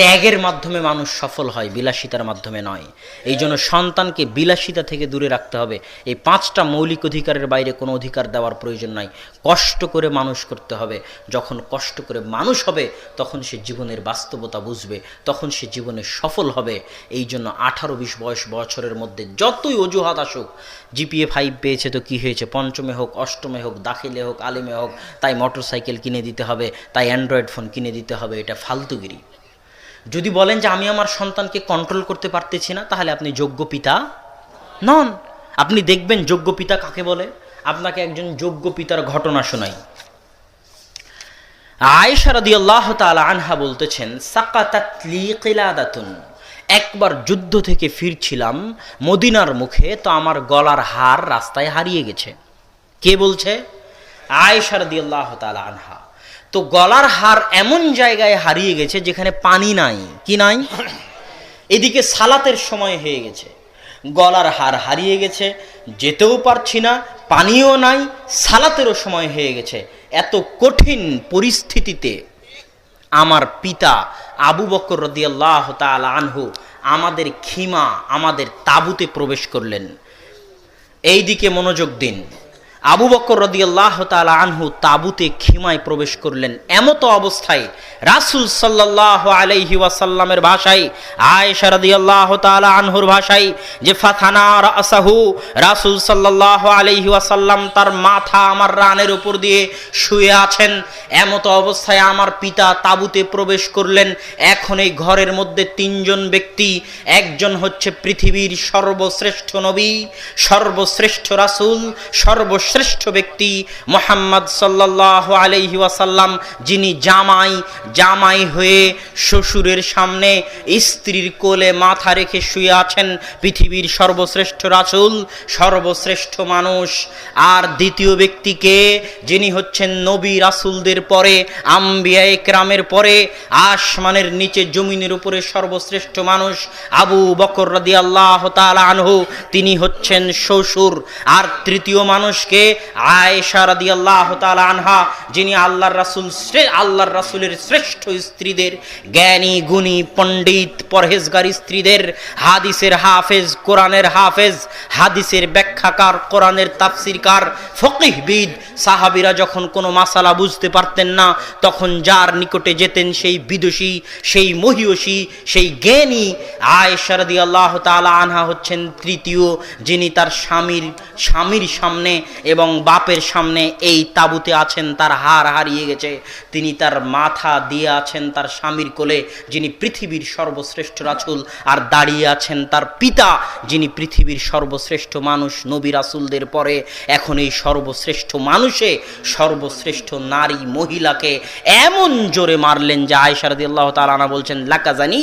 ত্যাগের মাধ্যমে মানুষ সফল হয়, বিলাসিতার মাধ্যমে নয়। এই জন্য সন্তানকে বিলাসিতা থেকে দূরে রাখতে হবে। এই 5টা মৌলিক অধিকারের বাইরে কোনো অধিকার দেওয়ার প্রয়োজন নাই। কষ্ট করে মানুষ করতে হবে। যখন কষ্ট করে মানুষ হবে তখন সে জীবনের বাস্তবতা বুঝবে, তখন সে জীবনে সফল হবে। এই জন্য 18-20 বছরের মধ্যে যতই অজুহাত আসুক, জিপিএ 5 পেয়েছে তো কি হয়েছে, পঞ্চমে হোক অষ্টমে হোক দাখিলে হোক আলিমে হোক, তাই মোটরসাইকেল কিনে দিতে হবে, তাই অ্যান্ড্রয়েড ফোন কিনে দিতে হবে, এটা ফালতুগিরি। যদি বলেন যে আমি আমার সন্তানকে কন্ট্রোল করতে পারতেছি না, তাহলে আপনি যোগ্য পিতা নন। আপনি দেখবেন যোগ্য পিতা কাকে বলে। আপনাকে একজন যোগ্য পিতার ঘটনা শোনাই। আয়েশা রাদিয়াল্লাহু তাআলা আনহা বলতেছেন, সাকাতাত লি কিলাদাতুন, একবার যুদ্ধ থেকে ফিরছিলাম মদিনার মুখে, তো আমার গলার হার রাস্তায় হারিয়ে গেছে। কে বলছে? আয়েশা রাদিয়াল্লাহু তাআলা আনহা। তো গলার হার এমন জায়গায় হারিয়ে গেছে যেখানে পানি নাই। কি নাই? এদিকে সালাতের সময় হয়ে গেছে, গলার হার হারিয়ে গেছে, যেতেও পারছি না, পানিও নাই, সালাতেরও সময় হয়ে গেছে। এত কঠিন পরিস্থিতিতে আমার পিতা আবু বকর রাদিয়াল্লাহু তাআলা আনহু আমাদের খিমা, আমাদের তাঁবুতে প্রবেশ করলেন। এই দিকে মনোযোগ দিন। আবু বকর রাদিয়াল্লাহু তাআলা আনহু তাঁবুতে খিমায় প্রবেশ করলেন। এমতো অবস্থায় রাসূল সাল্লাল্লাহু আলাইহি ওয়াসাল্লামের ভাষায়, আয়েশা রাদিয়াল্লাহু তাআলা আনহুর ভাষায়, যে ফাথানা রাসাহু, রাসূল সাল্লাল্লাহু আলাইহি ওয়াসাল্লাম তার মাথা আমার রানের উপর দিয়ে শুয়ে আছেন। এমতো অবস্থায় আমার পিতা তাঁবুতে প্রবেশ করলেন। এখন এই ঘরের মধ্যে তিনজন ব্যক্তি, একজন হচ্ছে পৃথিবীর সর্বশ্রেষ্ঠ নবী, সর্বশ্রেষ্ঠ রাসূল, সর্বশ্রেষ্ঠ ব্যক্তি মুহাম্মদ সাল্লাল্লাহু আলাইহি ওয়াসাল্লাম, যিনি জামাই হয়ে শ্বশুরের সামনে স্ত্রীর কোলে মাথা রেখে শুয়ে আছেন, পৃথিবীর সর্বশ্রেষ্ঠ রাসূল, সর্বশ্রেষ্ঠ মানুষ। আর দ্বিতীয় ব্যক্তিকে, যিনি হচ্ছেন নবী রাসূলদের পরে, আম্বিয়া ইকরামের পরে, আসমানের নিচে জমিনের উপরে সর্বশ্রেষ্ঠ মানুষ, আবু বকর রাদিয়াল্লাহু তাআলা আনহু, তিনি হচ্ছেন শ্বশুর। আর তৃতীয় মানুষকে আয়েশা রাদিয়াল্লাহু তাআলা আনহা, যিনি আল্লাহর রাসূলের শ্রেষ্ঠ স্ত্রীদের, জ্ঞানী গুণী পণ্ডিত পরহেজগার স্ত্রীদের, হাদিসের হাফেজ, কোরআনের হাফেজ, হাদিসের ব্যাখ্যাকার, কোরআনের তাফসীরকার, ফকিহবিদ। সাহাবীরা যখন কোনো মাসালা বুঝতে পারতেন না, তখন যার নিকটে যেতেন সেই বিদুষী, সেই মহিয়সী, সেই জ্ঞানী আয়েশা রাদিয়াল্লাহু তাআলা আনহা হচ্ছেন তৃতীয়, যিনি তার স্বামীর সামনে এবং বাপের সামনে এই তাঁবুতে আছেন। তার হাড় হারিয়ে গেছে, তিনি তার মাথা দিয়ে আছেন তার স্বামীর কোলে, যিনি পৃথিবীর সর্বশ্রেষ্ঠ রাসূল। আর দাঁড়িয়ে আছেন তার পিতা, যিনি পৃথিবীর সর্বশ্রেষ্ঠ মানুষ, নবী রাসূলদের পরে। এখন এই সর্বশ্রেষ্ঠ মানুষে সর্বশ্রেষ্ঠ নারী মহিলাকে এমন জোরে মারলেন যে আয়েশা রাদিয়াল্লাহু তাআলা আনহা বলছেন লাকাজানি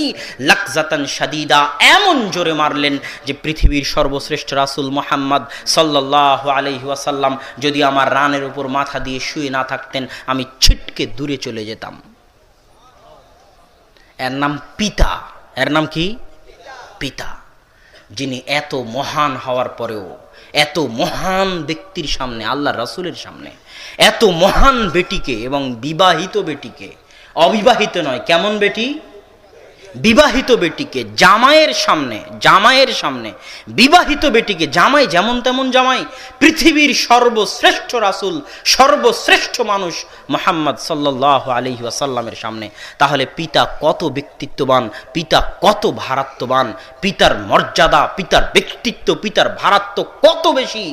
লাকজাতান শাদীদা, এমন জোরে মারলেন যে পৃথিবীর সর্বশ্রেষ্ঠ রাসূল মুহাম্মদ সাল্লাল্লাহু আলাইহি ওয়াসাল্লাম যদি আমার রানের উপর মাথা দিয়ে শুয়ে না থাকতেন, আমি ছিটকে দূরে চলে যেতাম। এর নাম পিতা। এর নাম কি? পিতা। যিনি এত মহান হওয়ার পরেও, এত মহান ব্যক্তির সামনে, আল্লাহর রাসূলের সামনে, এত মহান বেটিকে, এবং বিবাহিত বেটিকে, অবিবাহিত নয়, কেমন বেটি? বিবাহিত বেটিকে জামাইয়ের সামনে বিবাহিত বেটিকে, জামাই যেমন তেমন জামাই, পৃথিবীর সর্বশ্রেষ্ঠ রাসূল, সর্বশ্রেষ্ঠ মানুষ মুহাম্মদ সাল্লাল্লাহু আলাইহি ওয়াসাল্লামের সামনে। তাহলে পিতা কত ব্যক্তিত্ববান, পিতা কত ভারাত্ববান, পিতার মর্যাদা, পিতার ব্যক্তিত্ব, পিতার ভারাত্ব কত বেশি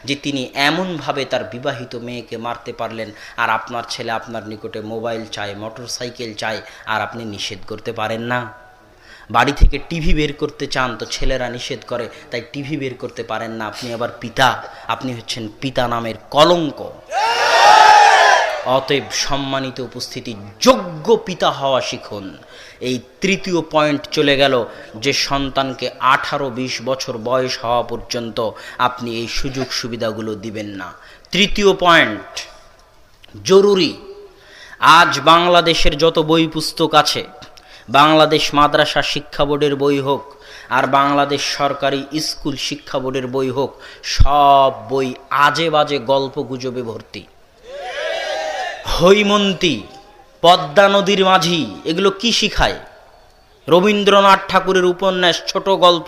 যে তিনি এমনভাবে তার বিবাহিত মেয়েকে মারতে পারলেন। আর আপনার ছেলে আপনার নিকটে মোবাইল চায়, মোটর সাইকেল চায়, আর আপনি নিষেধ করতে পারেন না। বাড়ি থেকে টিভি বের করতে চান তো ছেলেরা নিষেধ করে, তাই টিভি বের করতে পারেন না। আপনি আবার পিতা, আপনি হচ্ছেন পিতা নামের কলঙ্ক। অতএব সম্মানিত উপস্থিতি, যোগ্য পিতা হওয়া শিখুন। এই তৃতীয় পয়েন্ট চলে গেল যে সন্তানকে 18-20 বছর বয়স হওয়া পর্যন্ত আপনি এই সুযোগ সুবিধাগুলো দিবেন না। তৃতীয় পয়েন্ট জরুরি। আজ বাংলাদেশের যত বই পুস্তক আছে, বাংলাদেশ মাদ্রাসা শিক্ষা বোর্ডের বই হোক আর বাংলাদেশ সরকারি স্কুল শিক্ষা বোর্ডের বই হোক, সব বই আজে বাজে গল্প গুজবে ভর্তি। হৈমন্তী, পদ্মা নদীর মাঝি, এগুলো কি শিখায়? রবীন্দ্রনাথ ঠাকুরের উপন্যাস, ছোট গল্প,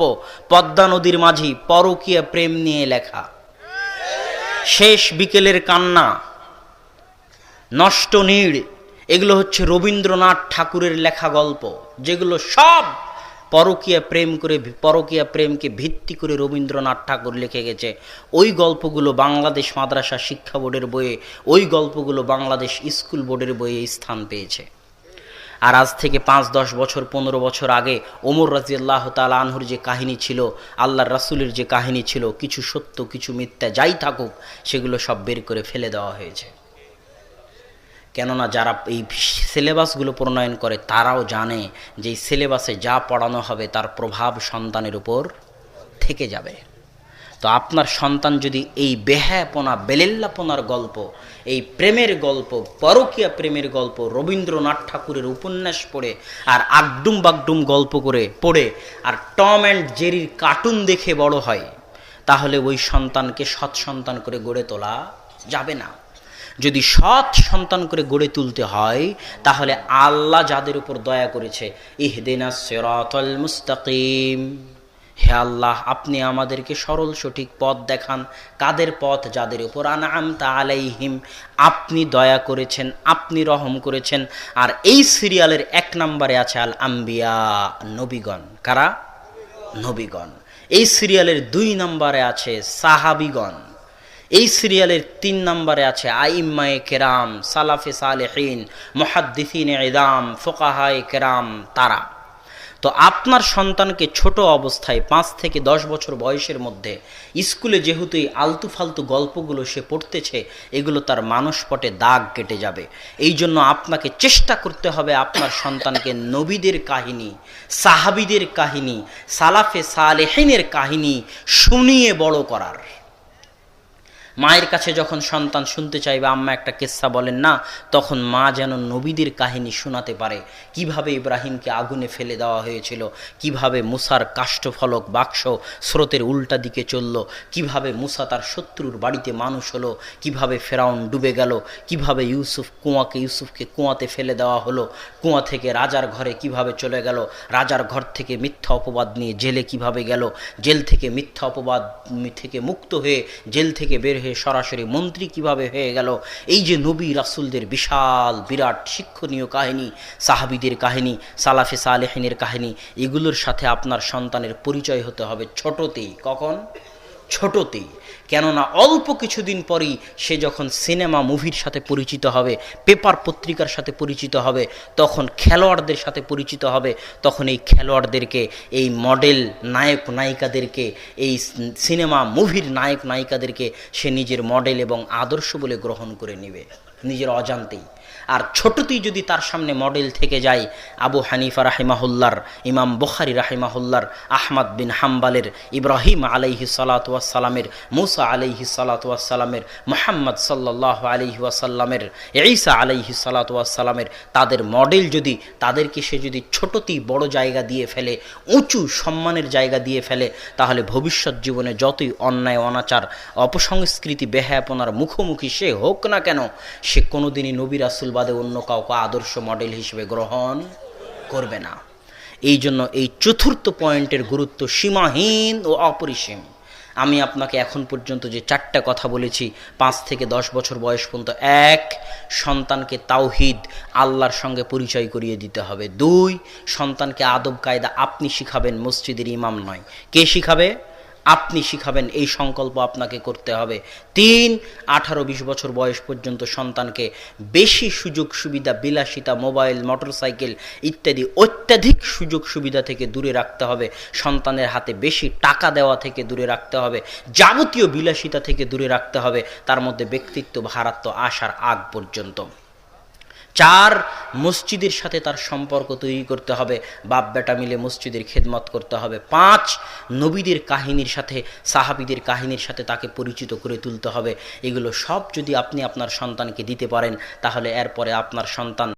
পদ্মা নদীর মাঝি, পরকীয়া প্রেম নিয়ে লেখা। শেষ বিকেলের কান্না, নষ্ট নীড়, এগুলো হচ্ছে রবীন্দ্রনাথ ঠাকুরের লেখা গল্প, যেগুলো সব পরকীয়া প্রেমকে ভিত্তি করে রবীন্দ্রনাথ ঠাকুর লিখে গেছে। ওই গল্পগুলো বাংলাদেশ মাদ্রাসা শিক্ষা বোর্ডের বইয়ে, ওই গল্পগুলো বাংলাদেশ স্কুল বোর্ডের বইয়ে স্থান পেয়েছে। আর আজ থেকে 5-10 বছর 15 বছর আগে ওমর রাদিয়াল্লাহু তাআলা আনহুর যে কাহিনী ছিল, আল্লাহর রাসূলের যে কাহিনী ছিল, কিছু সত্য কিছু মিথ্যা যাই থাকুক, সেগুলো সব বের করে ফেলে দেওয়া হয়েছে। কেননা যারা এই সিলেবাসগুলো প্রণয়ন করে তারাও জানে যে এই সিলেবাসে যা পড়ানো হবে তার প্রভাব সন্তানের উপর থেকে যাবে। তো আপনার সন্তান যদি এই বেহায়াপনা, বেলেল্লাপনার গল্প, এই প্রেমের গল্প, পরকীয়া প্রেমের গল্প, রবীন্দ্রনাথ ঠাকুরের উপন্যাস পড়ে আর আগডুম বাগডুম গল্প করে পড়ে আর টম অ্যান্ড জেরির কার্টুন দেখে বড় হয়, তাহলে ওই সন্তানকে সৎ সন্তান করে গড়ে তোলা যাবে না। যদি সৎ সন্তান করে গড়ে তুলতে হয়, তাহলে আল্লাহ যাদের উপর দয়া করেছে, ইহদিনাস সিরাতাল মুস্তাকিম, হে আল্লাহ আপনি আমাদেরকে সরল সঠিক পথ দেখান। কাদের পথ? যাদের উপর আনআমতা আলাইহিম, আপনি দয়া করেছেন, আপনি রহম করেছেন। আর এই সিরিয়ালের 1 নম্বরে আছে আল আম্বিয়া, নবীগণ। কারা? নবীগণ। এই সিরিয়ালের 2 নম্বরে আছে সাহাবীগণ। এই সিরিয়ালের 3 নম্বরে আছে আইম্মায়ে কেরাম, সালাফে সালেহিন, মুহাদ্দিসিনে ইদাম, ফুকাহায়ে কেরাম, তারা। তো আপনার সন্তানকে ছোট অবস্থায় 5 থেকে 10 বছর বয়সের মধ্যে স্কুলে যেহেতু এই আলতু ফালতু গল্পগুলো সে পড়তেছে, এগুলো তার মানসপটে দাগ কেটে যাবে। এই জন্য আপনাকে চেষ্টা করতে হবে আপনার সন্তানকে নবীদের কাহিনী, সাহাবীদের কাহিনী, সালাফে সালেহিনের কাহিনী শুনিয়ে বড় করার। মায়ের কাছে যখন সন্তান শুনতে চাইবে, আম্মা একটা কিস্সা বলেন না, তখন মা যেন নবীদের কাহিনী শোনাতে পারে। কিভাবে ইব্রাহিমকে আগুনে ফেলে দেওয়া হয়েছিল, কিভাবে মুসার কাষ্ঠফলক বাক্স স্রোতের উল্টা দিকে চলল, কিভাবে মুসা তার শত্রুর বাড়িতে মানুষ হলো, কিভাবে ফেরাউন ডুবে গেল, কিভাবে ইউসুফকে কুয়াতে ফেলে দেওয়া হলো, কুয়া থেকে রাজার ঘরে কিভাবে চলে গেল, রাজার ঘর থেকে মিথ্যা অপবাদ নিয়ে জেলে কিভাবে গেল, জেল থেকে মিথ্যা অপবাদ থেকে মুক্ত হয়ে জেল থেকে বের সরাসরি মন্ত্রী কিভাবে হয়ে গেল। এই যে নবী রাসূলদের বিশাল বিরাট শিক্ষণীয় কাহিনী, সাহাবীদের কাহিনী, সালাফে সালেহিনের কাহিনী, এগুলোর সাথে আপনার সন্তানের পরিচয় হতে হবে ছোটতেই। কখন? ছোটতেই। কেননা অল্প কিছুদিন পরই সে যখন সিনেমা মুভির সাথে পরিচিত হবে, পেপার পত্রিকার সাথে পরিচিত হবে, তখন খেলোয়াড়দের সাথে পরিচিত হবে, তখন এই খেলোয়াড়দেরকে, এই মডেল নায়ক নায়িকাদেরকে, এই সিনেমা মুভির নায়ক নায়িকাদেরকে সে নিজের মডেল এবং আদর্শ বলে গ্রহণ করে নেবে নিজের অজান্তেই। আর ছোটতেই যদি তার সামনে মডেল থেকে যায় আবু হানিফা রাহিমাহুল্লাহর, ইমাম বুখারী রাহিমাহুল্লাহর, আহমদ বিন হাম্বালের, ইব্রাহিম আলাইহিস সালাতু ওয়াস সালামের, মুসা আলাইহিস সালাতু ওয়াস সালামের, মুহাম্মদ সাল্লাল্লাহু আলাইহি ওয়াসাল্লামের, ঈসা আলাইহিস সালাতু ওয়াস সালামের, তাদের মডেল যদি, তাদেরকে সে যদি ছোটতেই বড় জায়গা দিয়ে ফেলে, উঁচু সম্মানের জায়গা দিয়ে ফেলে, তাহলে ভবিষ্যৎ জীবনে যতই অন্যায় অনাচার অপসংস্কৃতি বেহায়াপনার মুখোমুখি সে হোক না কেন, সে কোনোদিনই নবী রাসূল বাদে অন্য কাউকে আদর্শ মডেল হিসেবে গ্রহণ করবে না। এই জন্য এই চতুর্থ পয়েন্টের গুরুত্ব সীমাহীন ও অপরিসীম। আমি আপনাকে এখন পর্যন্ত যে 4টা কথা বলেছি, 5 থেকে 10 বছর বয়স পর্যন্ত, 1, সন্তানকে তাওহীদ আল্লাহর সঙ্গে পরিচয় করিয়ে দিতে হবে। 2, সন্তানকে আদব কায়দা আপনি শিখাবেন, মসজিদের ইমাম নয়। কে শিখাবে? আপনি শিখাবেন, এই সংকল্প আপনাকে করতে হবে। 3, 18-20 বছর বয়স পর্যন্ত সন্তানকে বেশি সুযোগ সুবিধা, বিলাসিতা, মোবাইল, মোটরসাইকেল ইত্যাদি অত্যাধিক সুযোগ সুবিধা থেকে দূরে রাখতে হবে। সন্তানের হাতে বেশি টাকা দেওয়া থেকে দূরে রাখতে হবে, যাবতীয় বিলাসিতা থেকে দূরে রাখতে হবে, তার মধ্যে ব্যক্তিত্ব ভারাত্ব আসার আগ পর্যন্ত। 4, মসজিদের সাথে তার সম্পর্ক তৈরি করতে হবে, বাপ বেটা মিলে মসজিদের খেদমত করতে হবে। 5, নবীদের কাহিনীর সাথে, সাহাবীদের কাহিনীর সাথে তাকে পরিচিত করে তুলতে হবে। এগুলো সব যদি আপনি আপনার সন্তানকে দিতে পারেন, তাহলে এরপরে আপনার সন্তান